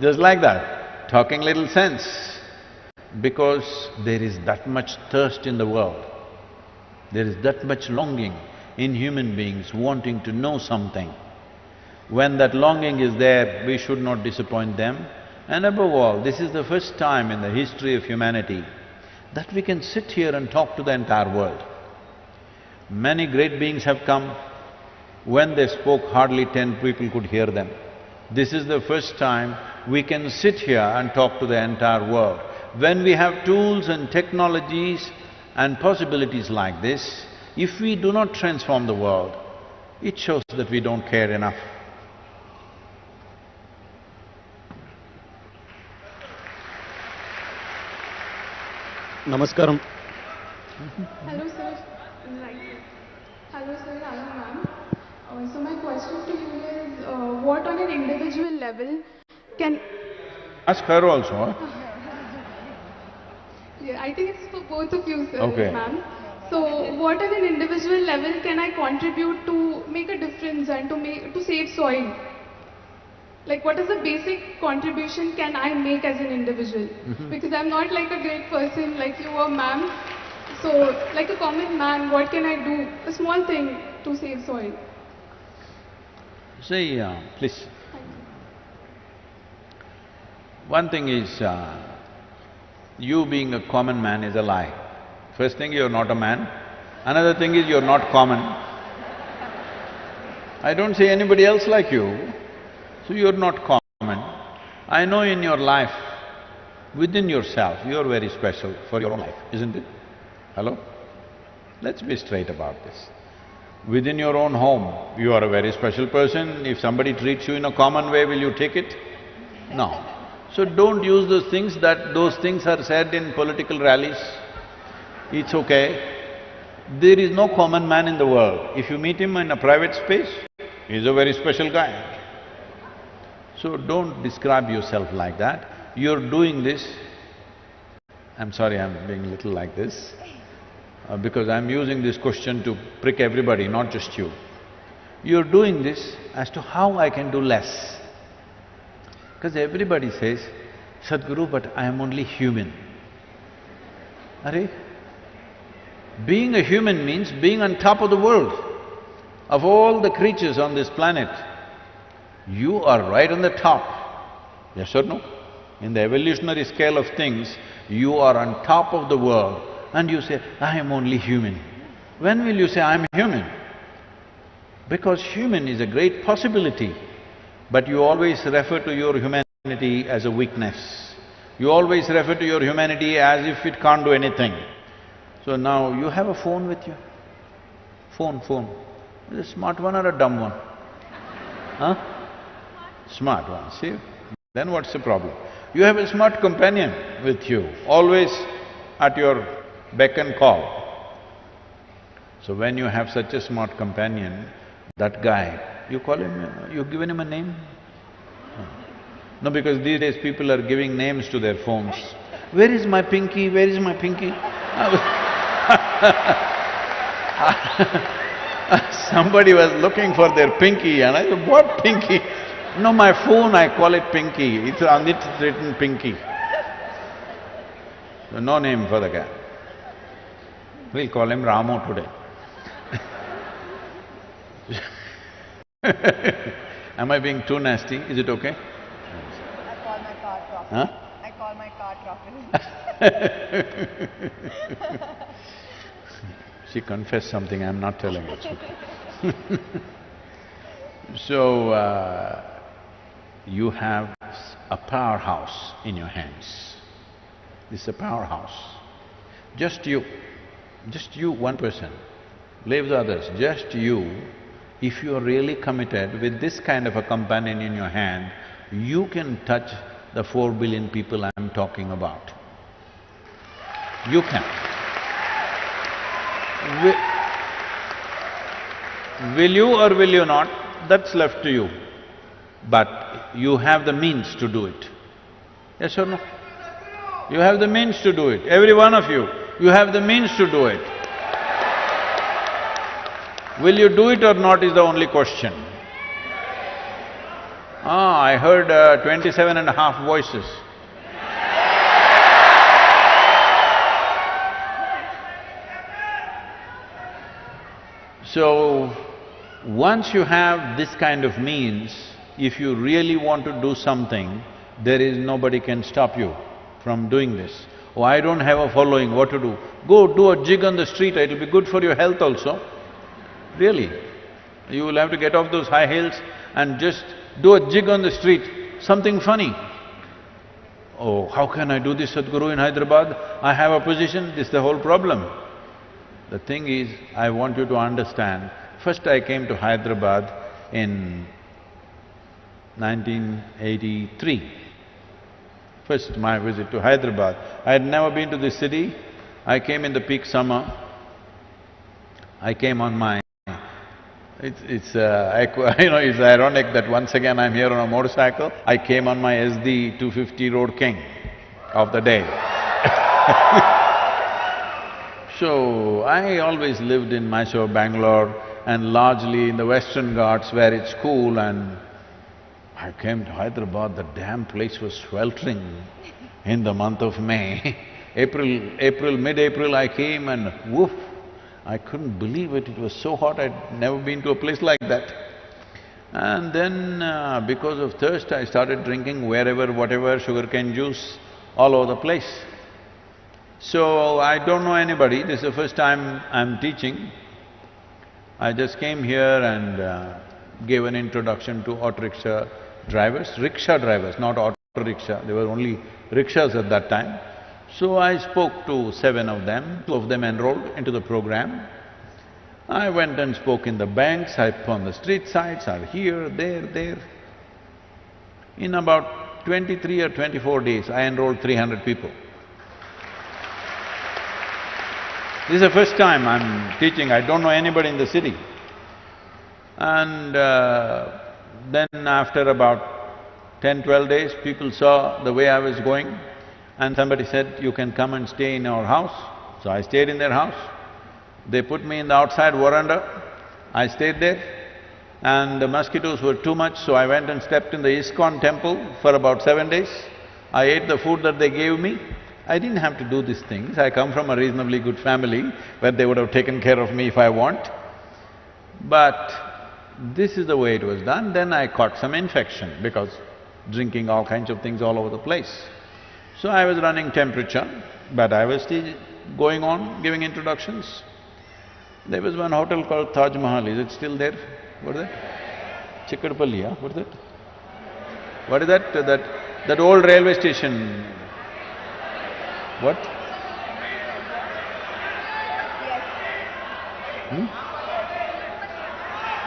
just like that, talking little sense, because there is that much thirst in the world. There is that much longing in human beings wanting to know something. When that longing is there, we should not disappoint them. And above all, this is the first time in the history of humanity that we can sit here and talk to the entire world. Many great beings have come. When they spoke, hardly 10 people could hear them. This is the first time we can sit here and talk to the entire world. When we have tools and technologies and possibilities like this, if we do not transform the world, it shows that we don't care enough. Namaskaram. Hello sir, hello sir, hello ma'am. So my question to you is, what on an individual level can… Ask her also, huh? Yeah, I think it's for both of you, sir, Okay. ma'am. So, what at an individual level can I contribute to make a difference and to save soil? Like, what is the basic contribution can I make as an individual? Because I'm not like a great person like you or ma'am. So, like a common man, what can I do? A small thing to save soil. See, please. One thing is, you being a common man is a lie. First thing, you're not a man. Another thing is, you're not common. I don't see anybody else like you, so you're not common. I know in your life, within yourself, you're very special for your own life, isn't it? Hello? Let's be straight about this. Within your own home, you are a very special person. If somebody treats you in a common way, will you take it? No. So don't use those things those things are said in political rallies. It's okay. There is no common man in the world. If you meet him in a private space, he's a very special guy. So don't describe yourself like that. You're doing this… I'm sorry, I'm being a little like this, because I'm using this question to prick everybody, not just you. You're doing this as to how I can do less. Because everybody says, Sadhguru, but I am only human. Arey, being a human means being on top of the world. Of all the creatures on this planet, you are right on the top. Yes or no? In the evolutionary scale of things, you are on top of the world and you say, I am only human. When will you say, I am human? Because human is a great possibility, but you always refer to your humanity as a weakness. You always refer to your humanity as if it can't do anything. So now you have a phone with you. Phone. Is it a smart one or a dumb one? Huh? Smart one, see? Then what's the problem? You have a smart companion with you, always at your beck and call. So when you have such a smart companion, that guy, you call him… you've given him a name? No, because these days people are giving names to their phones. Where is my pinky? Where is my pinky? Somebody was looking for their pinky and I said, what pinky? No, my phone, I call it pinky. It's on it written pinky. So no name for the guy. We'll call him Ramu today. Am I being too nasty? Is it okay? I call my car prophet. Huh? I call my car prophet. She confessed something, I'm not telling it. So, you have a powerhouse in your hands. This is a powerhouse. Just you, one person. Leave the others, just you. If you are really committed with this kind of a companion in your hand, you can touch the 4 billion people I'm talking about. You can. Will you or will you not? That's left to you. But you have the means to do it. Yes or no? You have the means to do it. Every one of you, you have the means to do it. Will you do it or not is the only question. I heard 27.5 voices. So, once you have this kind of means, if you really want to do something, there is nobody can stop you from doing this. Oh, I don't have a following, what to do? Go do a jig on the street, it'll be good for your health also. Really. You will have to get off those high heels and just do a jig on the street, something funny. Oh, how can I do this, Sadhguru, in Hyderabad? I have a position, this is the whole problem. The thing is, I want you to understand, first I came to Hyderabad in 1983. First my visit to Hyderabad. I had never been to this city. I came in the peak summer. I came on my… it's ironic that once again I'm here on a motorcycle. I came on my SD 250 Road King of the day. So, I always lived in Mysore, Bangalore, and largely in the Western Ghats where it's cool, and I came to Hyderabad, the damn place was sweltering in the month of May. Mid-April I came and woof, I couldn't believe it, it was so hot, I'd never been to a place like that. And then because of thirst, I started drinking wherever, whatever, sugarcane juice, all over the place. So, I don't know anybody, this is the first time I'm teaching. I just came here and gave an introduction to auto rickshaw drivers, not auto rickshaw, there were only rickshaws at that time. So I spoke to 7 of them, 2 of them enrolled into the program. I went and spoke in the banks, on the street sides, or here, there. In about 23 or 24 days, I enrolled 300 people. This is the first time I'm teaching, I don't know anybody in the city. And then after about 10-12 days, people saw the way I was going, and somebody said, you can come and stay in our house. So I stayed in their house. They put me in the outside veranda, I stayed there, and the mosquitoes were too much, so I went and stepped in the ISKCON temple for about 7 days. I ate the food that they gave me. I didn't have to do these things, I come from a reasonably good family where they would have taken care of me if I want. But this is the way it was done. Then I caught some infection because drinking all kinds of things all over the place. So I was running temperature, but I was still going on giving introductions. There was one hotel called Taj Mahal, is it still there? What is that? Chikkadpalli, yeah? What is that? What is that? That old railway station. What?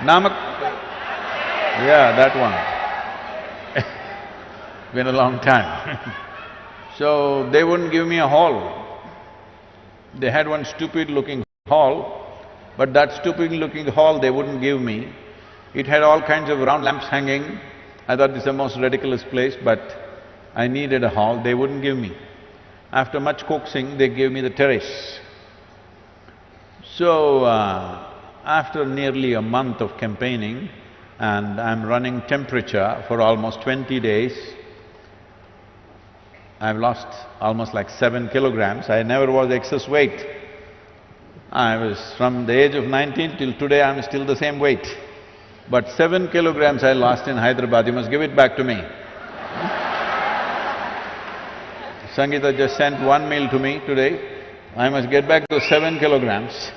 Namak… Yeah, that one. Been a long time. So, they wouldn't give me a hall. They had one stupid-looking hall, but that stupid-looking hall they wouldn't give me. It had all kinds of round lamps hanging. I thought this is the most ridiculous place, but I needed a hall, they wouldn't give me. After much coaxing, they gave me the terrace. So, after nearly a month of campaigning, and I'm running temperature for almost 20 days, I've lost almost like 7 kilograms. I never was excess weight. I was… from the age of 19 till today, I'm still the same weight. But 7 kilograms I lost in Hyderabad, you must give it back to me. Samhitha just sent one meal to me today, I must get back those 7 kilograms.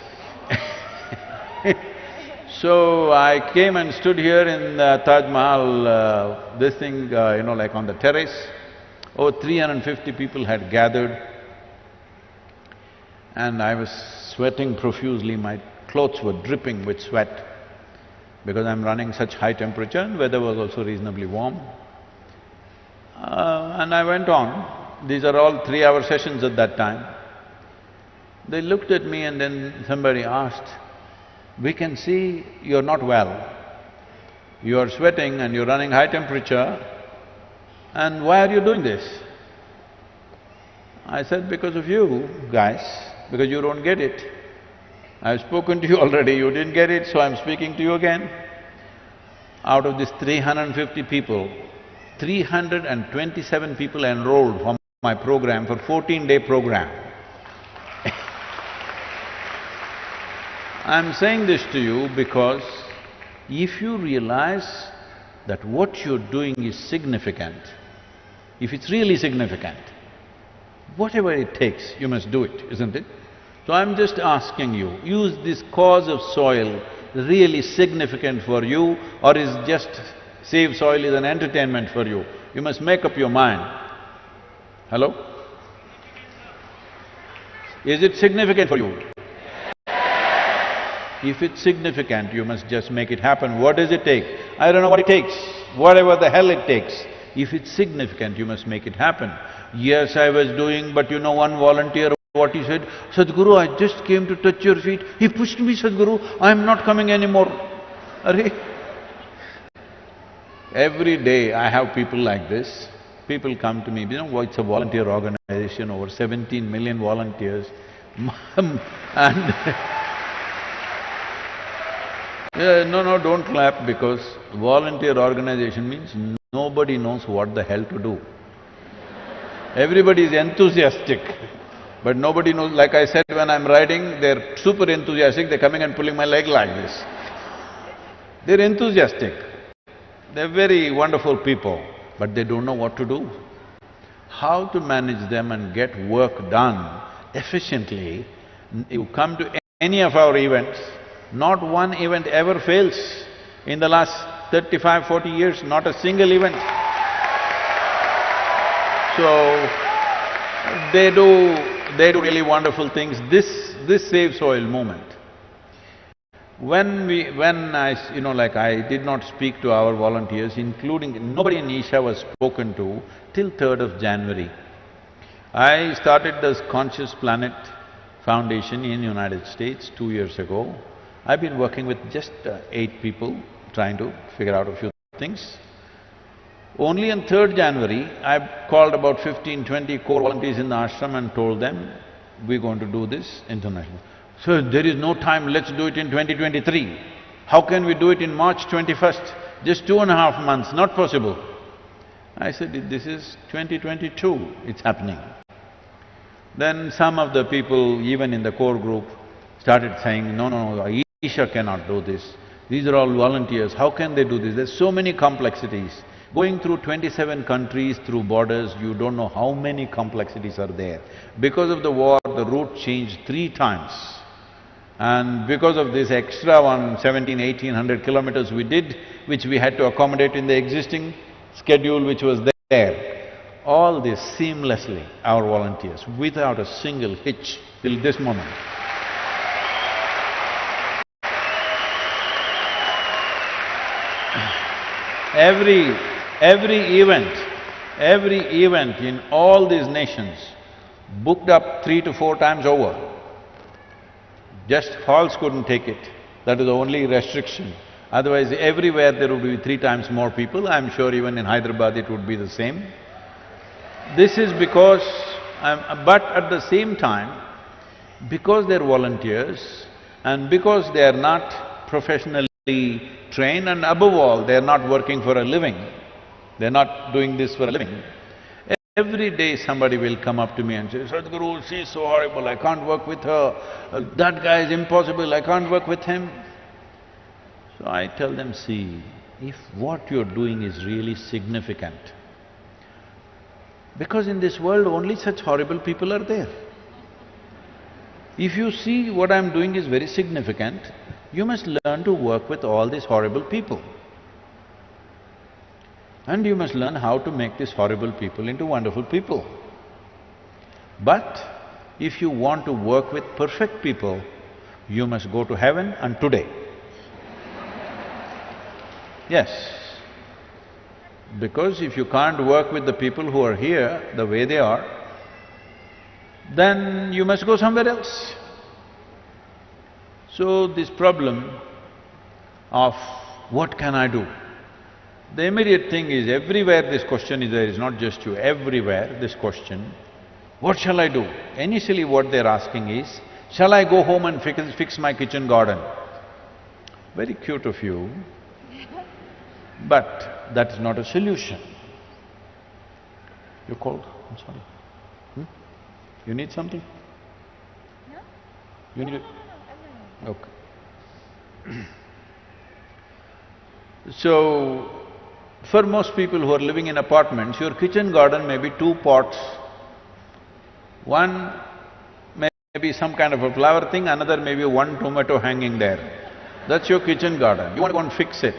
So, I came and stood here in Taj Mahal, this thing, like on the terrace. Over 350 people had gathered, and I was sweating profusely, my clothes were dripping with sweat because I'm running such high temperature and weather was also reasonably warm. And I went on. These are all 3-hour sessions at that time. They looked at me and then somebody asked, we can see you're not well. You're sweating and you're running high temperature, and why are you doing this? I said, because of you guys, because you don't get it. I've spoken to you already, you didn't get it, so I'm speaking to you again. Out of these 350 people, 327 people enrolled for my program, for 14-day program. I'm saying this to you because if you realize that what you're doing is significant, if it's really significant, whatever it takes, you must do it, isn't it? So I'm just asking you, is this cause of soil really significant for you, or is just save soil is an entertainment for you? You must make up your mind. Hello? Is it significant for you? If it's significant, you must just make it happen. What does it take? I don't know what it takes, whatever the hell it takes. If it's significant, you must make it happen. Yes, I was doing, but you know one volunteer, what he said, Sadhguru, I just came to touch your feet. He pushed me, Sadhguru, I'm not coming anymore. Arre! Every day I have people like this. People come to me, it's a volunteer organization, over 17 million volunteers, and no, don't clap, because volunteer organization means nobody knows what the hell to do. Everybody is enthusiastic, but nobody knows. Like I said, when I'm riding, they're super enthusiastic, they're coming and pulling my leg like this. They're enthusiastic. They're very wonderful people, but they don't know what to do. How to manage them and get work done efficiently. You come to any of our events, not one event ever fails. In the last 35, 40 years, not a single event. So, they do really wonderful things. This Save Soil movement. I did not speak to our volunteers, including… nobody in Isha was spoken to till 3rd of January. I started this Conscious Planet Foundation in United States 2 years ago. I've been working with just 8 people, trying to figure out a few things. Only on 3rd January, I called about 15, 20 core volunteers in the ashram and told them, we're going to do this international. So, there is no time, let's do it in 2023. How can we do it in March 21st? Just 2.5 months, not possible. I said, this is 2022, it's happening. Then some of the people, even in the core group, started saying, no, Isha cannot do this. These are all volunteers, how can they do this? There's so many complexities. Going through 27 countries, through borders, you don't know how many complexities are there. Because of the war, the route changed 3 times. And because of this extra 1,1800 kilometers we did, which we had to accommodate in the existing schedule which was there, all this seamlessly, our volunteers, without a single hitch till this moment. Every event in all these nations booked up 3 to 4 times over. Just halls couldn't take it, that is the only restriction. Otherwise, everywhere there would be 3 times more people. I'm sure even in Hyderabad it would be the same. This is because… but at the same time, because they're volunteers and because they are not professionally trained, and above all, they're not working for a living, they're not doing this for a living, every day somebody will come up to me and say, Sadhguru, she's so horrible, I can't work with her, that guy is impossible, I can't work with him. So I tell them, see, if what you're doing is really significant, because in this world only such horrible people are there. If you see what I'm doing is very significant, you must learn to work with all these horrible people. And you must learn how to make these horrible people into wonderful people. But if you want to work with perfect people, you must go to heaven and today. Yes. Because if you can't work with the people who are here the way they are, then you must go somewhere else. So this problem of what can I do? The immediate thing is, everywhere this question is there, it's not just you, everywhere this question, what shall I do? Initially what they're asking is, shall I go home and fix my kitchen garden? Very cute of you, but that's not a solution. You called? I'm sorry. You need something? No. You need it? Okay. So, for most people who are living in apartments, your kitchen garden may be 2 pots. One may be some kind of a flower thing, another may be 1 tomato hanging there. That's your kitchen garden. You want to go and fix it.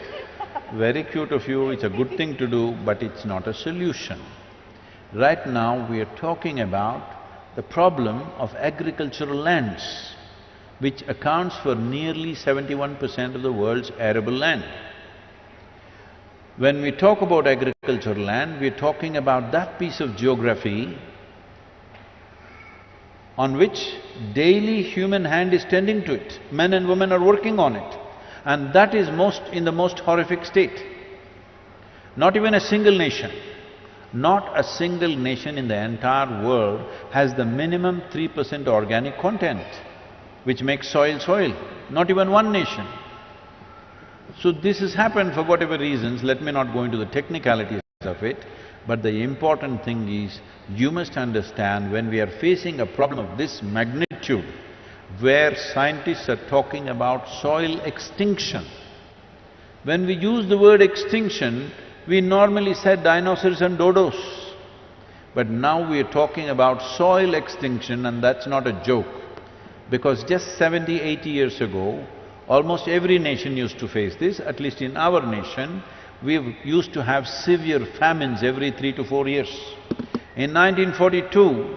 Very cute of you, it's a good thing to do, but it's not a solution. Right now, we are talking about the problem of agricultural lands, which accounts for nearly 71% of the world's arable land. When we talk about agricultural land, we're talking about that piece of geography on which daily human hand is tending to it. Men and women are working on it, and that is in the most horrific state. Not even a single nation, Not a single nation in the entire world has the minimum 3% organic content, which makes soil soil, not even one nation. So this has happened for whatever reasons, let me not go into the technicalities of it, but the important thing is, you must understand when we are facing a problem of this magnitude, where scientists are talking about soil extinction. When we use the word extinction, we normally said dinosaurs and dodos. But now we are talking about soil extinction, and that's not a joke. Because just 70, 80 years ago, almost every nation used to face this. At least in our nation, we used to have severe famines every 3 to 4 years. In 1942,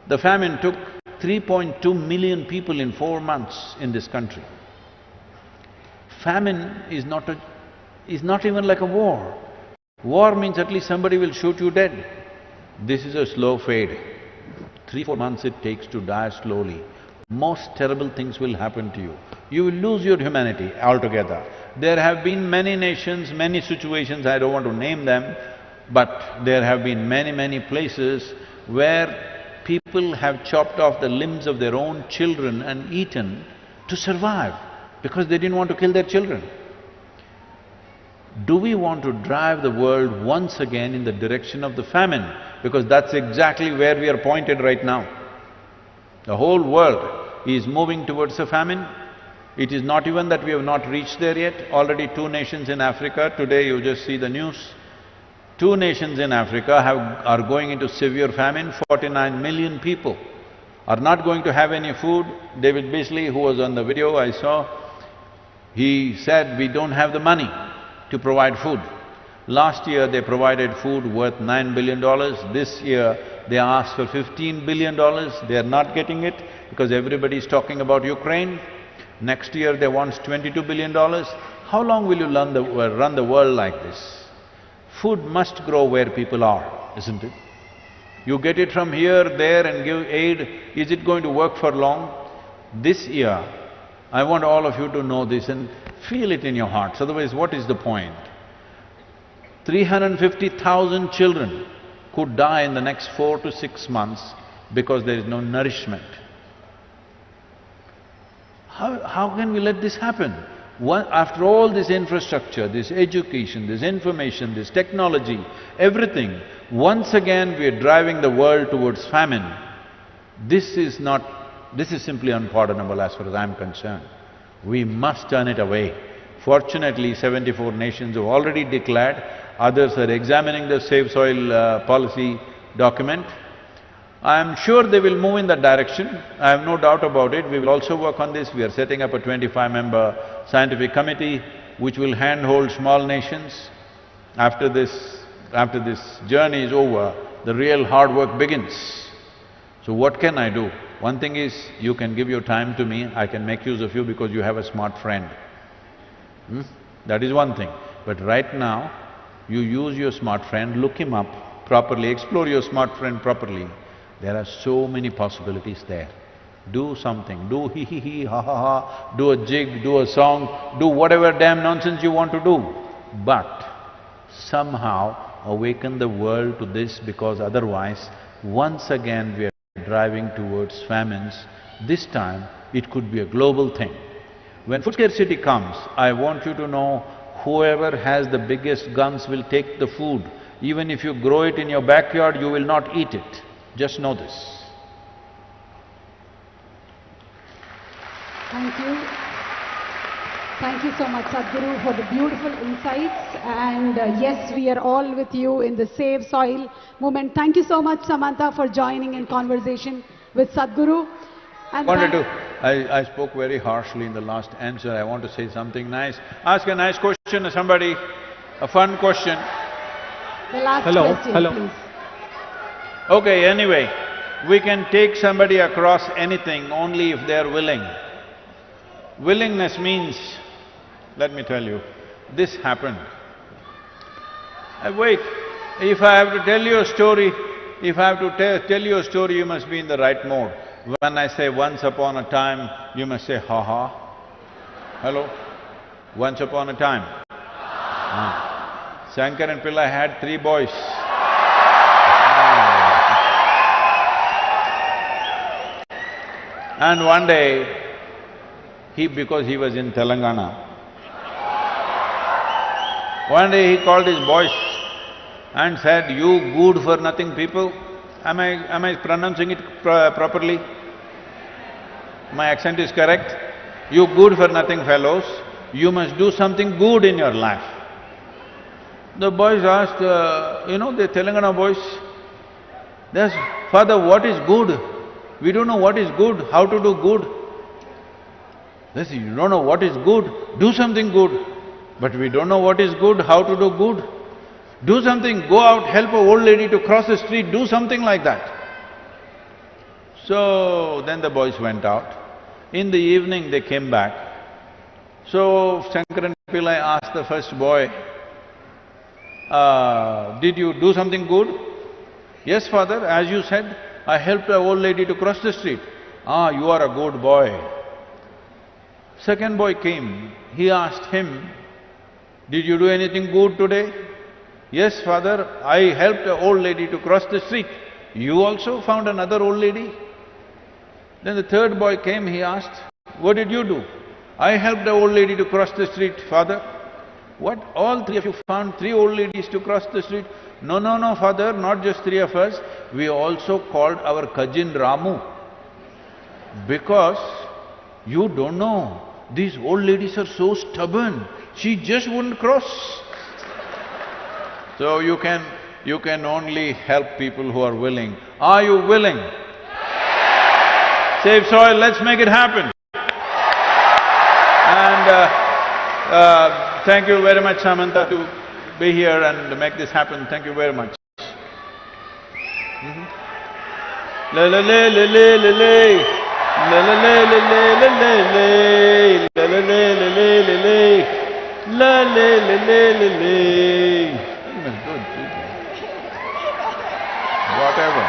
the famine took 3.2 million people in 4 months in this country. Famine is not even like a war. War means at least somebody will shoot you dead. This is a slow fade. 3-4 months it takes to die slowly. Most terrible things will happen to you. You will lose your humanity altogether. There have been many nations, many situations, I don't want to name them, but there have been many places where people have chopped off the limbs of their own children and eaten to survive, because they didn't want to kill their children. Do we want to drive the world once again in the direction of the famine? Because that's exactly where we are pointed right now. The whole world is moving towards a famine. It is not even that we have not reached there yet. Already 2 nations in Africa, today you just see the news, 2 nations in Africa are going into severe famine. 49 million people are not going to have any food. David Beasley, who was on the video I saw, he said, we don't have the money to provide food. Last year they provided food worth $9 billion. This year they asked for $15 billion. They are not getting it because everybody is talking about Ukraine. Next year they want $22 billion. How long will you run the world like this? Food must grow where people are, isn't it? You get it from here, there and give aid, is it going to work for long? This year, I want all of you to know this and feel it in your hearts, otherwise what is the point? 350,000 children could die in the next 4 to 6 months because there is no nourishment. How can we let this happen? After all this infrastructure, this education, this information, this technology, everything, once again we are driving the world towards famine. This is simply unpardonable as far as I'm concerned. We must turn it away. Fortunately, 74 nations have already declared, others are examining the Save Soil policy document. I'm sure they will move in that direction, I have no doubt about it. We will also work on this. We are setting up a 25-member scientific committee which will handhold small nations. After this journey is over, the real hard work begins. So what can I do? One thing is, you can give your time to me, I can make use of you because you have a smart friend. That is one thing. But right now, you use your smart friend, look him up properly, explore your smart friend properly. There are so many possibilities there. Do something, do hee, ha ha, do a jig, do a song, do whatever damn nonsense you want to do. But somehow awaken the world to this, because otherwise, once again we are driving towards famines. This time, it could be a global thing. When food scarcity comes, I want you to know, whoever has the biggest guns will take the food. Even if you grow it in your backyard, you will not eat it. Just know this. Thank you. Thank you so much, Sadhguru, for the beautiful insights. And yes, we are all with you in the Save Soil movement. Thank you so much, Samantha, for joining in conversation with Sadhguru. And I spoke very harshly in the last answer. I want to say something nice. Ask a nice question to somebody, a fun question. The last question, please. Okay, anyway, we can take somebody across anything only if they're willing. Willingness means, let me tell you, this happened. Wait, if I have to tell you a story, you must be in the right mode. When I say once upon a time, you must say ha ha. Hello? Once upon a time. Shankaran Pillai had 3 boys. And one day, because he was in Telangana, one day he called his boys and said, "You good for nothing people," am I pronouncing it properly? My accent is correct? "You good for nothing fellows, you must do something good in your life." The boys asked, the Telangana boys, they asked, "Father, what is good? We don't know what is good, how to do good." They said, "You don't know what is good? Do something good." "But we don't know what is good, how to do good." "Do something, go out, help an old lady to cross the street, do something like that." So, then the boys went out. In the evening they came back. So, Shankaran Pillai asked the first boy, "Did you do something good?" "Yes, father, as you said, I helped an old lady to cross the street." "Ah, you are a good boy." Second boy came, he asked him, "Did you do anything good today?" "Yes, father, I helped an old lady to cross the street." "You also found another old lady?" Then the third boy came, he asked, "What did you do?" "I helped an old lady to cross the street, father." "What, all 3 of you found 3 old ladies to cross the street?" No, father, not just 3 of us, we also called our cousin Ramu. Because you don't know, these old ladies are so stubborn, she just wouldn't cross. So you can only help people who are willing. Are you willing? Save soil, let's make it happen. And thank you very much, Samhitha, to be here and make this happen. Thank you very much. La la la la la la la, la la la la la la la la, la la la la la la, la la la la la la. Good, whatever.